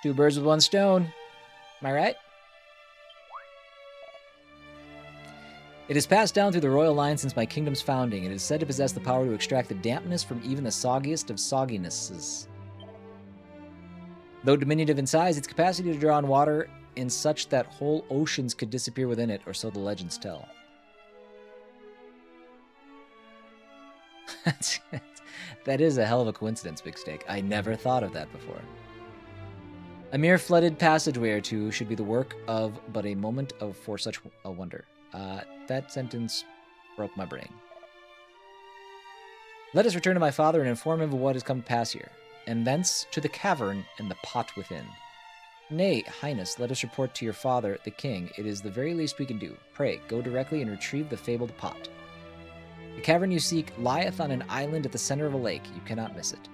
2 birds with 1 stone. Am I right? It has passed down through the royal line since my kingdom's founding. It is said to possess the power to extract the dampness from even the soggiest of sogginesses. Though diminutive in size, its capacity to draw on water in such that whole oceans could disappear within it, or so the legends tell. That is a hell of a coincidence, Big Steak. I never thought of that before. A mere flooded passageway or two should be the work of but a moment for such a wonder. That sentence broke my brain. Let us return to my father and inform him of what has come to pass here, and thence to the cavern and the pot within. Nay, Highness, let us report to your father, the king. It is the very least we can do. Pray, go directly and retrieve the fabled pot. The cavern you seek lieth on an island at the center of a lake. You cannot miss it.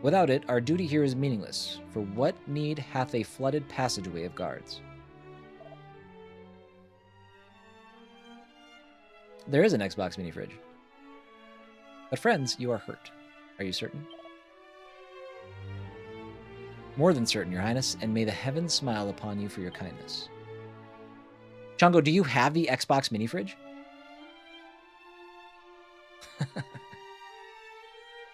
Without it, our duty here is meaningless, for what need hath a flooded passageway of guards? There is an Xbox mini fridge. But friends, you are hurt. Are you certain? More than certain, your highness, and may the heavens smile upon you for your kindness. Chongo, do you have the Xbox mini fridge?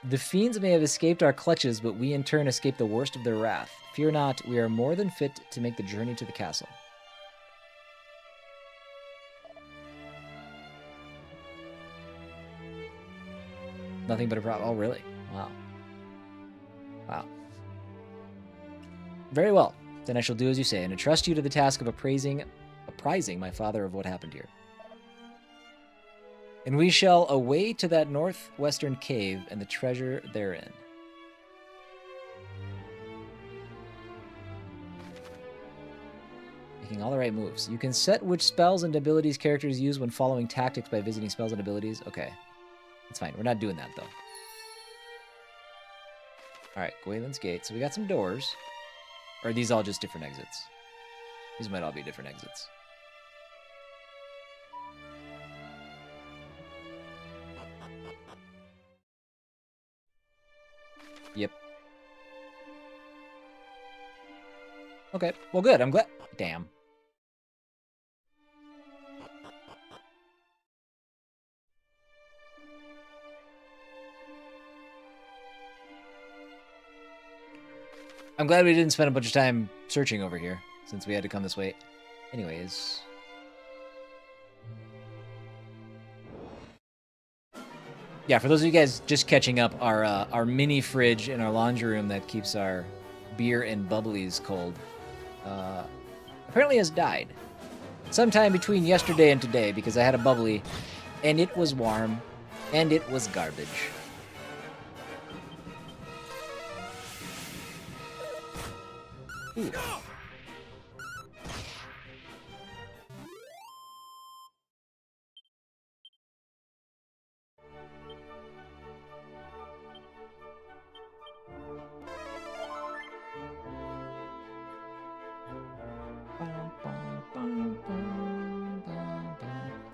The fiends may have escaped our clutches, but we in turn escape the worst of their wrath. Fear not, we are more than fit to make the journey to the castle. Nothing but a problem. Oh, really? Wow. Wow. Very well. Then I shall do as you say, and entrust you to the task of apprising my father of what happened here. And we shall away to that northwestern cave and the treasure therein. Making all the right moves. You can set which spells and abilities characters use when following tactics by visiting spells and abilities. Okay. That's fine. We're not doing that, though. Alright, Gwaelin's Gate. So we got some doors. Or are these all just different exits? These might all be different exits. Yep. Okay. Well, good. I'm glad. Damn. I'm glad we didn't spend a bunch of time searching over here, since we had to come this way. Anyways. Yeah, for those of you guys just catching up, our mini fridge in our laundry room that keeps our beer and bubblies cold, apparently has died. Sometime between yesterday and today, because I had a bubbly, and it was warm, and it was garbage. Ooh.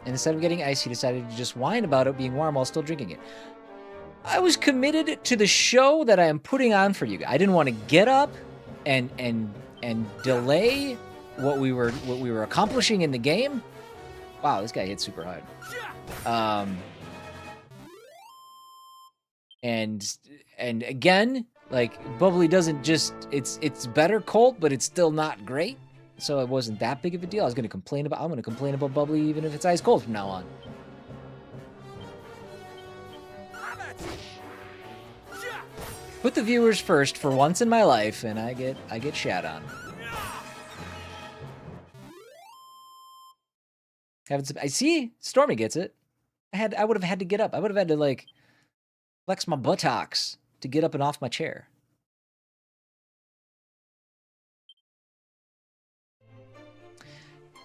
And instead of getting ice, he decided to just whine about it being warm while still drinking it. I was committed to the show that I am putting on for you guys. I didn't want to get up and delay what we were accomplishing in the game. Wow, this guy hit super hard. And again, Like, bubbly doesn't just, it's better cold, but it's still not great. So it wasn't that big of a deal. I'm gonna complain about bubbly even if it's ice cold from now on. Put the viewers first for once in my life, and I get shat on. I see Stormy gets it. I would have had to get up. I would have had to like flex my buttocks to get up and off my chair.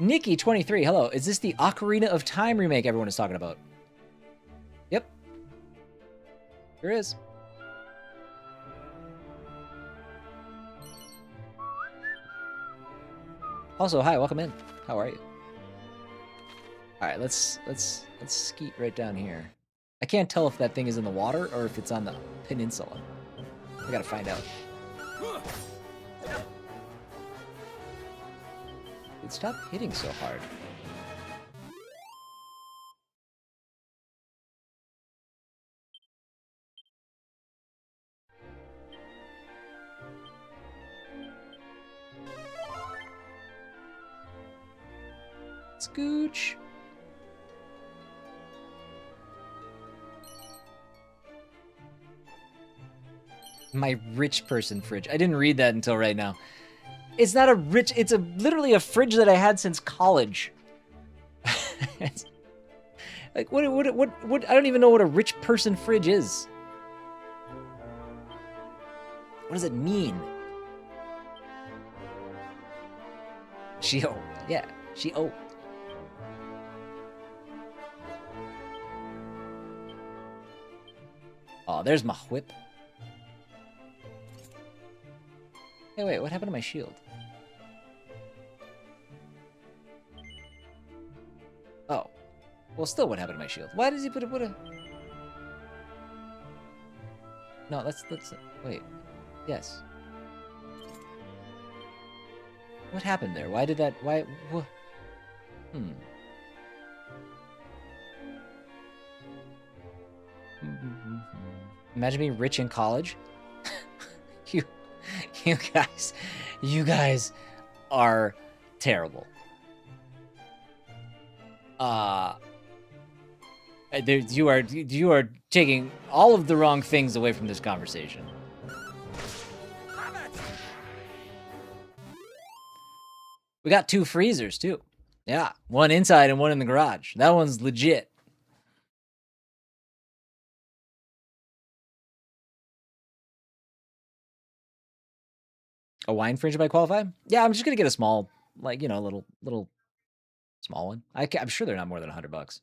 Nikki23, hello. Is this the Ocarina of Time remake everyone is talking about? Yep. There is. Also, hi, welcome in. How are you? All right, let's skeet right down here. I can't tell if that thing is in the water or if it's on the peninsula. I gotta find out. Dude, stop hitting so hard. Scooch. My rich person fridge. I didn't read that until right now. It's not a rich, it's literally a fridge that I had since college. Like, what, I don't even know what a rich person fridge is. What does it mean? She old. Yeah, she old. Oh, there's my whip. Hey, wait, what happened to my shield? Oh. Well, still what happened to my shield? Why does he put a... No, let's... Wait. Yes. What happened there? Why did that... Why... Hmm. Imagine being rich in college. You guys are terrible. You are taking all of the wrong things away from this conversation. We got 2 freezers too. Yeah, one inside and one in the garage. That one's legit. A wine fridge if I qualify? Yeah, I'm just gonna get a small, like, you know, little small one. I'm sure they're not more than $100.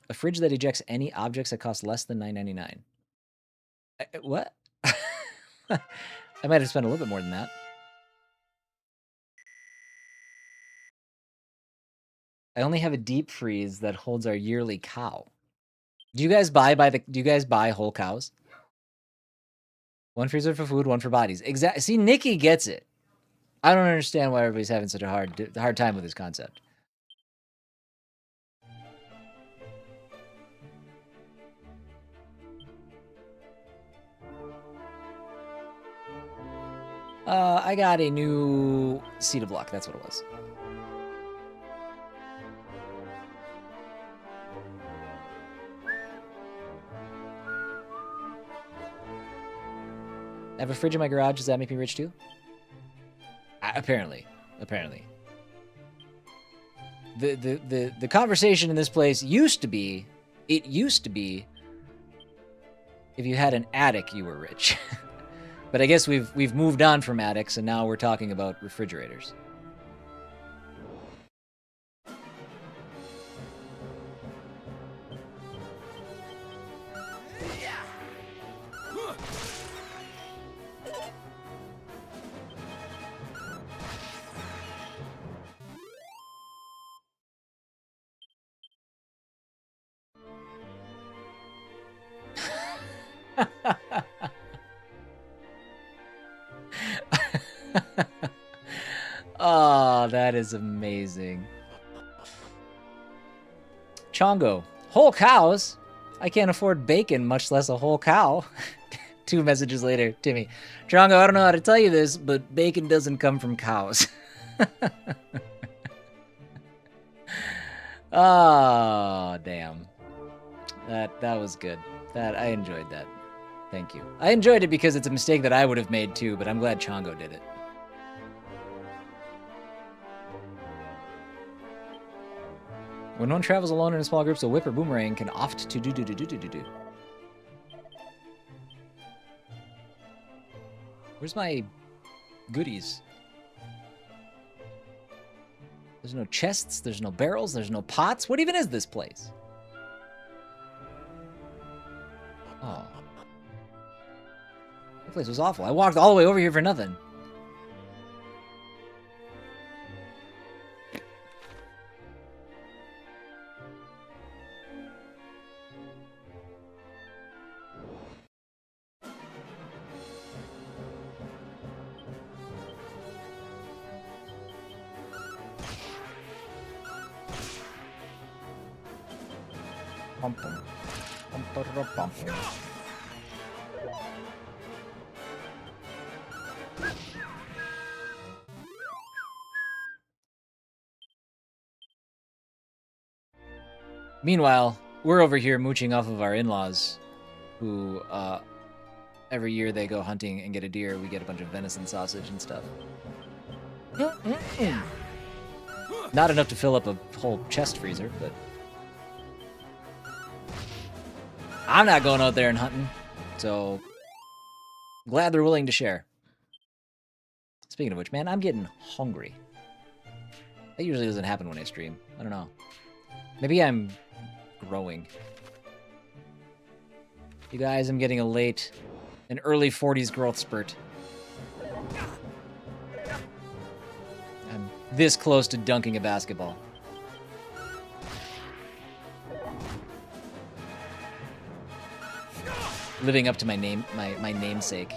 A fridge that ejects any objects that cost less than $9.99. What? I might have spent a little bit more than that. I only have a deep freeze that holds our yearly cow. Do you guys buy whole cows? One freezer for food, one for bodies. Exactly. See, Nikki gets it. I don't understand why everybody's having such a hard time with this concept. I got a new Cedar block. That's what it was. I have a fridge in my garage. Does that make me rich too? Apparently. The conversation in this place used to be, if you had an attic, you were rich. But I guess we've moved on from attics, and now we're talking about refrigerators. Oh, that is amazing. Chongo. Whole cows? I can't afford bacon, much less a whole cow. 2 messages later, Timmy. Drongo, I don't know how to tell you this, but bacon doesn't come from cows. Oh, damn. That was good. I enjoyed that. Thank you. I enjoyed it because it's a mistake that I would have made too, but I'm glad Chongo did it. When one travels alone in small groups, a whip or boomerang can opt to do. Where's my goodies? There's no chests, there's no barrels, there's no pots. What even is this place? Oh. That place was awful. I walked all the way over here for nothing. Meanwhile, we're over here mooching off of our in-laws, who, every year they go hunting and get a deer. We get a bunch of venison sausage and stuff. Not enough to fill up a whole chest freezer, but... I'm not going out there and hunting, so... glad they're willing to share. Speaking of which, man, I'm getting hungry. That usually doesn't happen when I stream. I don't know. Maybe I'm growing. You guys, I'm getting an early 40s growth spurt. I'm this close to dunking a basketball. Living up to my name, my namesake.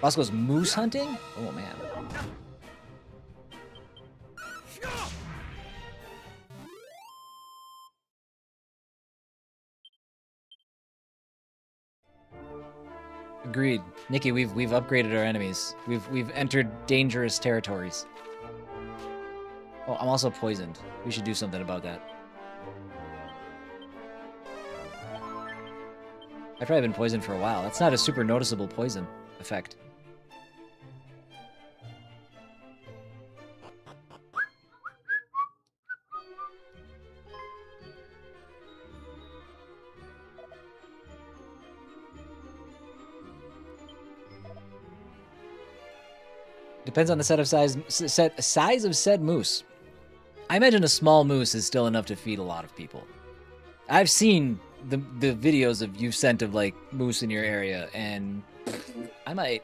Bosco's moose hunting? Oh man. Agreed. Nikki, we've upgraded our enemies. We've entered dangerous territories. Oh, I'm also poisoned. We should do something about that. I've probably been poisoned for a while. That's not a super noticeable poison effect. Depends on the size of said moose. I imagine a small moose is still enough to feed a lot of people. I've seen the videos of you've sent of like moose in your area, and I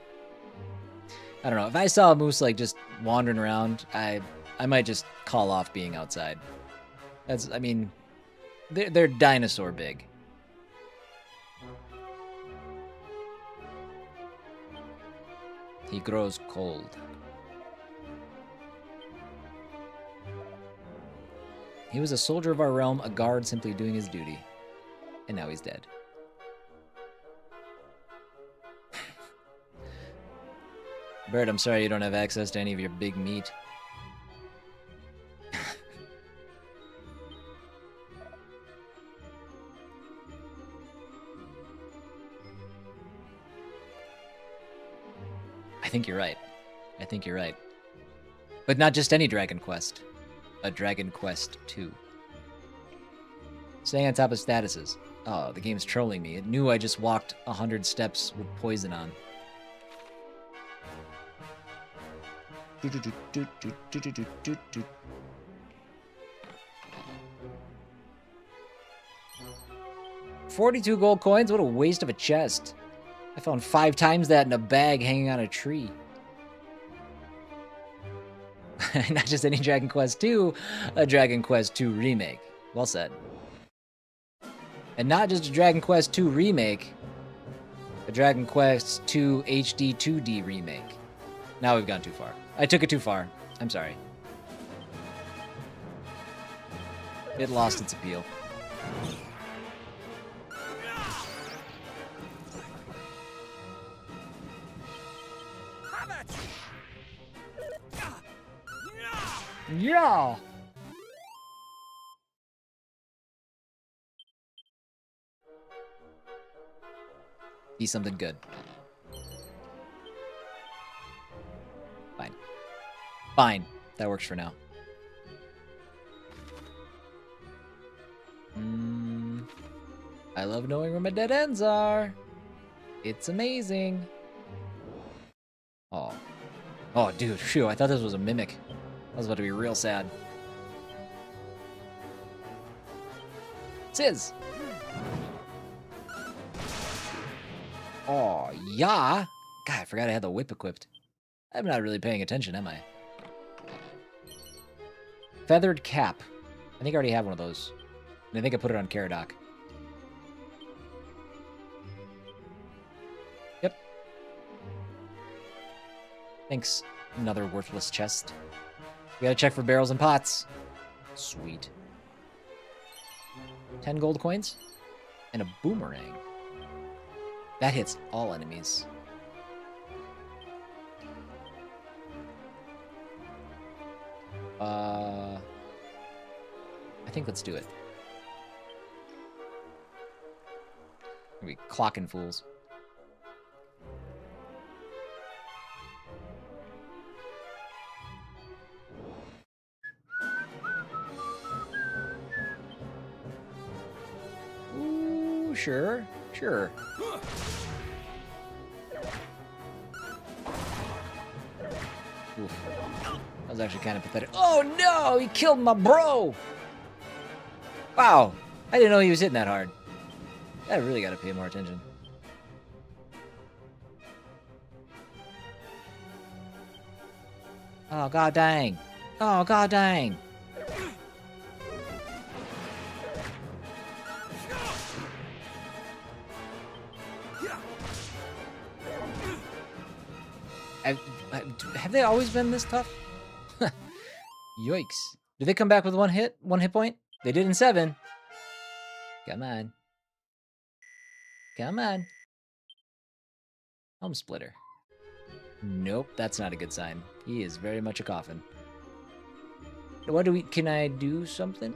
don't know, if I saw a moose like just wandering around, I might just call off being outside. I mean, they're dinosaur big. He grows cold. He was a soldier of our realm, a guard simply doing his duty. And now he's dead. Bird, I'm sorry you don't have access to any of your big meat. I think you're right. I think you're right. But not just any Dragon Quest. A Dragon Quest 2. Staying on top of statuses. Oh, the game's trolling me. It knew I just walked 100 steps with poison on. $42 gold coins? What a waste of a chest. I found 5 times that in a bag hanging on a tree. Not just any Dragon Quest 2, a Dragon Quest 2 remake. Well said. And not just a Dragon Quest 2 remake, a Dragon Quest 2 HD-2D remake. Now we've gone too far. I took it too far. I'm sorry. It lost its appeal. Yeah. Be something good. Fine. Fine. That works for now. I love knowing where my dead ends are. It's amazing. Oh. Oh, dude. Phew, I thought this was a mimic. I was about to be real sad. Sis. Oh, yeah. God, I forgot I had the whip equipped. I'm not really paying attention, am I? Feathered cap. I think I already have one of those. And I think I put it on Caradoc. Yep. Thanks. Another worthless chest. We gotta check for barrels and pots. Sweet. 10 gold coins. And a boomerang. That hits all enemies. I think let's do it. We clocking fools. Ooh, sure, sure. Oof. That was actually kind of pathetic. Oh no, he killed my bro! Wow, I didn't know he was hitting that hard. I really gotta pay more attention. Oh god dang. Oh god dang. Have they always been this tough? Yikes. Did they come back with one hit point? They did in 7. Come on. Come on. Home splitter. Nope, that's not a good sign. He is very much a coffin. What do we... Can I do something?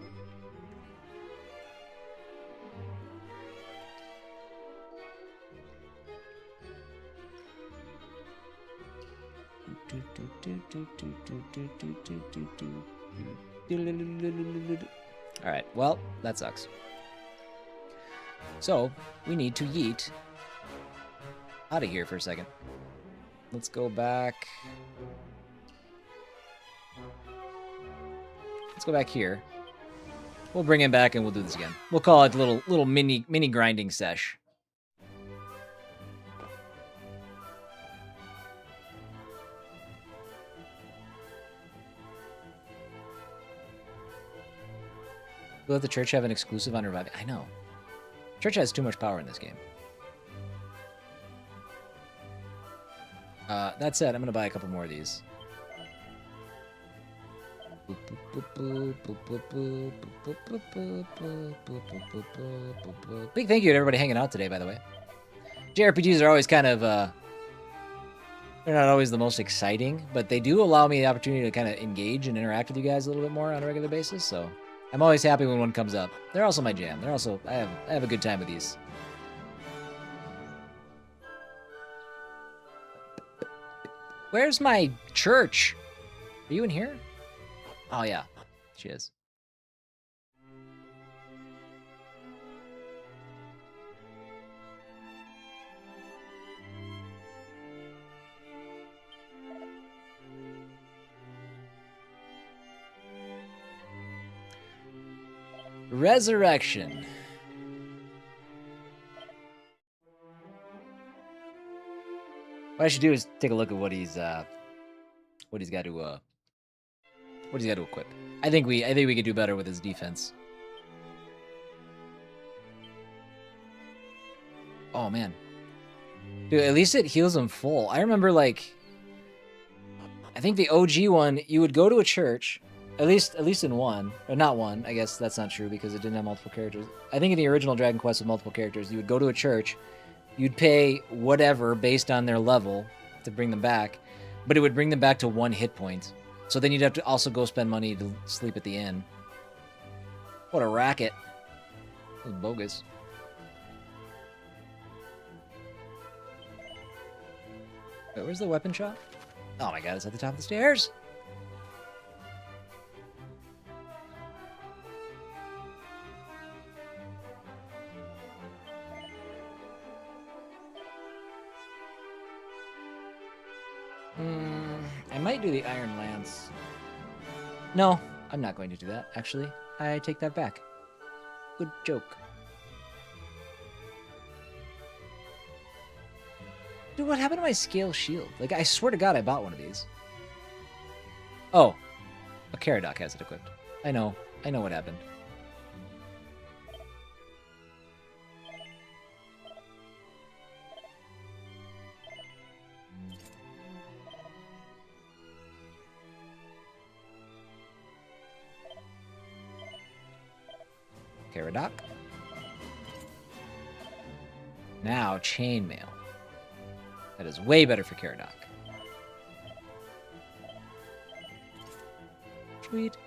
Alright, well, that sucks. So, we need to yeet out of here for a second. Let's go back. Let's go back here. We'll bring him back and we'll do this again. We'll call it a little mini grinding sesh. Will let the church have an exclusive on reviving? I know. Church has too much power in this game. That said, I'm gonna buy a couple more of these. Big thank you to everybody hanging out today, by the way. JRPGs are always kind of, they're not always the most exciting, but they do allow me the opportunity to kind of engage and interact with you guys a little bit more on a regular basis, so I'm always happy when one comes up. They're also my jam. They're also, I have a good time with these. Where's my church? Are you in here? Oh yeah, she is. Resurrection. What I should do is take a look at what he's got to equip. I think we could do better with his defense. Oh man, dude, at least it heals him full. I remember, like, I think the OG one, you would go to a church, at least in one, or not one. I guess that's not true because it didn't have multiple characters. I think in the original Dragon Quest with multiple characters, you would go to a church. You'd pay whatever based on their level to bring them back. but it would bring them back to 1 hit point. So then you'd have to also go spend money to sleep at the inn. What a racket. This is bogus. Wait, where's the weapon shop? Oh my god, it's at the top of the stairs. I might do the Iron Lance. No, I'm not going to do that, actually. I take that back. Good joke. Dude, what happened to my scale shield? Like, I swear to God, I bought one of these. Oh, a Caradoc has it equipped. I know what happened. Caradoc. Now, chainmail. That is way better for Caradoc. Sweet.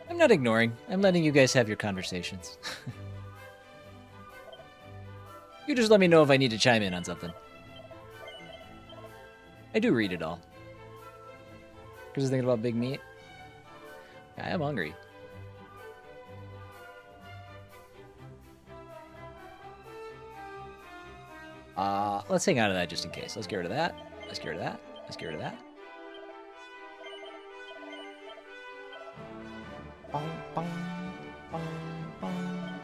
I'm not ignoring. I'm letting you guys have your conversations. You just let me know if I need to chime in on something. I do read it all. Because I'm thinking about big meat. I am hungry. Let's hang on to that just in case. Let's get rid of that. Let's get rid of that. Let's get rid of that. Bong, bong, bong, bong.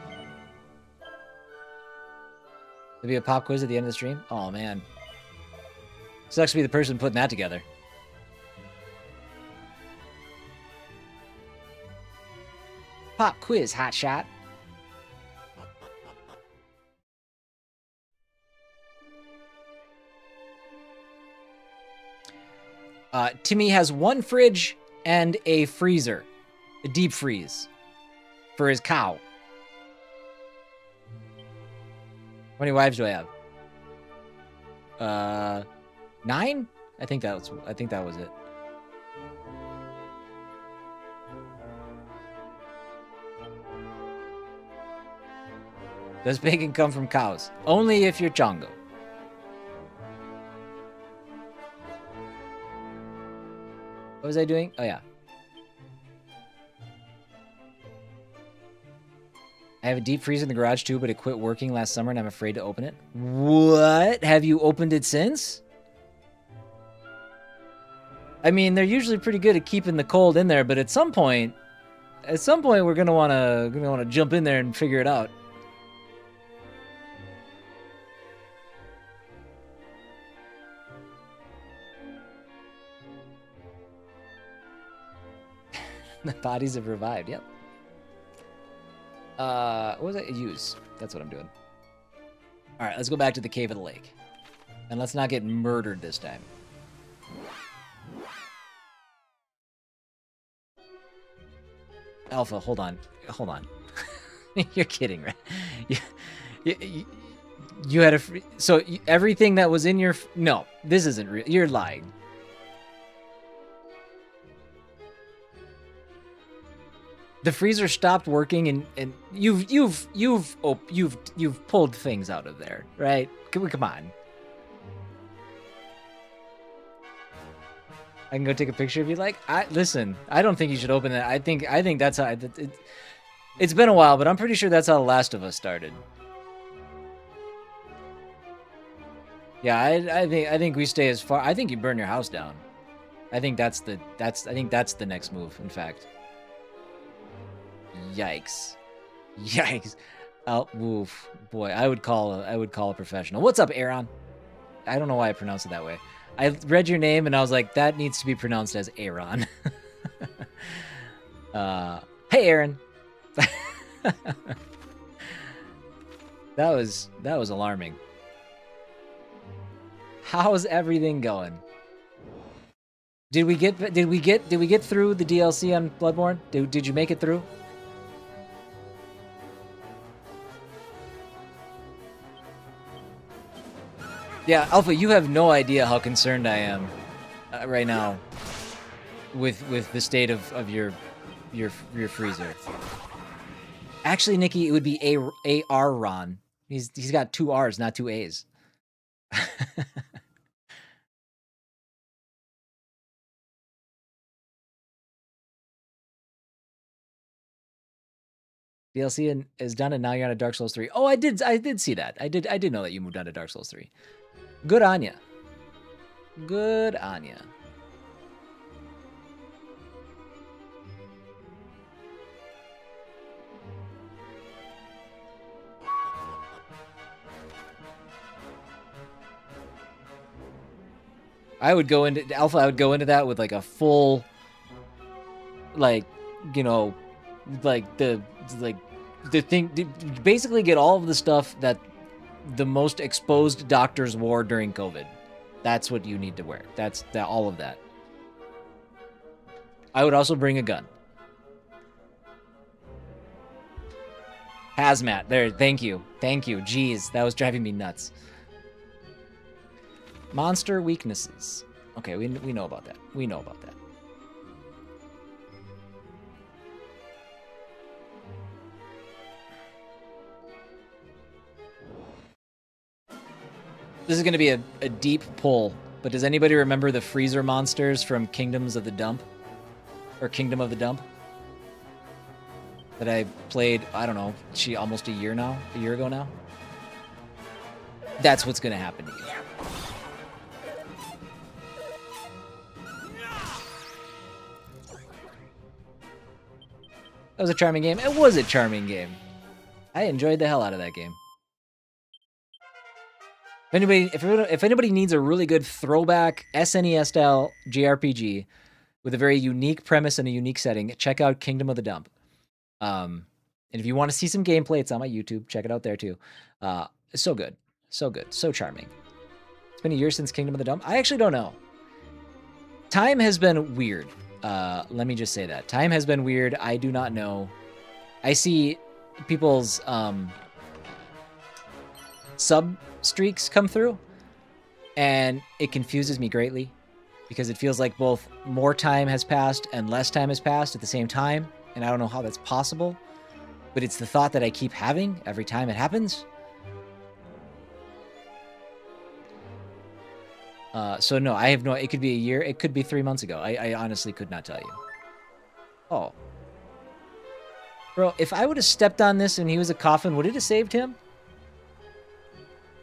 There'll be a pop quiz at the end of the stream? Oh, man. Sucks to be the person putting that together. Pop quiz, hotshot. Timmy has 1 fridge and a freezer, a deep freeze, for his cow. How many wives do I have? 9? I think that was it. Does bacon come from cows? Only if you're Chongo. What was I doing? Oh, yeah. I have a deep freeze in the garage, too, but it quit working last summer, and I'm afraid to open it. What? Have you opened it since? I mean, they're usually pretty good at keeping the cold in there, but at some point we're gonna wanna jump in there and figure it out. The bodies have revived, yep. What was it? Use. That's what I'm doing. Alright, let's go back to the Cave of the Lake. And let's not get murdered this time. Alpha, hold on. Hold on. You're kidding, right? You had a... So, everything that was in your... No, this isn't real. You're lying. The freezer stopped working, and you've pulled things out of there, right? Come on. I can go take a picture if you like. Listen. I don't think you should open that. I think that's how it's been a while, but I'm pretty sure that's how The Last of Us started. Yeah, I think we stay as far. I think you burn your house down. I think that's the next move. In fact. Yikes. Yikes. Oh, woof. Boy, I would call a professional. What's up, Aaron? I don't know why I pronounced it that way. I read your name and I was like, that needs to be pronounced as Aaron. Hey, Aaron. That was alarming. How's everything going? Did we get through the DLC on Bloodborne? Did you make it through? Yeah, Alpha, you have no idea how concerned I am right now with the state of your freezer. Actually, Nikki, it would be A-R Ron. He's got 2 R's, not 2 A's. DLC is done, and now you're on a Dark Souls 3. Oh, I did see that. I did know that you moved on to Dark Souls 3. Good on ya. Good on ya. I would go into Alpha. I would go into that with like a full, like, you know, like the thing. Basically, get all of the stuff that the most exposed doctors wore during COVID. That's what you need to wear. That's all of that. I would also bring a gun. Hazmat. There. Thank you. Thank you. Jeez, that was driving me nuts. Monster weaknesses. Okay, we know about that. We know about that. This is going to be a deep pull, but does anybody remember the freezer monsters from Kingdoms of the Dump? Or Kingdom of the Dump? That I played, I don't know, almost a year ago now? That's what's going to happen to you. That was a charming game. It was a charming game. I enjoyed the hell out of that game. If anybody needs a really good throwback SNES style JRPG with a very unique premise and a unique setting, check out Kingdom of the Dump. And if you want to see some gameplay, it's on my YouTube. Check it out there too. It's so good, so good, so charming. It's been a year since Kingdom of the Dump. I actually don't know. Time has been weird. Let me just say that. Time has been weird. I do not know. I see people's sub streaks come through, and it confuses me greatly because it feels like both more time has passed and less time has passed at the same time, and I don't know how that's possible, but it's the thought that I keep having every time it happens. So no, I have no, it could be a year, it could be 3 months ago. I honestly could not tell you. Oh. Bro, if I would have stepped on this and he was a coffin, would it have saved him?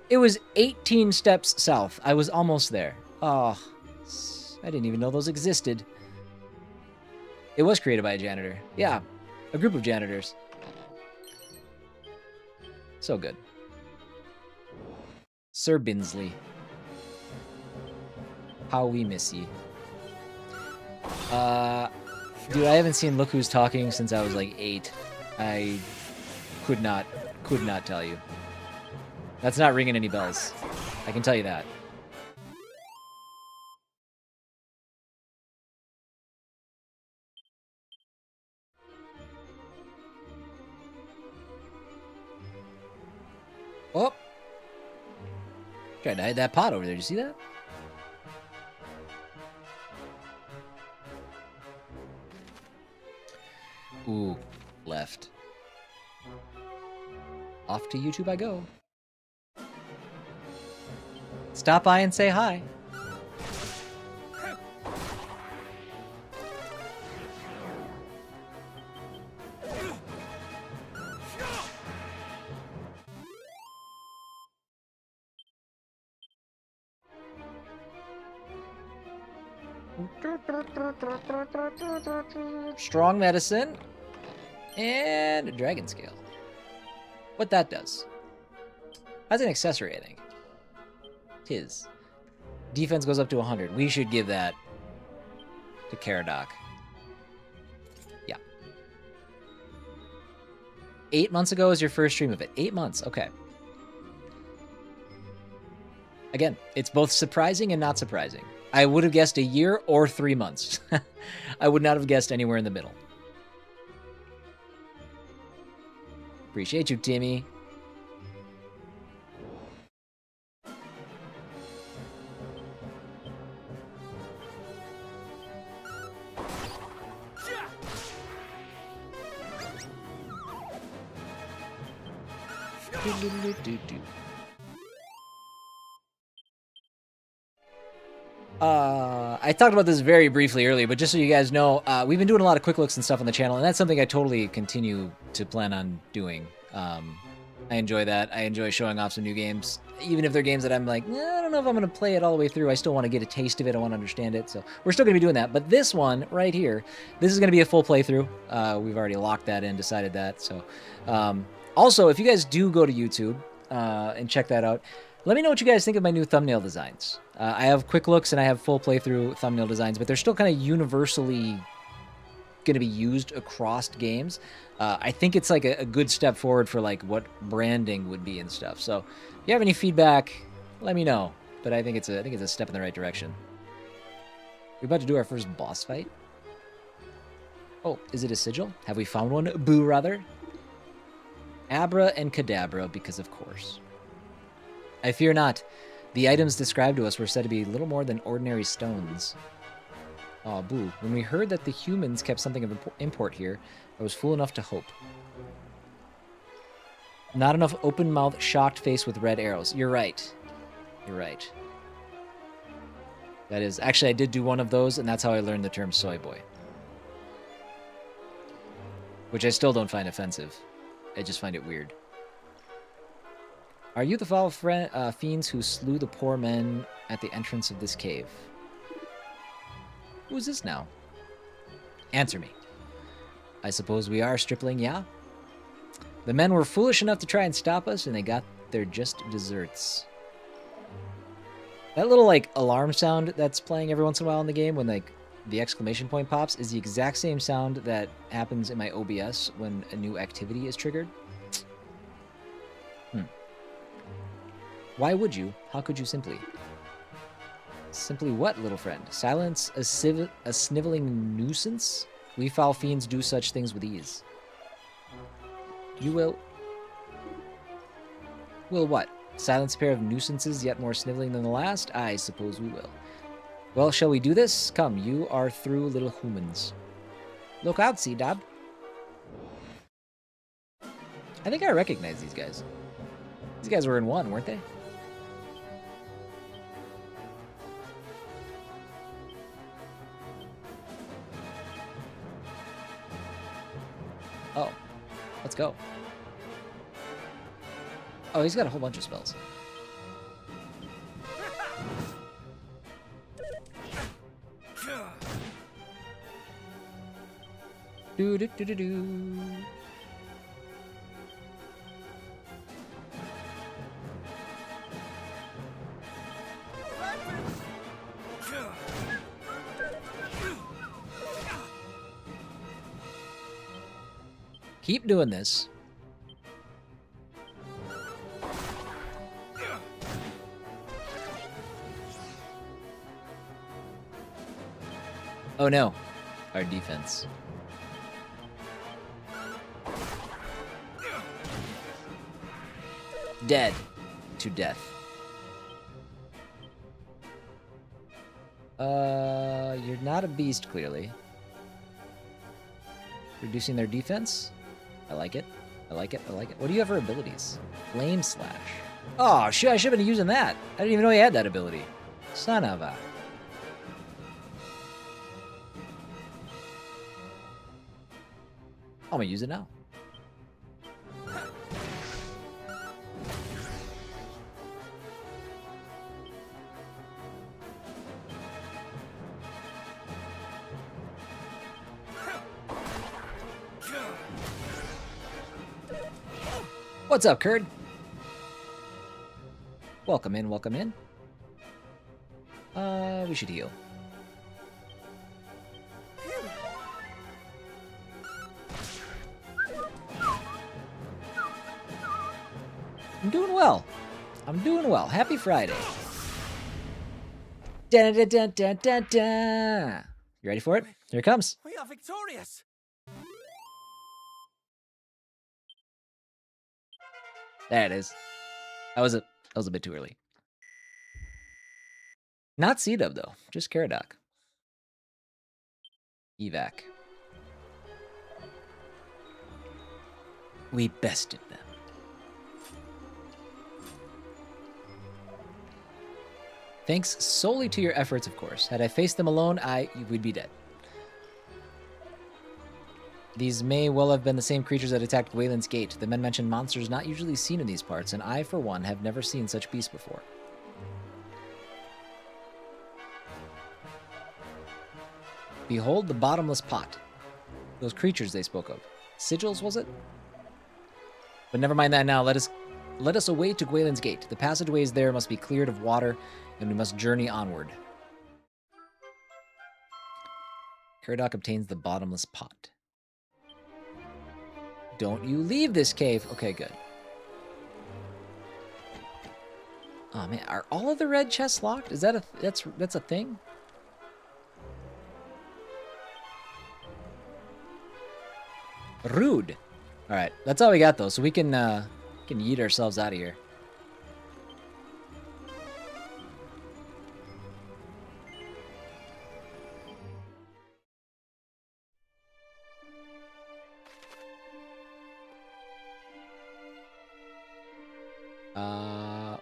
It was 18 steps south. I was almost there. Oh, I didn't even know those existed. It was created by a janitor. Yeah, a group of janitors. So good. Sir Binsley. How we miss you. Dude, I haven't seen Look Who's Talking since I was like 8. I could not tell you. That's not ringing any bells. I can tell you that. Oh! Tried to hide that pot over there. Did you see that? Ooh, left. Off to YouTube I go. Stop by and say hi. Strong medicine and a dragon scale. What that does. That's an accessory, I think. Tis. Defense goes up to 100. We should give that to Caradoc. Yeah. 8 months ago was your first stream of it. 8 months. Okay. Again, it's both surprising and not surprising. I would have guessed a year or 3 months. I would not have guessed anywhere in the middle. Appreciate you, Timmy. I talked about this very briefly earlier, but just so you guys know, we've been doing a lot of quick looks and stuff on the channel, and that's something I totally continue to plan on doing. I enjoy that. I enjoy showing off some new games, even if they're games that I'm like, I don't know if I'm going to play it all the way through. I still want to get a taste of it. I want to understand it. So we're still going to be doing that. But this one right here, this is going to be a full playthrough. We've already locked that in, decided that. So also, if you guys do go to YouTube and check that out, let me know what you guys think of my new thumbnail designs. I have quick looks and I have full playthrough thumbnail designs, but they're still kind of universally going to be used across games. I think it's like a good step forward for like what branding would be and stuff. So if you have any feedback, let me know. But I think it's a step in the right direction. We're about to do our first boss fight. Oh, is it a sigil? Have we found one? Boo, rather. Abra and Kadabra, because of course. I fear not. The items described to us were said to be little more than ordinary stones. Aw, boo. When we heard that the humans kept something of import here, I was fool enough to hope. Not enough open-mouthed, shocked face with red arrows. You're right. You're right. That is... Actually, I did do one of those, and that's how I learned the term soy boy. Which I still don't find offensive. I just find it weird. Are you the foul fiends who slew the poor men at the entrance of this cave? Who is this now? Answer me. I suppose we are, stripling, yeah? The men were foolish enough to try and stop us, and they got their just desserts. That little, like, alarm sound that's playing every once in a while in the game when, like, the exclamation point pops is the exact same sound that happens in my OBS when a new activity is triggered. Why would you? How could you simply? Simply what, little friend? Silence a sniveling nuisance? We foul fiends do such things with ease. You will... Will what? Silence a pair of nuisances yet more sniveling than the last? I suppose we will. Well, shall we do this? Come, you are through, little humans. Look out, Sea-Dab. I think I recognize these guys. These guys were in one, weren't they? Oh, let's go. Oh, he's got a whole bunch of spells. Do do do do do. Keep doing this. Oh no, our defense. Dead to death. You're not a beast, clearly. Reducing their defense? I like it. I like it. I like it. What do you have for abilities? Flame Slash. Oh, shit, I should have been using that. I didn't even know he had that ability. Son of a... I'm gonna use it now. What's up, Kurd? Welcome in, welcome in. We should heal. I'm doing well. I'm doing well. Happy Friday. Da da da da da da. You ready for it? Here it comes. We are victorious. There it is. That was a bit too early. Not C-Dub though, just Caradoc. Evac. We bested them. Thanks solely to your efforts, of course. Had I faced them alone, we'd be dead. These may well have been the same creatures that attacked Gwaelin's Gate. The men mentioned monsters not usually seen in these parts, and I, for one, have never seen such beasts before. Behold the bottomless pot. Those creatures they spoke of. Sigils, was it? But never mind that now. Let us away to Gwaelin's Gate. The passageways there must be cleared of water, and we must journey onward. Caradoc obtains the bottomless pot. Don't you leave this cave. Okay, good. Oh man, are all of the red chests locked? Is that that's a thing? Rude. All right, that's all we got though, so we can yeet ourselves out of here.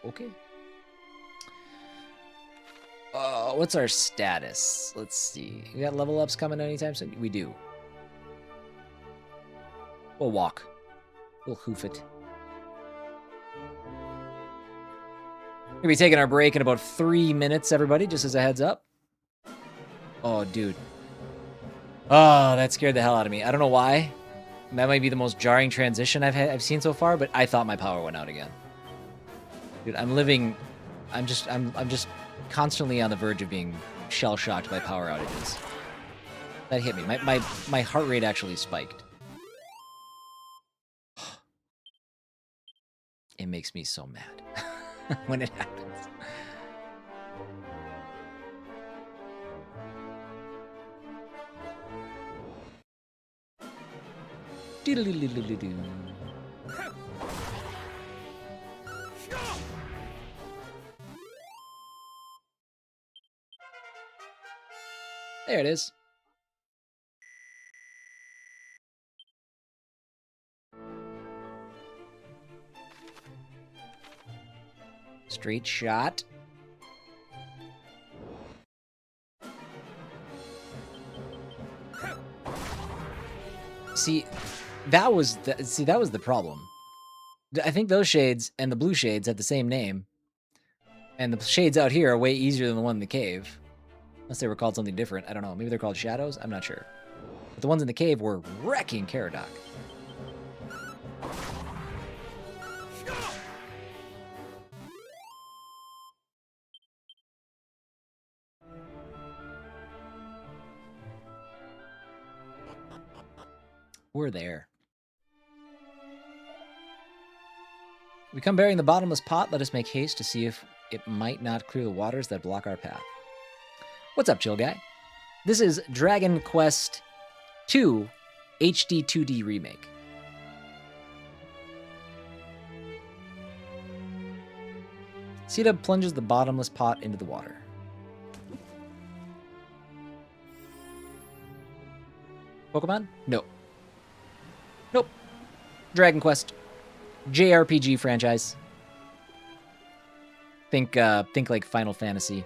Okay. What's our status? Let's see. We got level ups coming anytime soon? We do. We'll walk. We'll hoof it. We'll be taking our break in about 3 minutes, everybody, just as a heads up. Oh, dude. Oh, that scared the hell out of me. I don't know why. That might be the most jarring transition I've seen so far, but I thought my power went out again. Dude, I'm just constantly on the verge of being shell-shocked by power outages. That hit me. My heart rate actually spiked. It makes me so mad when it happens. Doodle-doodle-doodle-doo. There it is. Straight shot. See, that was the problem. I think those shades and the blue shades had the same name. And the shades out here are way easier than the one in the cave. Unless they were called something different. I don't know. Maybe they're called shadows? I'm not sure. But the ones in the cave were wrecking Caradoc. We're there. We come bearing the bottomless pot. Let us make haste to see if it might not clear the waters that block our path. What's up, chill guy? This is Dragon Quest II HD-2D Remake. C-Dub plunges the bottomless pot into the water. Pokemon? No. Nope. Dragon Quest. JRPG franchise. Think like Final Fantasy.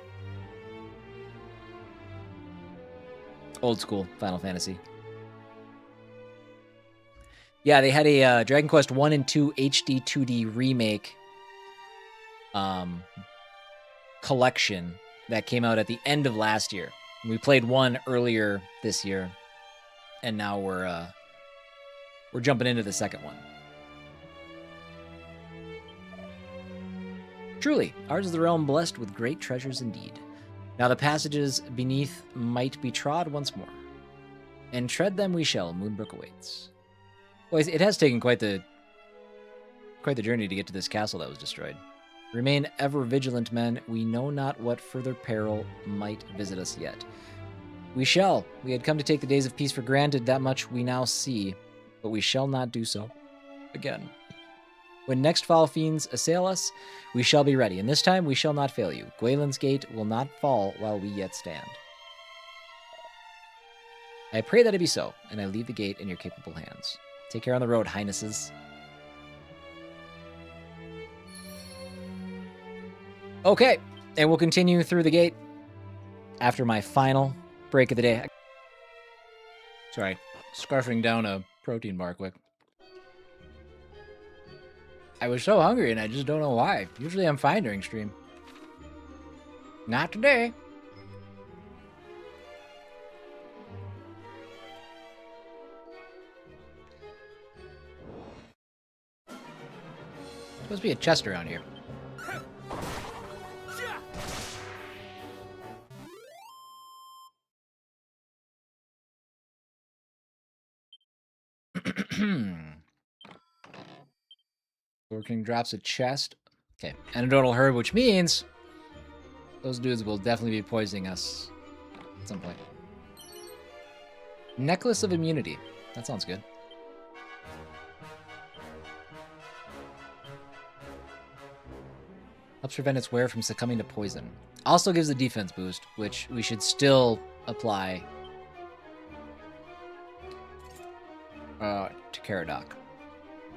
Old school Final Fantasy. Yeah, they had a Dragon Quest 1 and 2 HD 2D remake collection that came out at the end of last year. We played one earlier this year, and now we're jumping into the second one. Truly, ours is the realm blessed with great treasures indeed. Now the passages beneath might be trod once more, and tread them we shall. Moonbrook awaits. Boys, it has taken quite the journey to get to this castle that was destroyed. Remain ever vigilant, men. We know not what further peril might visit us yet. We shall. We had come to take the days of peace for granted. That much we now see, but we shall not do so again. When next foul fiends assail us, we shall be ready, and this time we shall not fail you. Gwaelin's Gate will not fall while we yet stand. I pray that it be so, and I leave the gate in your capable hands. Take care on the road, highnesses. Okay. And we'll continue through the gate after my final break of the day. Sorry, scarfing down a protein bar quick. I was so hungry and I just don't know why. Usually I'm fine during stream. Not today. Supposed to be a chest around here. King drops a chest. Okay, anecdotal herb, which means those dudes will definitely be poisoning us at some point. Necklace of immunity. That sounds good. Helps prevent its wearer from succumbing to poison. Also gives a defense boost, which we should still apply to Caradoc.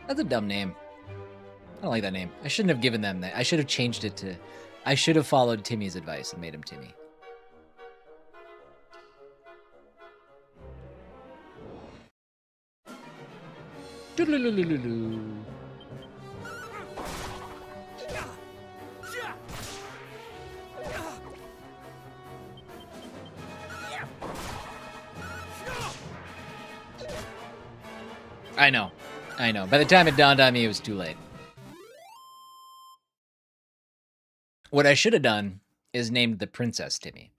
That's a dumb name. I don't like that name. I shouldn't have given them that. I should have changed it to... I should have followed Timmy's advice and made him Timmy. Doodle-loo-loo-loo-loo. I know. I know. By the time it dawned on me, it was too late. What I should have done is named the princess Timmy.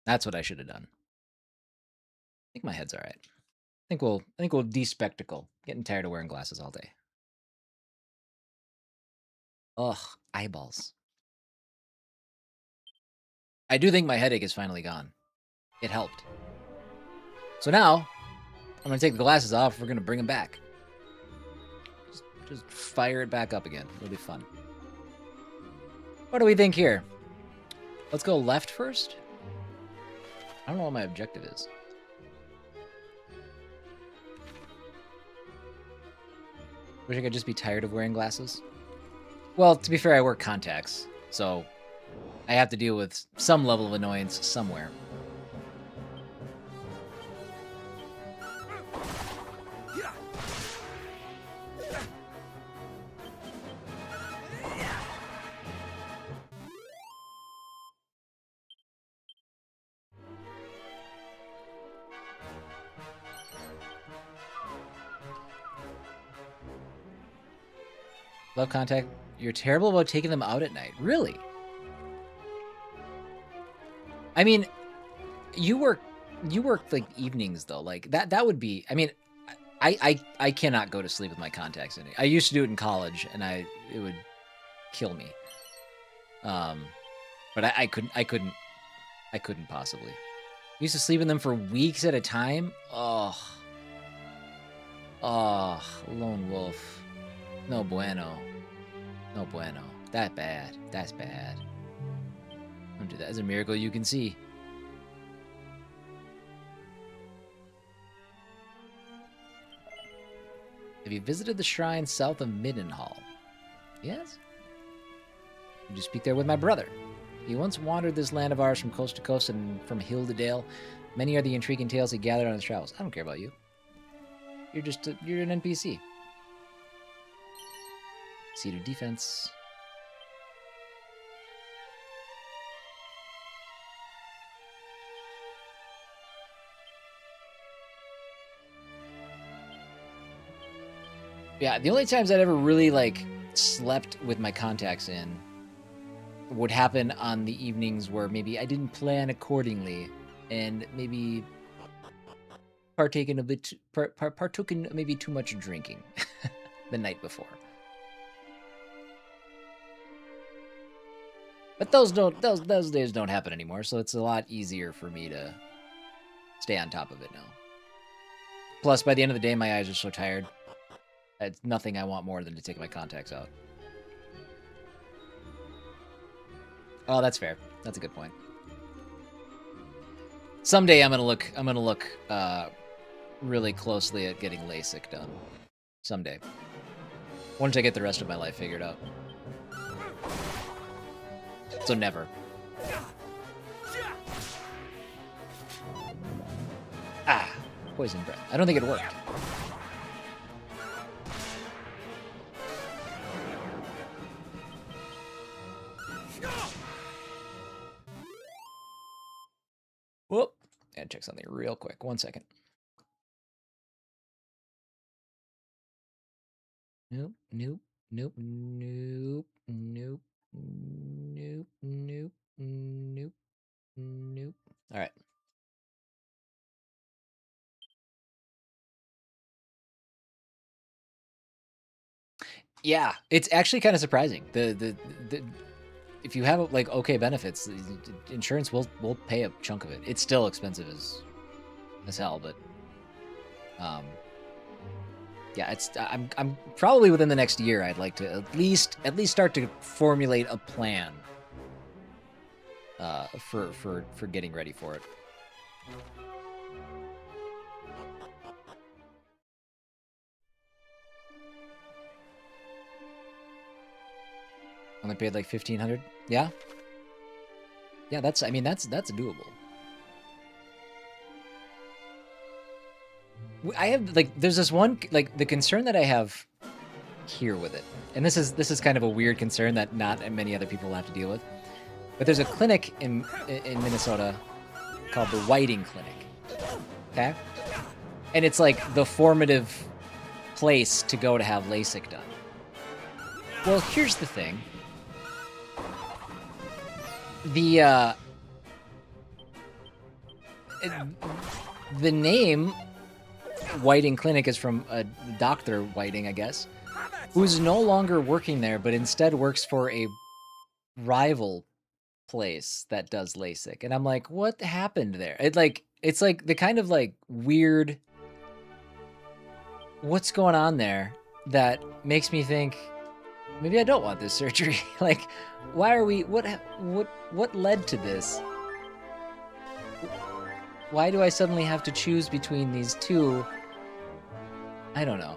That's what I should have done. I think my head's all right. I think we'll de-spectacle. Getting tired of wearing glasses all day. Ugh, eyeballs. I do think my headache is finally gone. It helped. So now, I'm gonna take the glasses off. We're gonna bring them back. Just fire it back up again. It'll be fun. What do we think here? Let's go left first. I don't know what my objective is. Wish I could just be tired of wearing glasses. Well, to be fair, I wear contacts, so I have to deal with some level of annoyance somewhere. Love contact. You're terrible about taking them out at night. Really? I mean, you work like evenings though. Like that would be. I mean, I cannot go to sleep with my contacts in. I used to do it in college, and it would kill me. But I couldn't possibly. I used to sleep in them for weeks at a time. Oh, lone wolf. No bueno. No bueno. That bad. That's bad. Don't do that. It's a miracle you can see. Have you visited the shrine south of Middenhall? Yes? Did you speak there with my brother? He once wandered this land of ours from coast to coast and from hill to dale. Many are the intriguing tales he gathered on his travels. I don't care about you. You're an NPC. Seat of defense. Yeah, the only times I'd ever really, like, slept with my contacts in would happen on the evenings where maybe I didn't plan accordingly and maybe partook in maybe too much drinking the night before. But those days don't happen anymore, so it's a lot easier for me to stay on top of it now. Plus, by the end of the day, my eyes are so tired. It's nothing I want more than to take my contacts out. Oh, that's fair. That's a good point. Someday I'm gonna look really closely at getting LASIK done. Someday. Once I get the rest of my life figured out. So never. poison breath. I don't think it worked. Whoop. Gotta check something real quick. 1 second. Nope, nope, nope, nope, nope, nope, nope, nope, nope. All right. Yeah, it's actually kind of surprising. The if you have like okay benefits, insurance will pay a chunk of it. It's still expensive as hell, but yeah, I'm probably within the next year I'd like to at least start to formulate a plan for getting ready for it. Only paid like 1,500. Yeah. Yeah, that's doable. I have like there's this one like the concern that I have here with it, and this is kind of a weird concern that not many other people will have to deal with. But there's a clinic in Minnesota called the Whiting Clinic. Okay, and it's like the formative place to go to have LASIK done. Well, here's the thing. The name Whiting Clinic is from a Dr. Whiting, I guess, who's no longer working there, but instead works for a rival place that does LASIK. And I'm like, what happened there? It's like the kind of like weird what's going on there that makes me think maybe I don't want this surgery. Like, why are we what led to this? Why do I suddenly have to choose between these two? I don't know.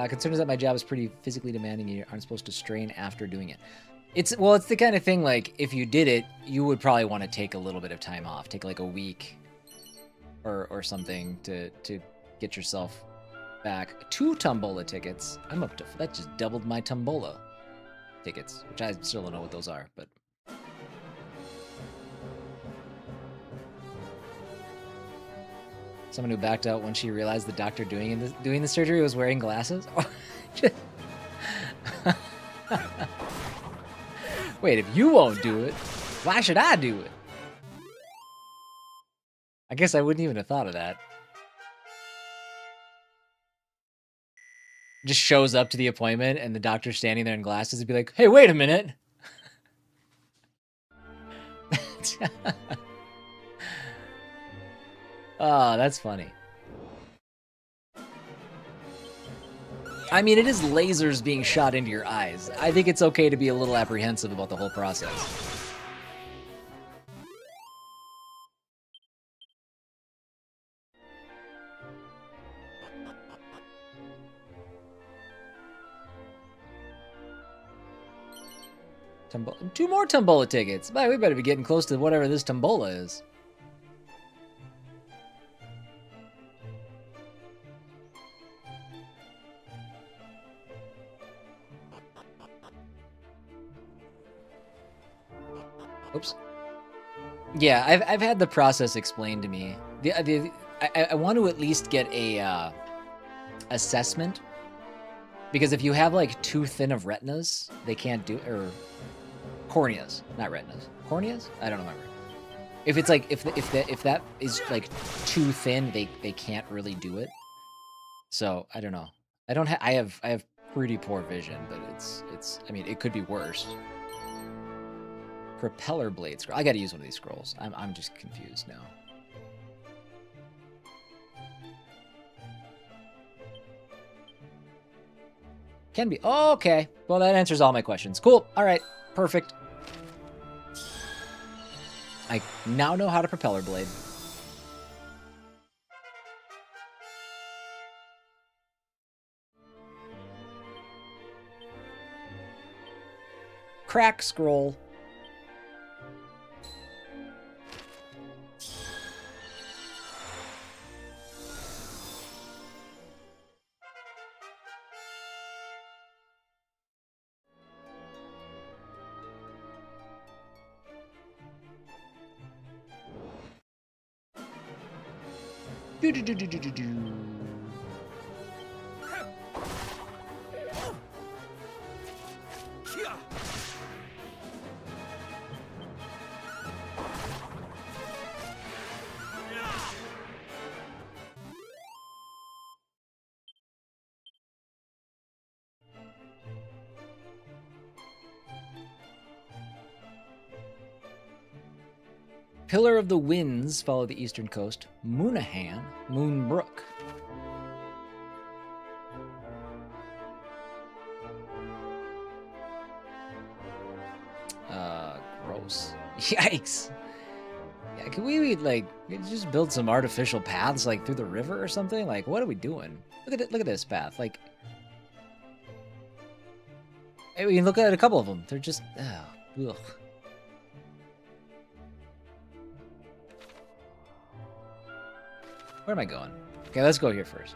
Concern is that my job is pretty physically demanding and you aren't supposed to strain after doing it. It's the kind of thing like if you did it, you would probably want to take a little bit of time off, take like a week or something to get yourself back. 2 Tombola tickets. I'm up to that just doubled my Tombola tickets, which I still don't know what those are, but someone who backed out when she realized the doctor doing the surgery was wearing glasses. Wait, if you won't do it, why should I do it? I guess I wouldn't even have thought of that. Just shows up to the appointment and the doctor's standing there in glasses and be like, hey, wait a minute. Oh, that's funny. I mean, it is lasers being shot into your eyes. I think it's okay to be a little apprehensive about the whole process. Two more Tombola tickets. Man, we better be getting close to whatever this Tombola is. Oops. Yeah, I've had the process explained to me. I want to at least get a assessment, because if you have like too thin of retinas, they can't do, or corneas, not retinas, corneas. I don't remember. If it's like if that is like too thin, they can't really do it. So I don't know. I have pretty poor vision, but it's I mean it could be worse. Propeller blade scroll. I gotta use one of these scrolls. I'm just confused now. Can be. Oh, okay. Well, that answers all my questions. Cool. All right. Perfect. I now know how to propeller blade. Crack scroll. Pillar of the Winds follow the eastern coast. Moonahan, Moonbrook. Gross. Yikes. Yeah, can we like just build some artificial paths like through the river or something? Like, what are we doing? Look at it. Look at this path. Like, I mean, look at a couple of them. They're just, ugh. Where am I going? Okay, let's go here first.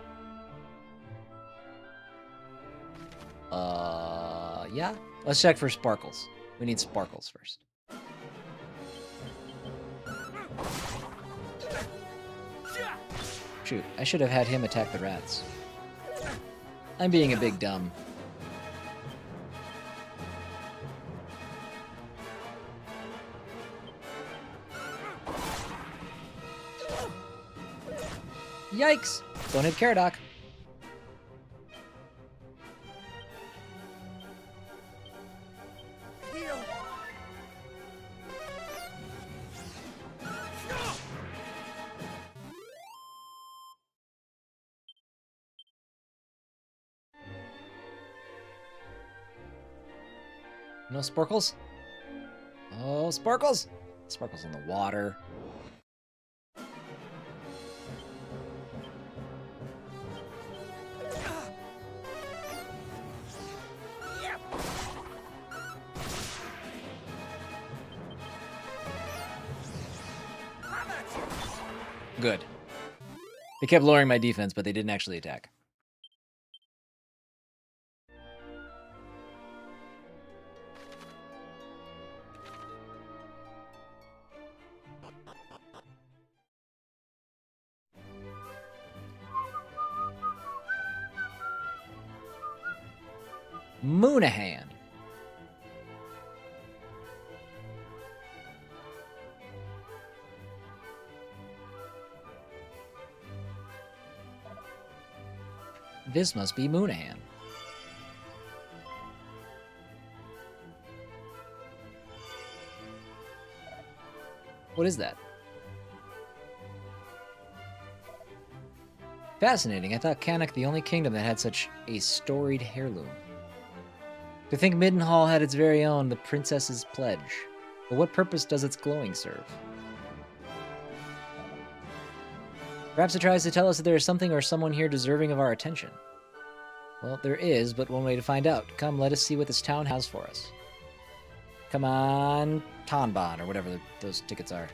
Yeah. Let's check for sparkles. We need sparkles first. Shoot, I should have had him attack the rats. I'm being a big dumb. Yikes! Don't hit Caradoc. No sparkles? Oh, sparkles! Sparkles in the water. Good. They kept lowering my defense, but they didn't actually attack. Moonahan. This must be Moonahan. What is that? Fascinating. I thought Canuck the only kingdom that had such a storied heirloom. To think Middenhall had its very own, the Princess's Pledge. But what purpose does its glowing serve? Perhaps it tries to tell us that there is something or someone here deserving of our attention. Well, there is, but one way to find out. Come, let us see what this town has for us. Come on, Tanban, or whatever those tickets are.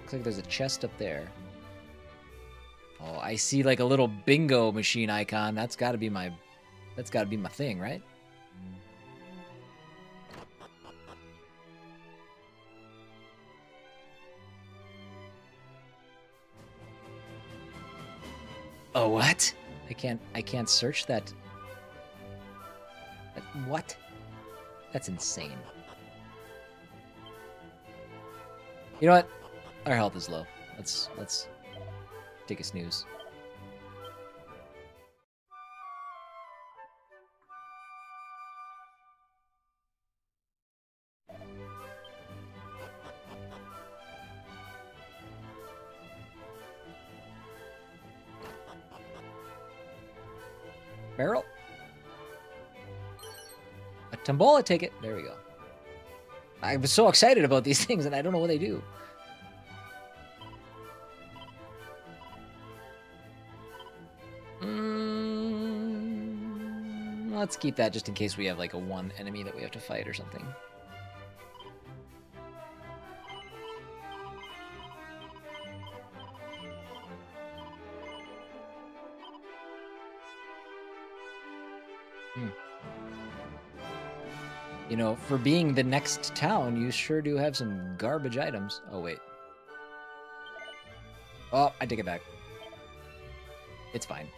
Looks like there's a chest up there. Oh, I see like a little bingo machine icon. That's gotta be my thing, right? Oh, what? I can't search that. What? That's insane. You know what? Our health is low. Let's take a snooze. Barrel? A tombola ticket. There we go. I was so excited about these things and I don't know what they do. Let's keep that just in case we have like a one enemy that we have to fight or something. You know, for being the next town, you sure do have some garbage items. Oh, wait. Oh, I take it back. It's fine.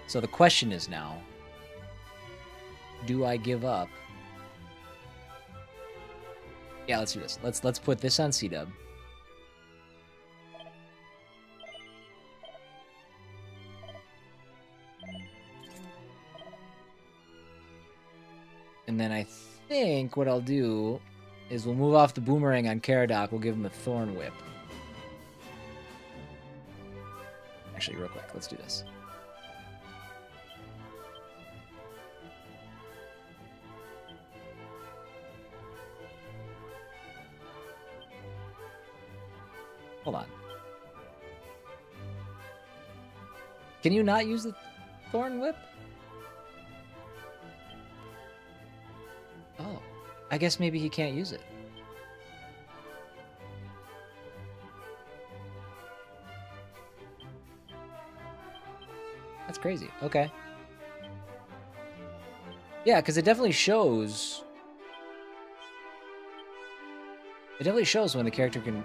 So the question is now, do I give up? Yeah, let's do this. Let's put this on C-Dub. And then I think what I'll do is we'll move off the boomerang on Caradoc. We'll give him a Thorn Whip. Actually, real quick, let's do this. Hold on. Can you not use the Thorn Whip? Oh, I guess maybe he can't use it. That's crazy. Okay. Yeah, because it definitely shows... It definitely shows when the character can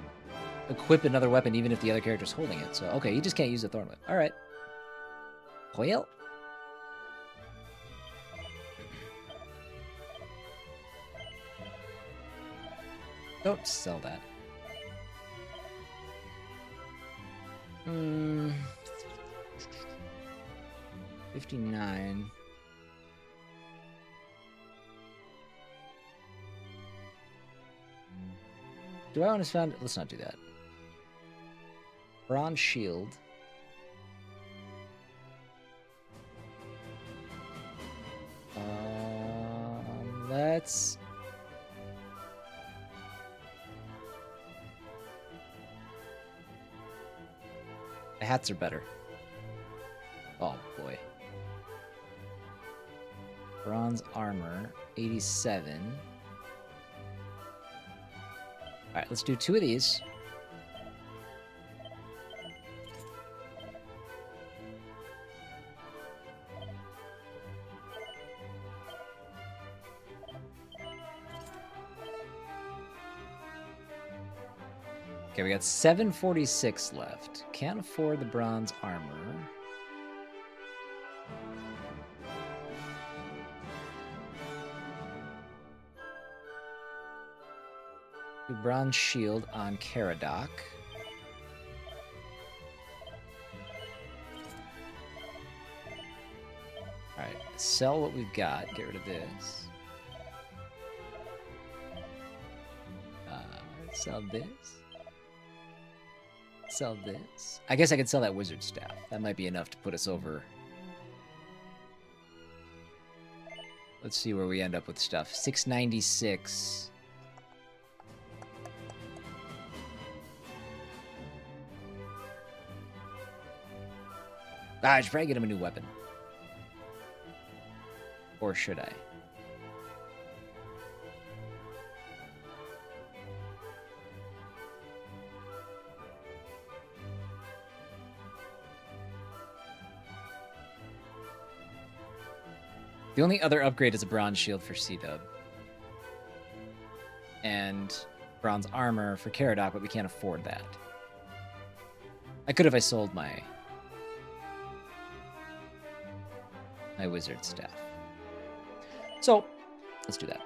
equip another weapon even if the other character's holding it. So, okay, you just can't use the Thorn Whip. Alright. Well... Don't sell that. 59. Do I want to spend? Let's not do that. Bronze shield. Let's. The hats are better. Oh boy. Bronze armor, 87. Alright, let's do 2 of these. Okay, we got 746 left. Can't afford the bronze armor. Do bronze shield on Caradoc. Alright, sell what we've got. Get rid of this. Sell this. Sell this. I guess I could sell that wizard staff. That might be enough to put us over. Let's see where we end up with stuff. 696. I should probably get him a new weapon. Or should I? The only other upgrade is a bronze shield for C-Dub. And bronze armor for Caradoc, but we can't afford that. I could if I sold my wizard staff. So, let's do that.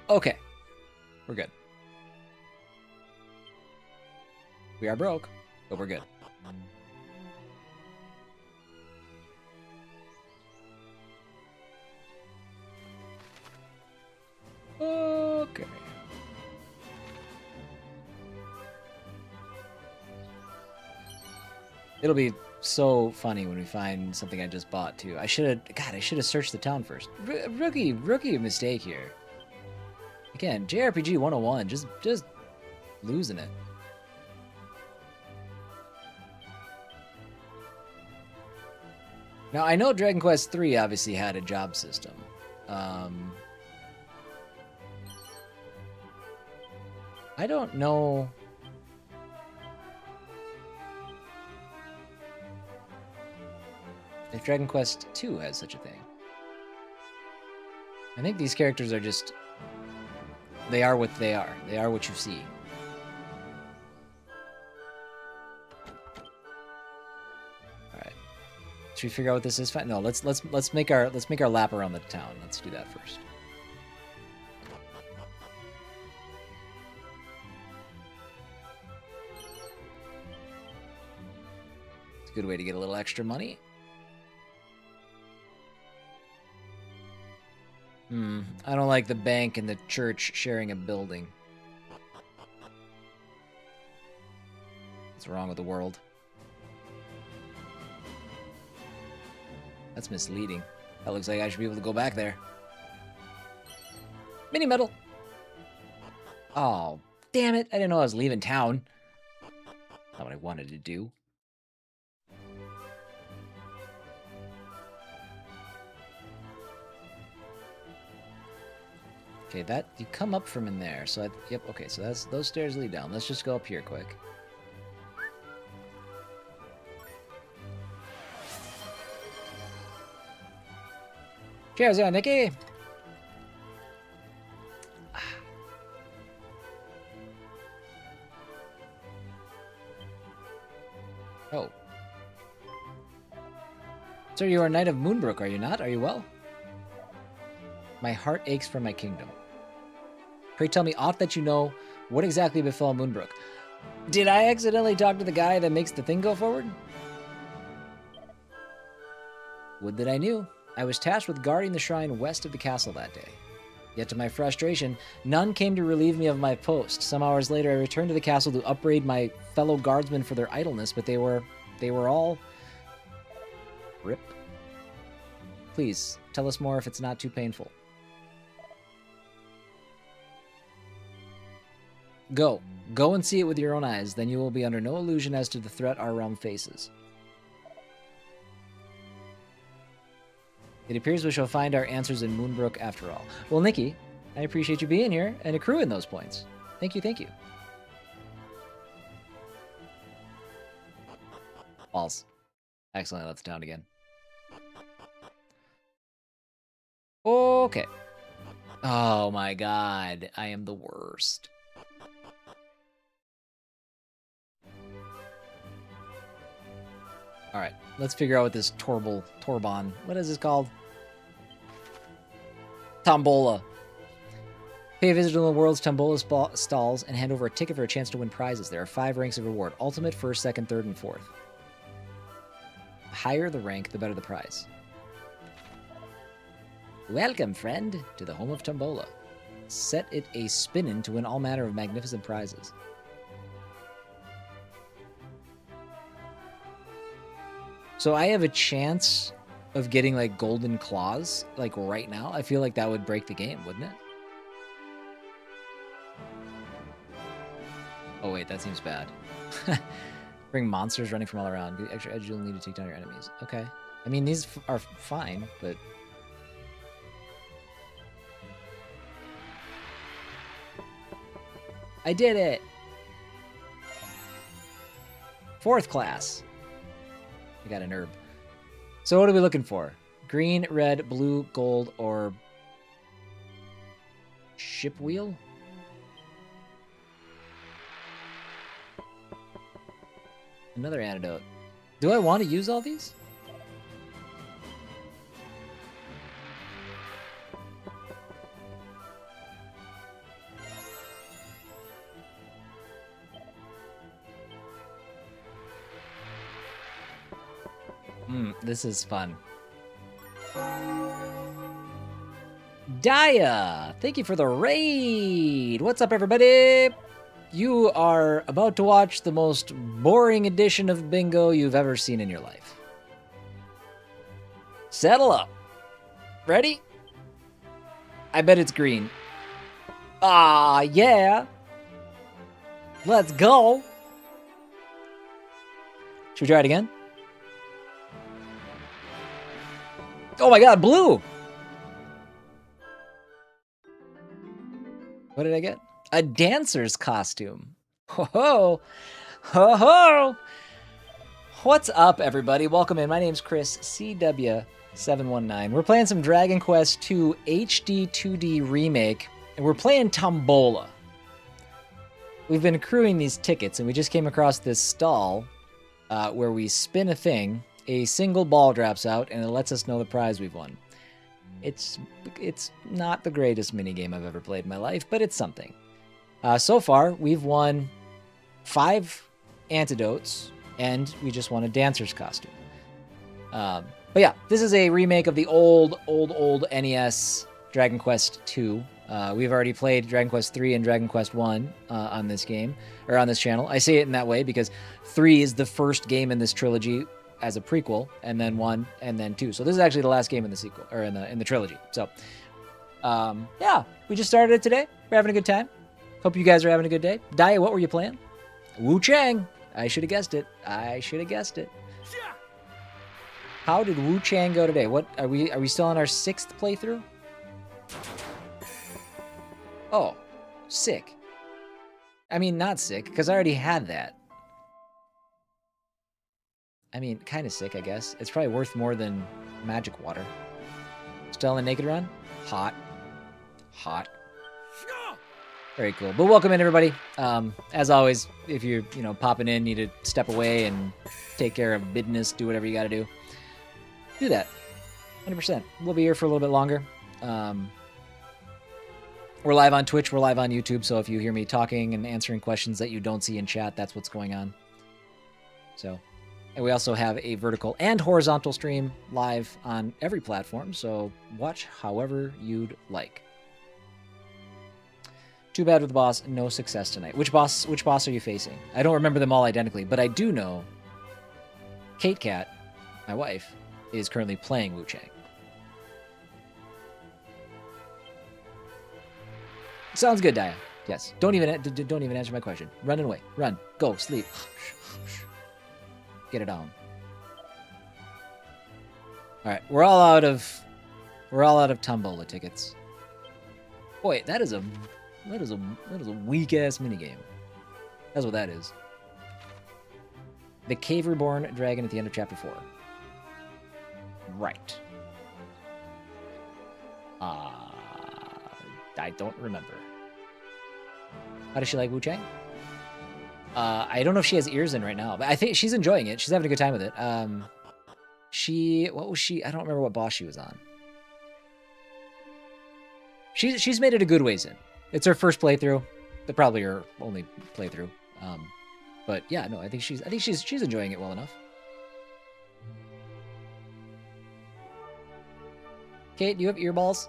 Okay. We're good. We are broke, but we're good. Okay. It'll be so funny when we find something I just bought too. I should have searched the town first. Rookie mistake here. Again, JRPG 101, just losing it. Now, I know Dragon Quest III obviously had a job system. I don't know... if Dragon Quest II has such a thing. I think these characters are just... they are what they are. They are what you see. Alright. Should we figure out what this is? No, let's make our lap around the town. Let's do that first. It's a good way to get a little extra money. I don't like the bank and the church sharing a building. What's wrong with the world? That's misleading. That looks like I should be able to go back there. Mini medal! Oh, damn it. I didn't know I was leaving town. Not what I wanted to do. Okay, that you come up from in there. So yep. Okay, so those stairs lead down. Let's just go up here quick. Cheers, yeah, Nikki. Oh. Sir, you are Knight of Moonbrook, are you not? Are you well? My heart aches for my kingdom. Pray tell me aught that you know. What exactly befell Moonbrook? Did I accidentally talk to the guy that makes the thing go forward? Would that I knew. I was tasked with guarding the shrine west of the castle that day. Yet to my frustration, none came to relieve me of my post. Some hours later, I returned to the castle to upbraid my fellow guardsmen for their idleness, but they were all... RIP. Please, tell us more if it's not too painful. Go. Go and see it with your own eyes, then you will be under no illusion as to the threat our realm faces. It appears we shall find our answers in Moonbrook after all. Well, Nikki, I appreciate you being here and accruing those points. Thank you, thank you. Balls. Excellent, I left the town again. Okay. Oh my god, I am the worst. Alright, let's figure out what this Torbon, what is this called? Tombola. Pay a visit to the world's Tombola stalls and hand over a ticket for a chance to win prizes. There are 5 ranks of reward. Ultimate, first, second, third, and fourth. Higher the rank, the better the prize. Welcome, friend, to the home of Tombola. Set it a spinnin' to win all manner of magnificent prizes. So I have a chance of getting, like, golden claws, like, right now. I feel like that would break the game, wouldn't it? Oh, wait, that seems bad. Bring monsters running from all around. Get extra edge, you'll need to take down your enemies. Okay. I mean, these are fine, but... I did it! 4th class. I got an herb. So what are we looking for? Green, red, blue, gold, or... ship wheel? Another antidote. Do I want to use all these? This is fun. Daya, thank you for the raid. What's up, everybody? You are about to watch the most boring edition of bingo you've ever seen in your life. Settle up. Ready? I bet it's green. Ah, yeah. Let's go. Should we try it again? Oh my god, blue! What did I get? A dancer's costume. Ho ho! Ho ho! What's up, everybody? Welcome in. My name's Chris, CW719. We're playing some Dragon Quest II HD-2D Remake, and we're playing Tombola. We've been accruing these tickets, and we just came across this stall where we spin a thing, a single ball drops out, and it lets us know the prize we've won. It's not the greatest minigame I've ever played in my life, but it's something. So far, we've won 5 antidotes, and we just won a dancer's costume. But yeah, this is a remake of the old NES Dragon Quest II. We've already played Dragon Quest 3 and Dragon Quest 1 on this game, or on this channel. I say it in that way because 3 is the first game in this trilogy as a prequel, and then 1, and then 2. So this is actually the last game in the sequel, or in the trilogy. So, yeah, we just started it today. We're having a good time. Hope you guys are having a good day. Daya, what were you playing? Wu Chang. I should have guessed it. How did Wu Chang go today? What are we still on our 6th playthrough? Oh, sick. I mean, not sick, because I already had that. I mean, kind of sick, I guess. It's probably worth more than magic water. Still on the naked run? Hot. Very cool. But welcome in, everybody. As always, if you're, popping in, need to step away and take care of business, do whatever you got to do. Do that. 100%. We'll be here for a little bit longer. We're live on Twitch. We're live on YouTube. So if you hear me talking and answering questions that you don't see in chat, that's what's going on. So, and we also have a vertical and horizontal stream live on every platform. So watch however you'd like. Too bad with the boss. No success tonight. Which boss are you facing? I don't remember them all identically, but I do know Kate Cat, my wife, is currently playing Wu Chang. Sounds good, Daya. Yes. Don't even answer my question. Run away. Run. Go. Sleep. Get it on. All right. We're all out of Tombola tickets. Boy, that is a weak ass minigame. That's what that is. The Cave Reborn Dragon at the end of chapter 4. Right. I don't remember. How does she like Wu Chang? I don't know if she has ears in right now, but I think she's enjoying it. She's having a good time with it. What was she? I don't remember what boss she was on. She's made it a good ways in. It's her first playthrough. Probably her only playthrough. But yeah, no, I think she's enjoying it well enough. Kate, do you have earballs?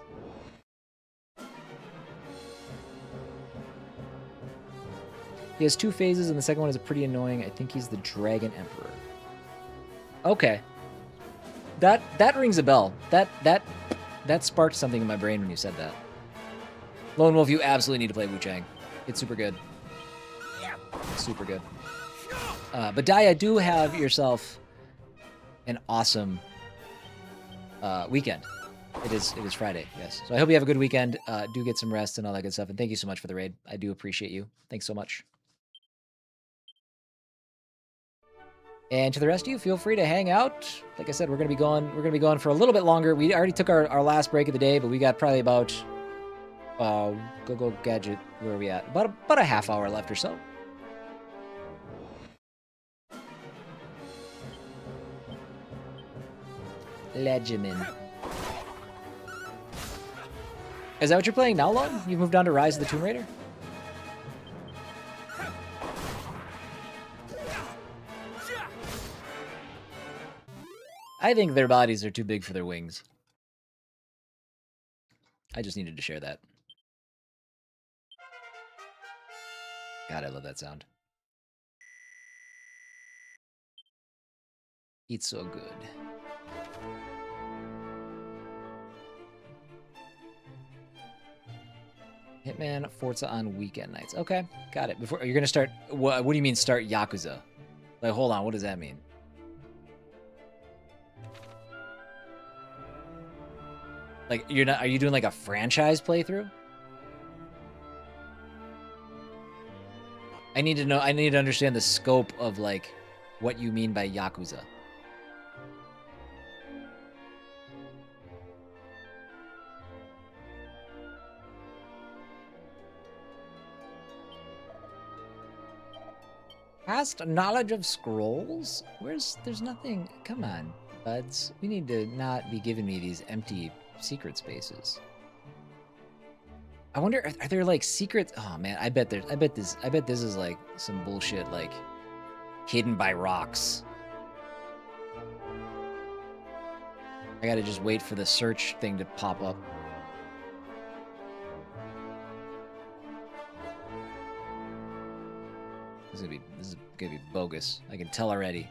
He has 2 phases, and the second one is pretty annoying. I think he's the Dragon Emperor. Okay. That rings a bell. That sparked something in my brain when you said that. Lone Wolf, you absolutely need to play Wu Chang. It's super good. Super good. But Daya, do have yourself an awesome weekend. It is Friday, yes. So I hope you have a good weekend. Do get some rest and all that good stuff. And thank you so much for the raid. I do appreciate you. Thanks so much. And to the rest of you, feel free to hang out. Like I said, we're gonna be going for a little bit longer. We already took our last break of the day, but we got probably about go gadget. Where are we at? About a half hour left or so. Legend. Is that what you're playing now, Lon? You've moved on to Rise of the Tomb Raider? I think their bodies are too big for their wings. I just needed to share that. God, I love that sound. It's so good. Hitman, Forza on weekend nights. Okay, got it. Before you're gonna start, what do you mean start Yakuza? Like, hold on, what does that mean? Like, you're not, are you doing like a franchise playthrough? I need to know, I need to understand the scope of like what you mean by Yakuza. Past knowledge of scrolls? There's nothing, come on, buds. We need to not be giving me these empty secret spaces. I wonder, are there like secrets? Oh man, I bet this is like some bullshit like hidden by rocks. I gotta just wait for the search thing to pop up. This is gonna be bogus. I can tell already.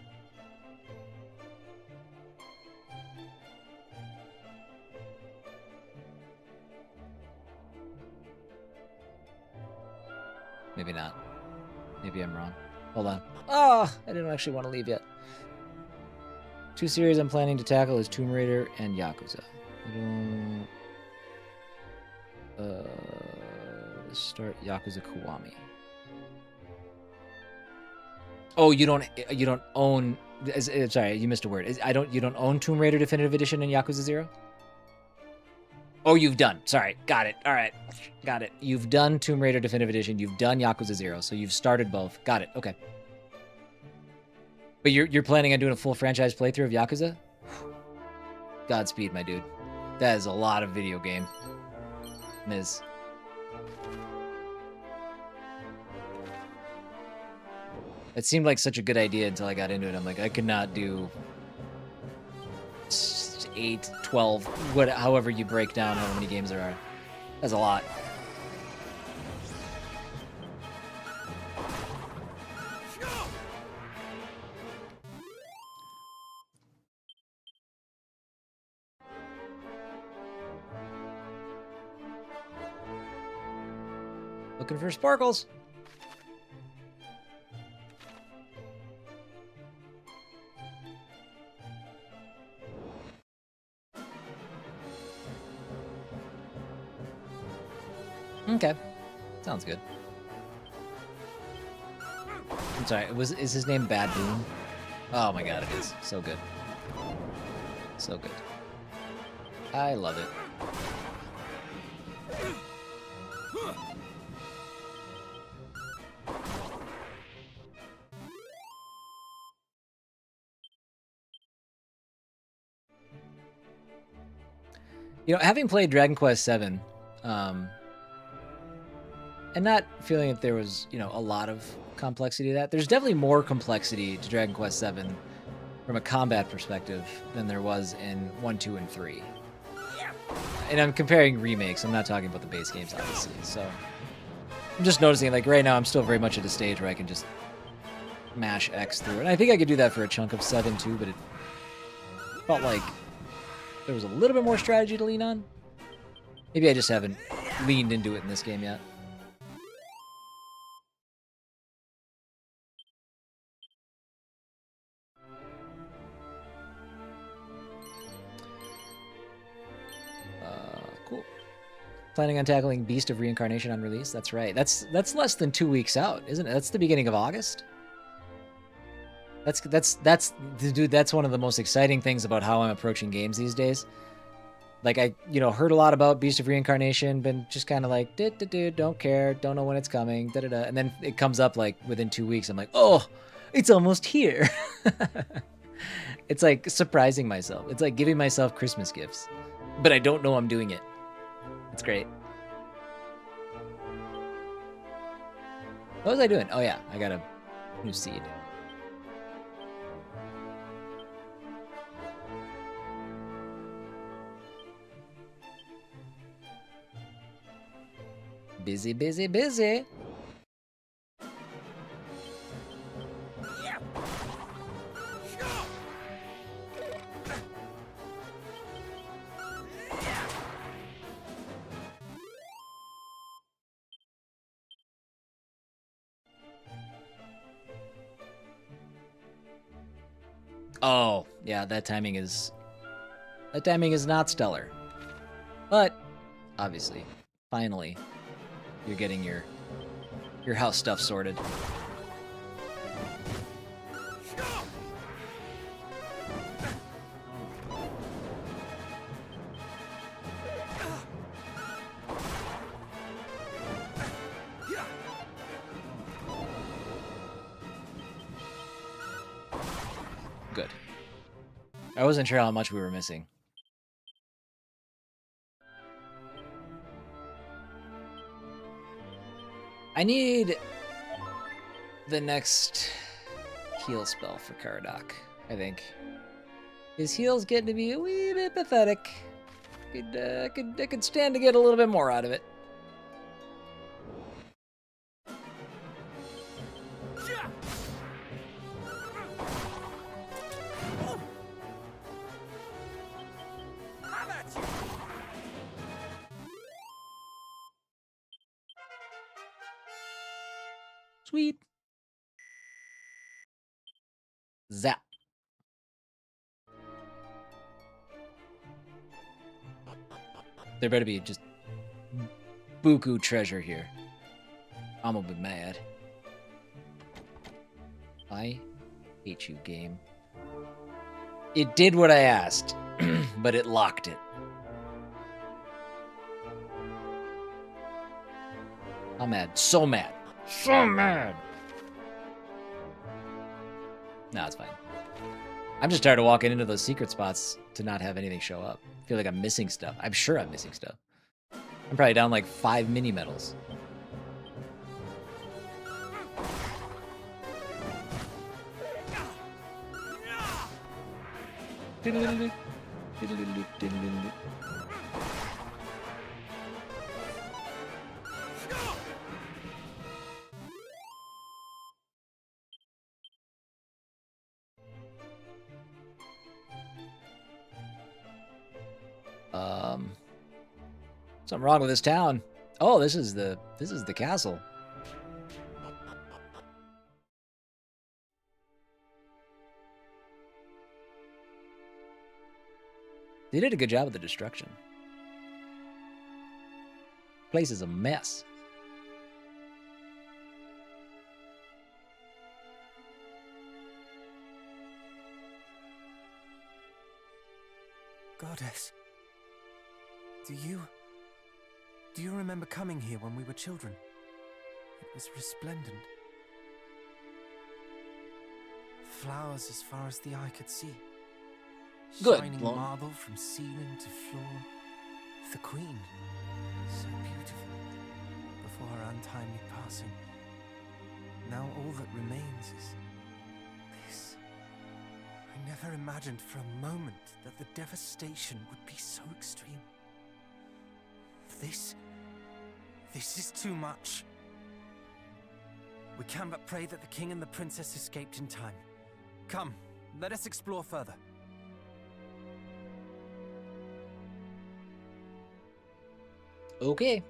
Maybe not. Maybe I'm wrong. Hold on. Oh, I didn't actually want to leave yet. Two series I'm planning to tackle is Tomb Raider and Yakuza. I don't... start Yakuza Kiwami. Oh, you don't own... Sorry, you missed a word. You don't own Tomb Raider Definitive Edition and Yakuza 0? Oh, you've done. Sorry. Got it. All right. Got it. You've done Tomb Raider Definitive Edition. You've done Yakuza 0. So you've started both. Got it. Okay. But you're planning on doing a full franchise playthrough of Yakuza? Godspeed, my dude. That is a lot of video game. Ms. It seemed like such a good idea until I got into it. I'm like, I could not do 8, 12, however you break down how many games there are. That's a lot. Looking for sparkles. Okay. Sounds good. I'm sorry, is his name Bad Boon? Oh my god, it is. So good. So good. I love it. You know, having played Dragon Quest VII, and not feeling that there was, you know, a lot of complexity to that. There's definitely more complexity to Dragon Quest VII from a combat perspective than there was in 1, 2, and 3. And I'm comparing remakes. I'm not talking about the base games, obviously. So I'm just noticing, like, right now I'm still very much at a stage where I can just mash X through it. And I think I could do that for a chunk of 7 too, but it felt like there was a little bit more strategy to lean on. Maybe I just haven't leaned into it in this game yet. Cool. Planning on tackling Beast of Reincarnation on release? That's right. That's less than 2 weeks out, isn't it? That's the beginning of August. Dude, that's one of the most exciting things about how I'm approaching games these days. Like, I, you know, heard a lot about Beast of Reincarnation, been just kind of like, don't care, don't know when it's coming, da-da-da. And then it comes up, like, within 2 weeks. I'm like, oh, it's almost here. It's like surprising myself. It's like giving myself Christmas gifts. But I don't know I'm doing it. It's great. What was I doing? Oh, yeah, I got a new seed. Busy, busy, busy. Oh, yeah, that timing is not stellar. But obviously, finally, you're getting your house stuff sorted. Good. I wasn't sure how much we were missing. I need the next heal spell for Caradoc, I think. His heal's getting to be a wee bit pathetic. I could stand to get a little bit more out of it. Sweet. Zap. There better be just buku treasure here. I'm gonna be mad. I hate you, game. It did what I asked, but it locked it. I'm mad. So mad. So mad. No, it's fine. I'm just tired of walking into those secret spots to not have anything show up. I feel like I'm missing stuff. I'm sure I'm missing stuff. I'm probably down like 5 mini medals. Something wrong with this town. Oh, this is the castle. They did a good job with the destruction. Place is a mess. Goddess, do you remember coming here when we were children? It was resplendent. Flowers as far as the eye could see. Good. Shining marble from ceiling to floor. The Queen, so beautiful, before her untimely passing. Now all that remains is this. I never imagined for a moment that the devastation would be so extreme. This is too much. We can but pray that the king and the princess escaped in time. Come, let us explore further. Okay.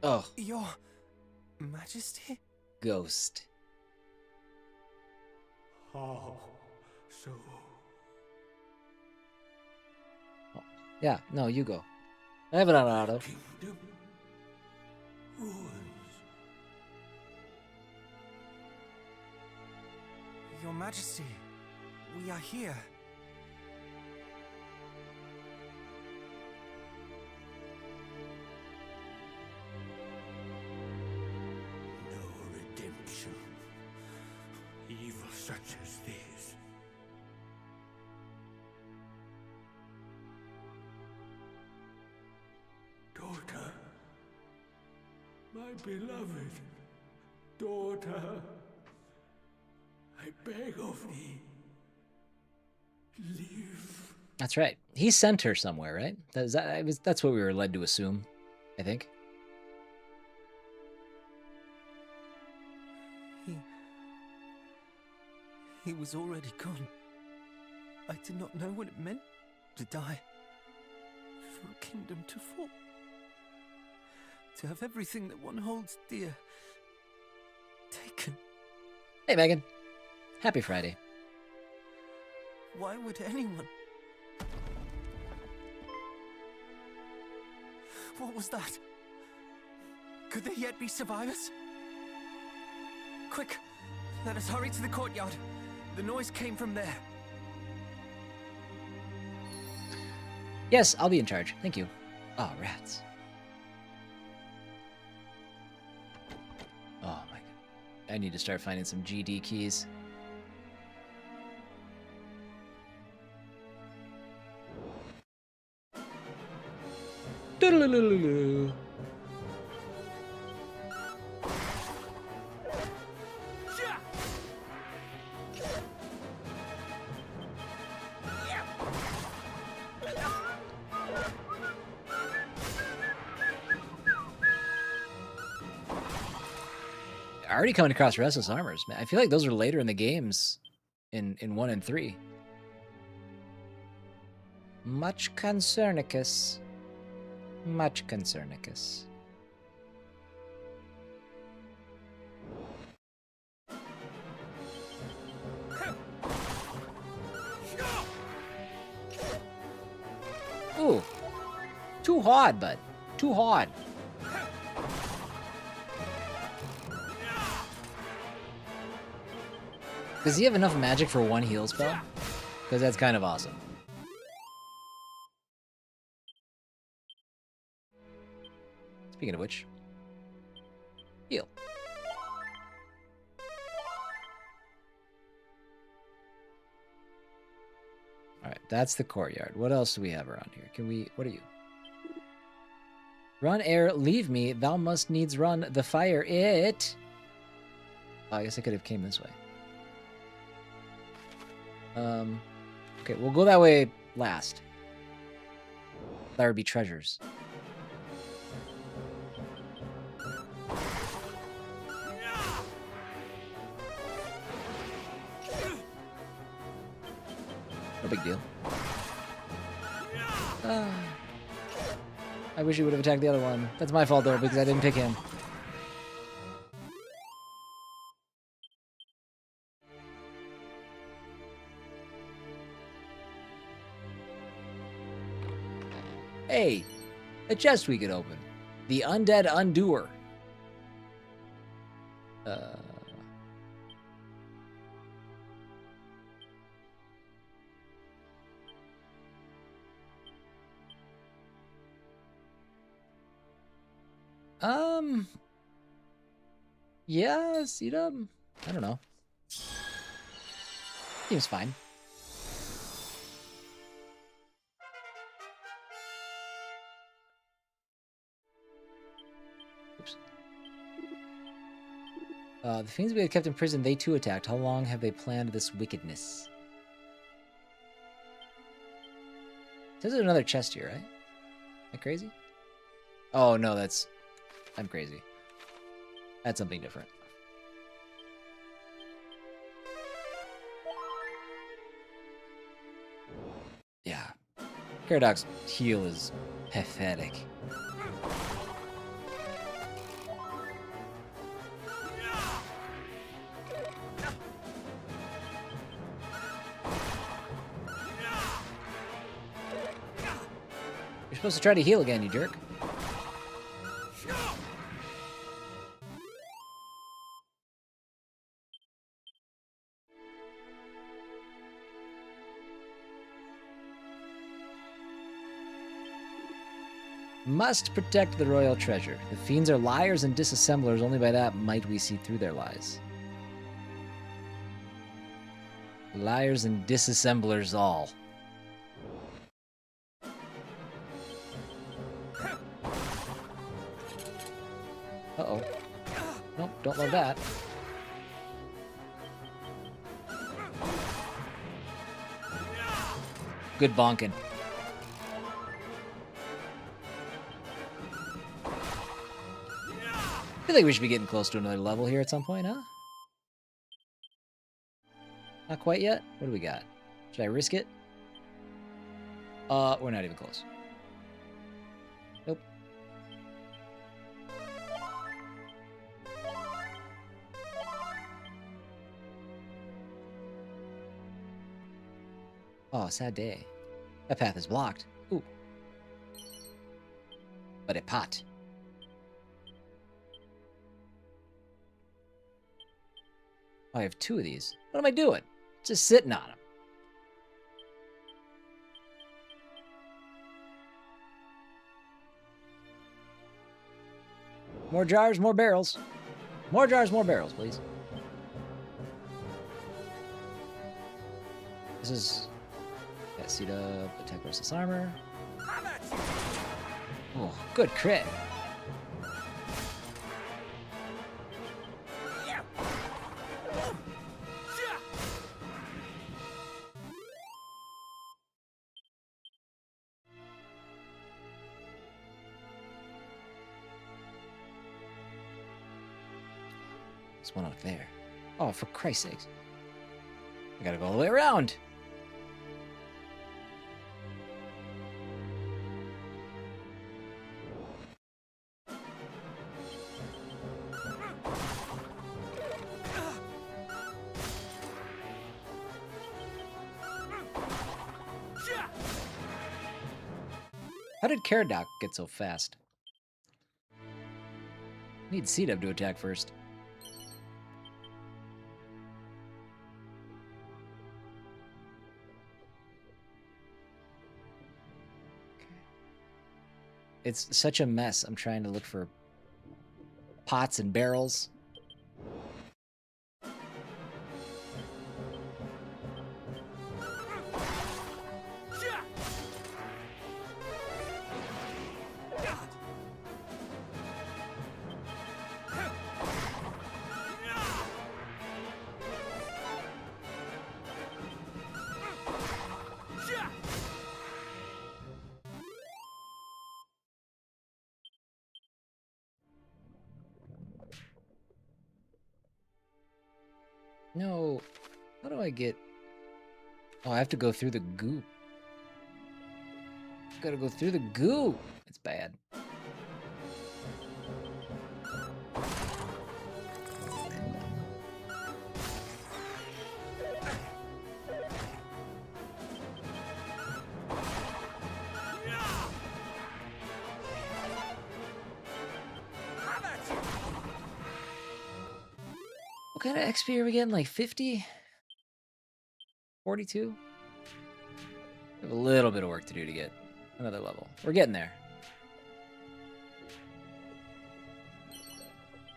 Oh. Your Majesty? Ghost. How so? Yeah, no, you go. I have it on auto. Kingdom ruins. Your Majesty, we are here. No redemption. Evil such as this. Daughter, my beloved daughter, I beg of thee, live. That's right. He sent her somewhere, right? That's what we were led to assume, I think. He was already gone. I did not know what it meant to die. For a kingdom to fall. To have everything that one holds dear taken. Hey, Megan. Happy Friday. Why would anyone? What was that? Could there yet be survivors? Quick, let us hurry to the courtyard. The noise came from there. Yes, I'll be in charge. Thank you. Oh, rats. Oh my god. I need to start finding some GD keys. Doodle-oo-oo-oo-oo. Already coming across restless armors, man. I feel like those are later in the games in 1 and 3. Much Concernicus. Much Concernicus. Ooh. Too hard, bud. Too hard. Does he have enough magic for one heal spell? Because that's kind of awesome. Speaking of which, heal. Alright, that's the courtyard. What else do we have around here? Can we... What are you? Run, air, leave me. Thou must needs run. The fire, it... Oh, I guess I could have came this way. Okay, we'll go that way last. That would be treasures. No big deal. I wish he would have attacked the other one. That's my fault, though, because I didn't pick him. Hey, a chest we could open. The Undead Undoer. Yeah, Sedum. I don't know. Seems fine. Oops. The fiends we had kept in prison, they too attacked. How long have they planned this wickedness? There's another chest here, right? Am I crazy? Oh, no, that's... I'm crazy. That's something different. Yeah. Paradox heal is pathetic. You're supposed to try to heal again, you jerk. Must protect the royal treasure. The fiends are liars and disassemblers. Only by that might we see through their lies. Liars and disassemblers all. Uh-oh. Nope, don't love that. Good bonking. I feel like we should be getting close to another level here at some point, huh? Not quite yet? What do we got? Should I risk it? We're not even close. Nope. Oh, sad day. That path is blocked. Ooh. But a pot. Oh, I have 2 of these. What am I doing? Just sitting on them. More jars, more barrels. More jars, more barrels, please. This is... Got seat up, attack versus armor. Oh, good crit. There's one out there. Oh, for Christ's sakes. I gotta go all the way around. How did Caradoc get so fast? Need C-Dub to attack first. It's such a mess. I'm trying to look for pots and barrels. No. How do I get... Oh, I have to go through the goo. Gotta go through the goo. It's bad. What kind of XP are we getting? Like 50? 42? We have a little bit of work to do to get another level. We're getting there.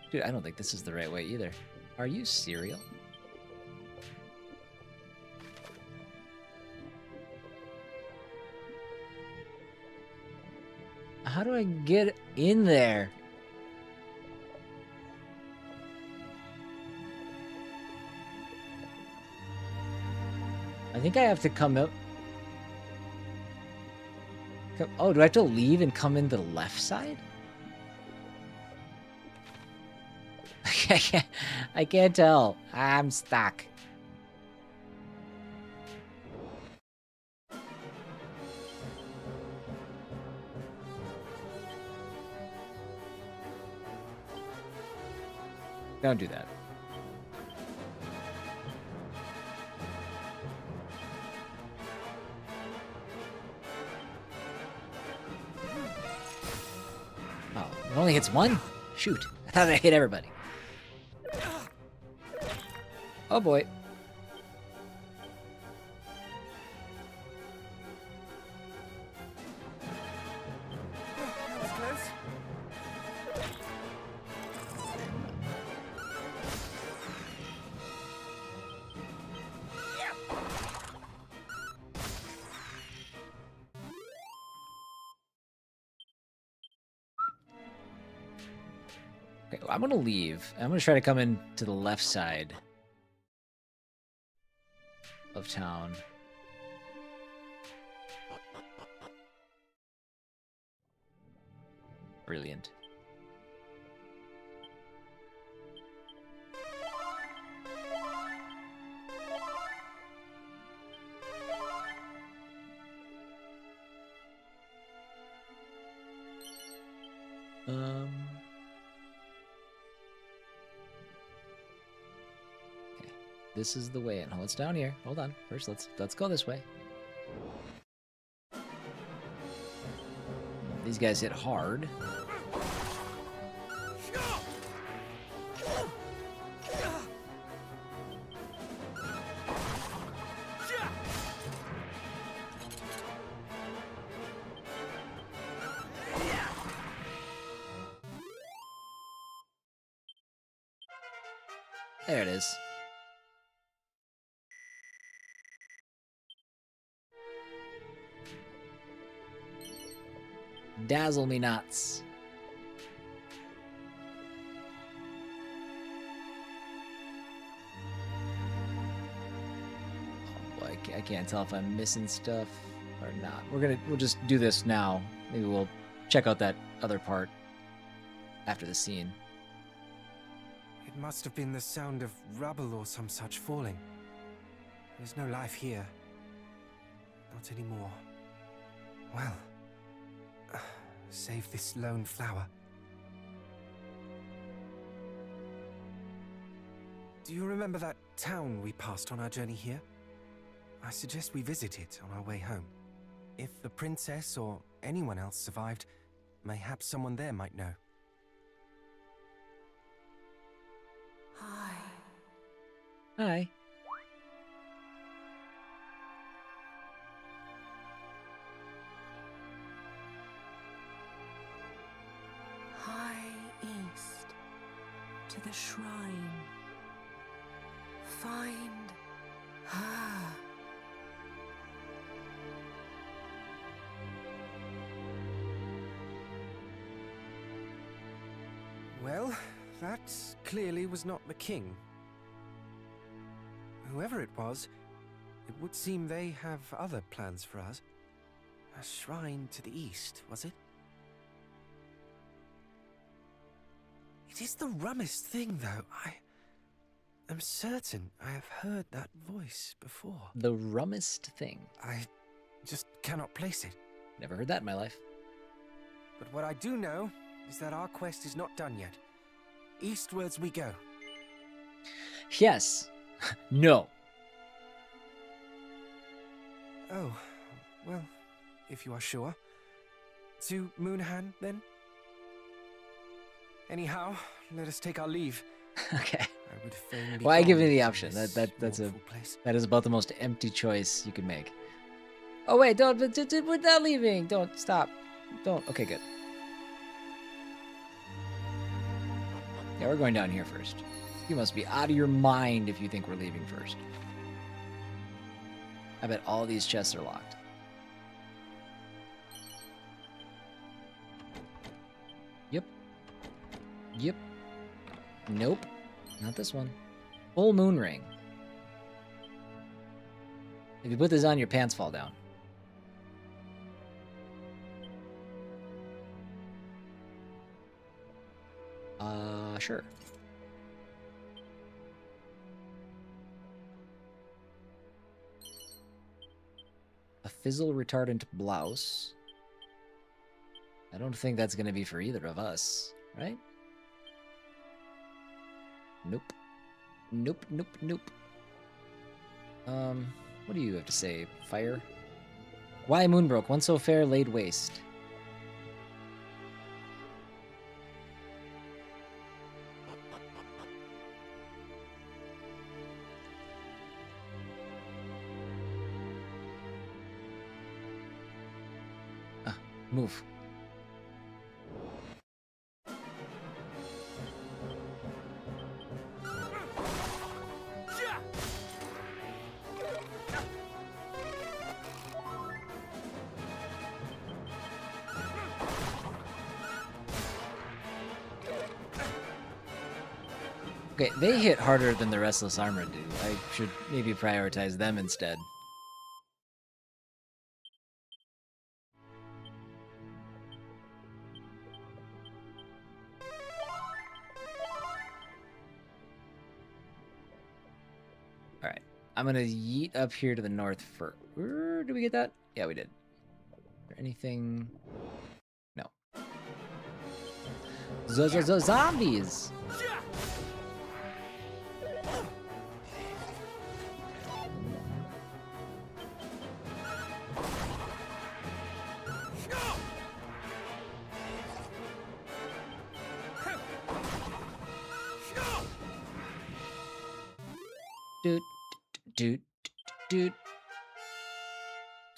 Dude, I don't think this is the right way either. Are you cereal? How do I get in there? I think I have to come out. Oh, do I have to leave and come in the left side? I can't tell. I'm stuck. Don't do that. Oh, it only hits one? Shoot. I thought I hit everybody. Oh boy. That was close. Okay, well, I'm gonna leave. I'm gonna try to come in to the left side of town. Brilliant. Okay, this is the way in. Oh, it's down here. Hold on. First, let's go this way. These guys hit hard. There it is. Dazzle me nuts. Oh boy, I can't tell if I'm missing stuff or not. We'll just do this now. Maybe we'll check out that other part after the scene. It must have been the sound of rubble or some such falling. There's no life here. Not anymore. Well, save this lone flower. Do you remember that town we passed on our journey here? I suggest we visit it on our way home. If the princess or anyone else survived, mayhap someone there might know. Hi. Hi. High east to the shrine. Find her. Well, that clearly was not the king. Whoever it was, it would seem they have other plans for us. A shrine to the east, was it? It is the rummest thing, though. I am certain I have heard that voice before. The rummest thing. I just cannot place it. Never heard that in my life. But what I do know is that our quest is not done yet. Eastwards we go. Yes. No. Oh, well, if you are sure. To Moonhan, then? Anyhow, let us take our leave. Okay. I would fain be Well, I give you gone the from option. this That is about the most empty choice you can make. Oh wait, don't. We're not leaving. Don't stop. Don't. Okay, good. Yeah, we're going down here first. You must be out of your mind if you think we're leaving first. I bet all these chests are locked. Yep. Yep. Nope. Not this one. Full moon ring. If you put this on, your pants fall down. Sure. A fizzle retardant blouse. I don't think that's going to be for either of us, right? Nope. Nope, nope, nope. What do you have to say? Fire? Why Moonbrook? One so fair laid waste. Move. Okay, they hit harder than the Restless Armor do. I should maybe prioritize them instead. Alright, I'm gonna yeet up here to the north for... Did we get that? Yeah, we did. Is there anything... No. Zombies! Doot, doot, doot.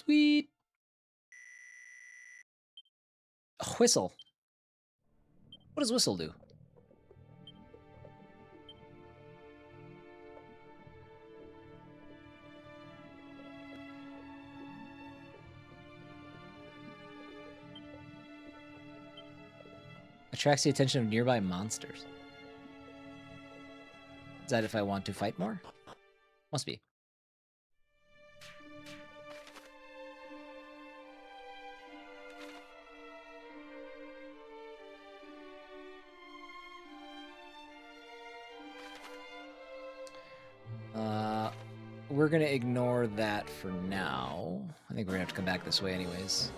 Sweet. A whistle. What does whistle do? Attracts the attention of nearby monsters. Is that if I want to fight more? Must be. We're gonna ignore that for now. I think we're gonna have to come back this way anyways.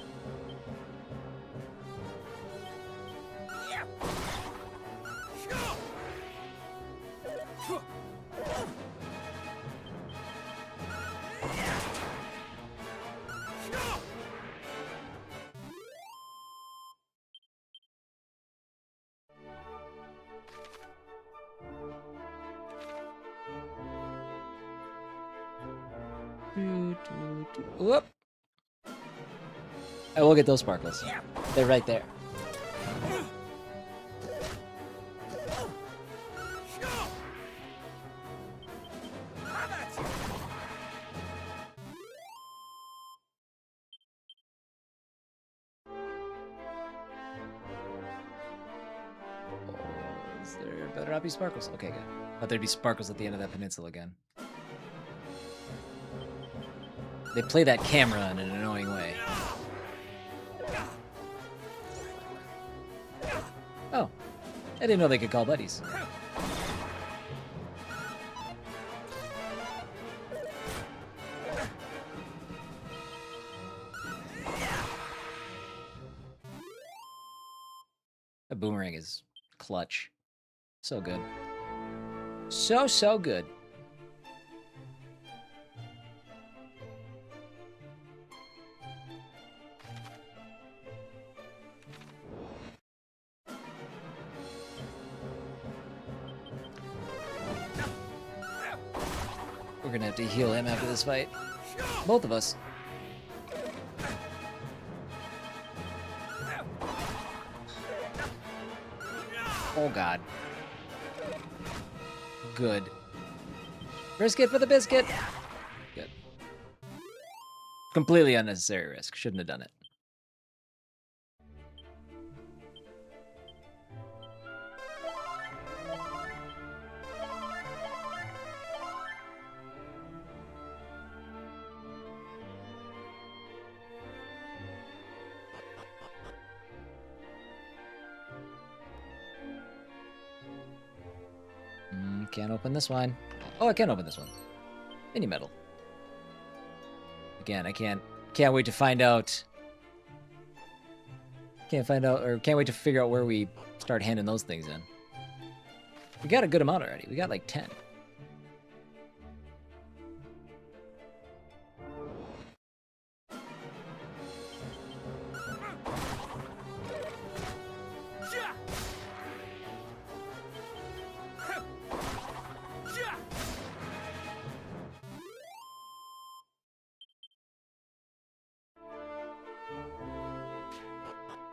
Whoop! I will get those sparkles. They're right there. Is there better not be sparkles? Okay, good. But there'd be sparkles at the end of that peninsula again. They play that camera in an annoying way. Oh, I didn't know they could call buddies. A boomerang is clutch. So good. So good. We're gonna have to heal him after this fight. Both of us. Oh god. Good. Brisket for the biscuit! Good. Completely unnecessary risk. Shouldn't have done it. Can't open this one. Oh, I can open this one. Mini metal. Again, I can't wait to find out. Can't wait to figure out where we start handing those things in. We got a good amount already. We got like 10.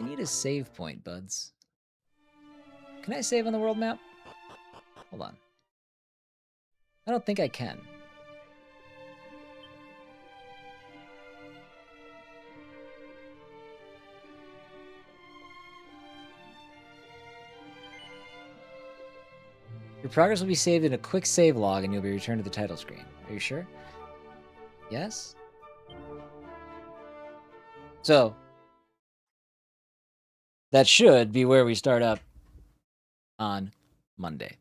I need a save point, buds. Can I save on the world map? Hold on. I don't think I can. Your progress will be saved in a quick save log and you'll be returned to the title screen. Are you sure? Yes? So, that should be where we start up on Monday.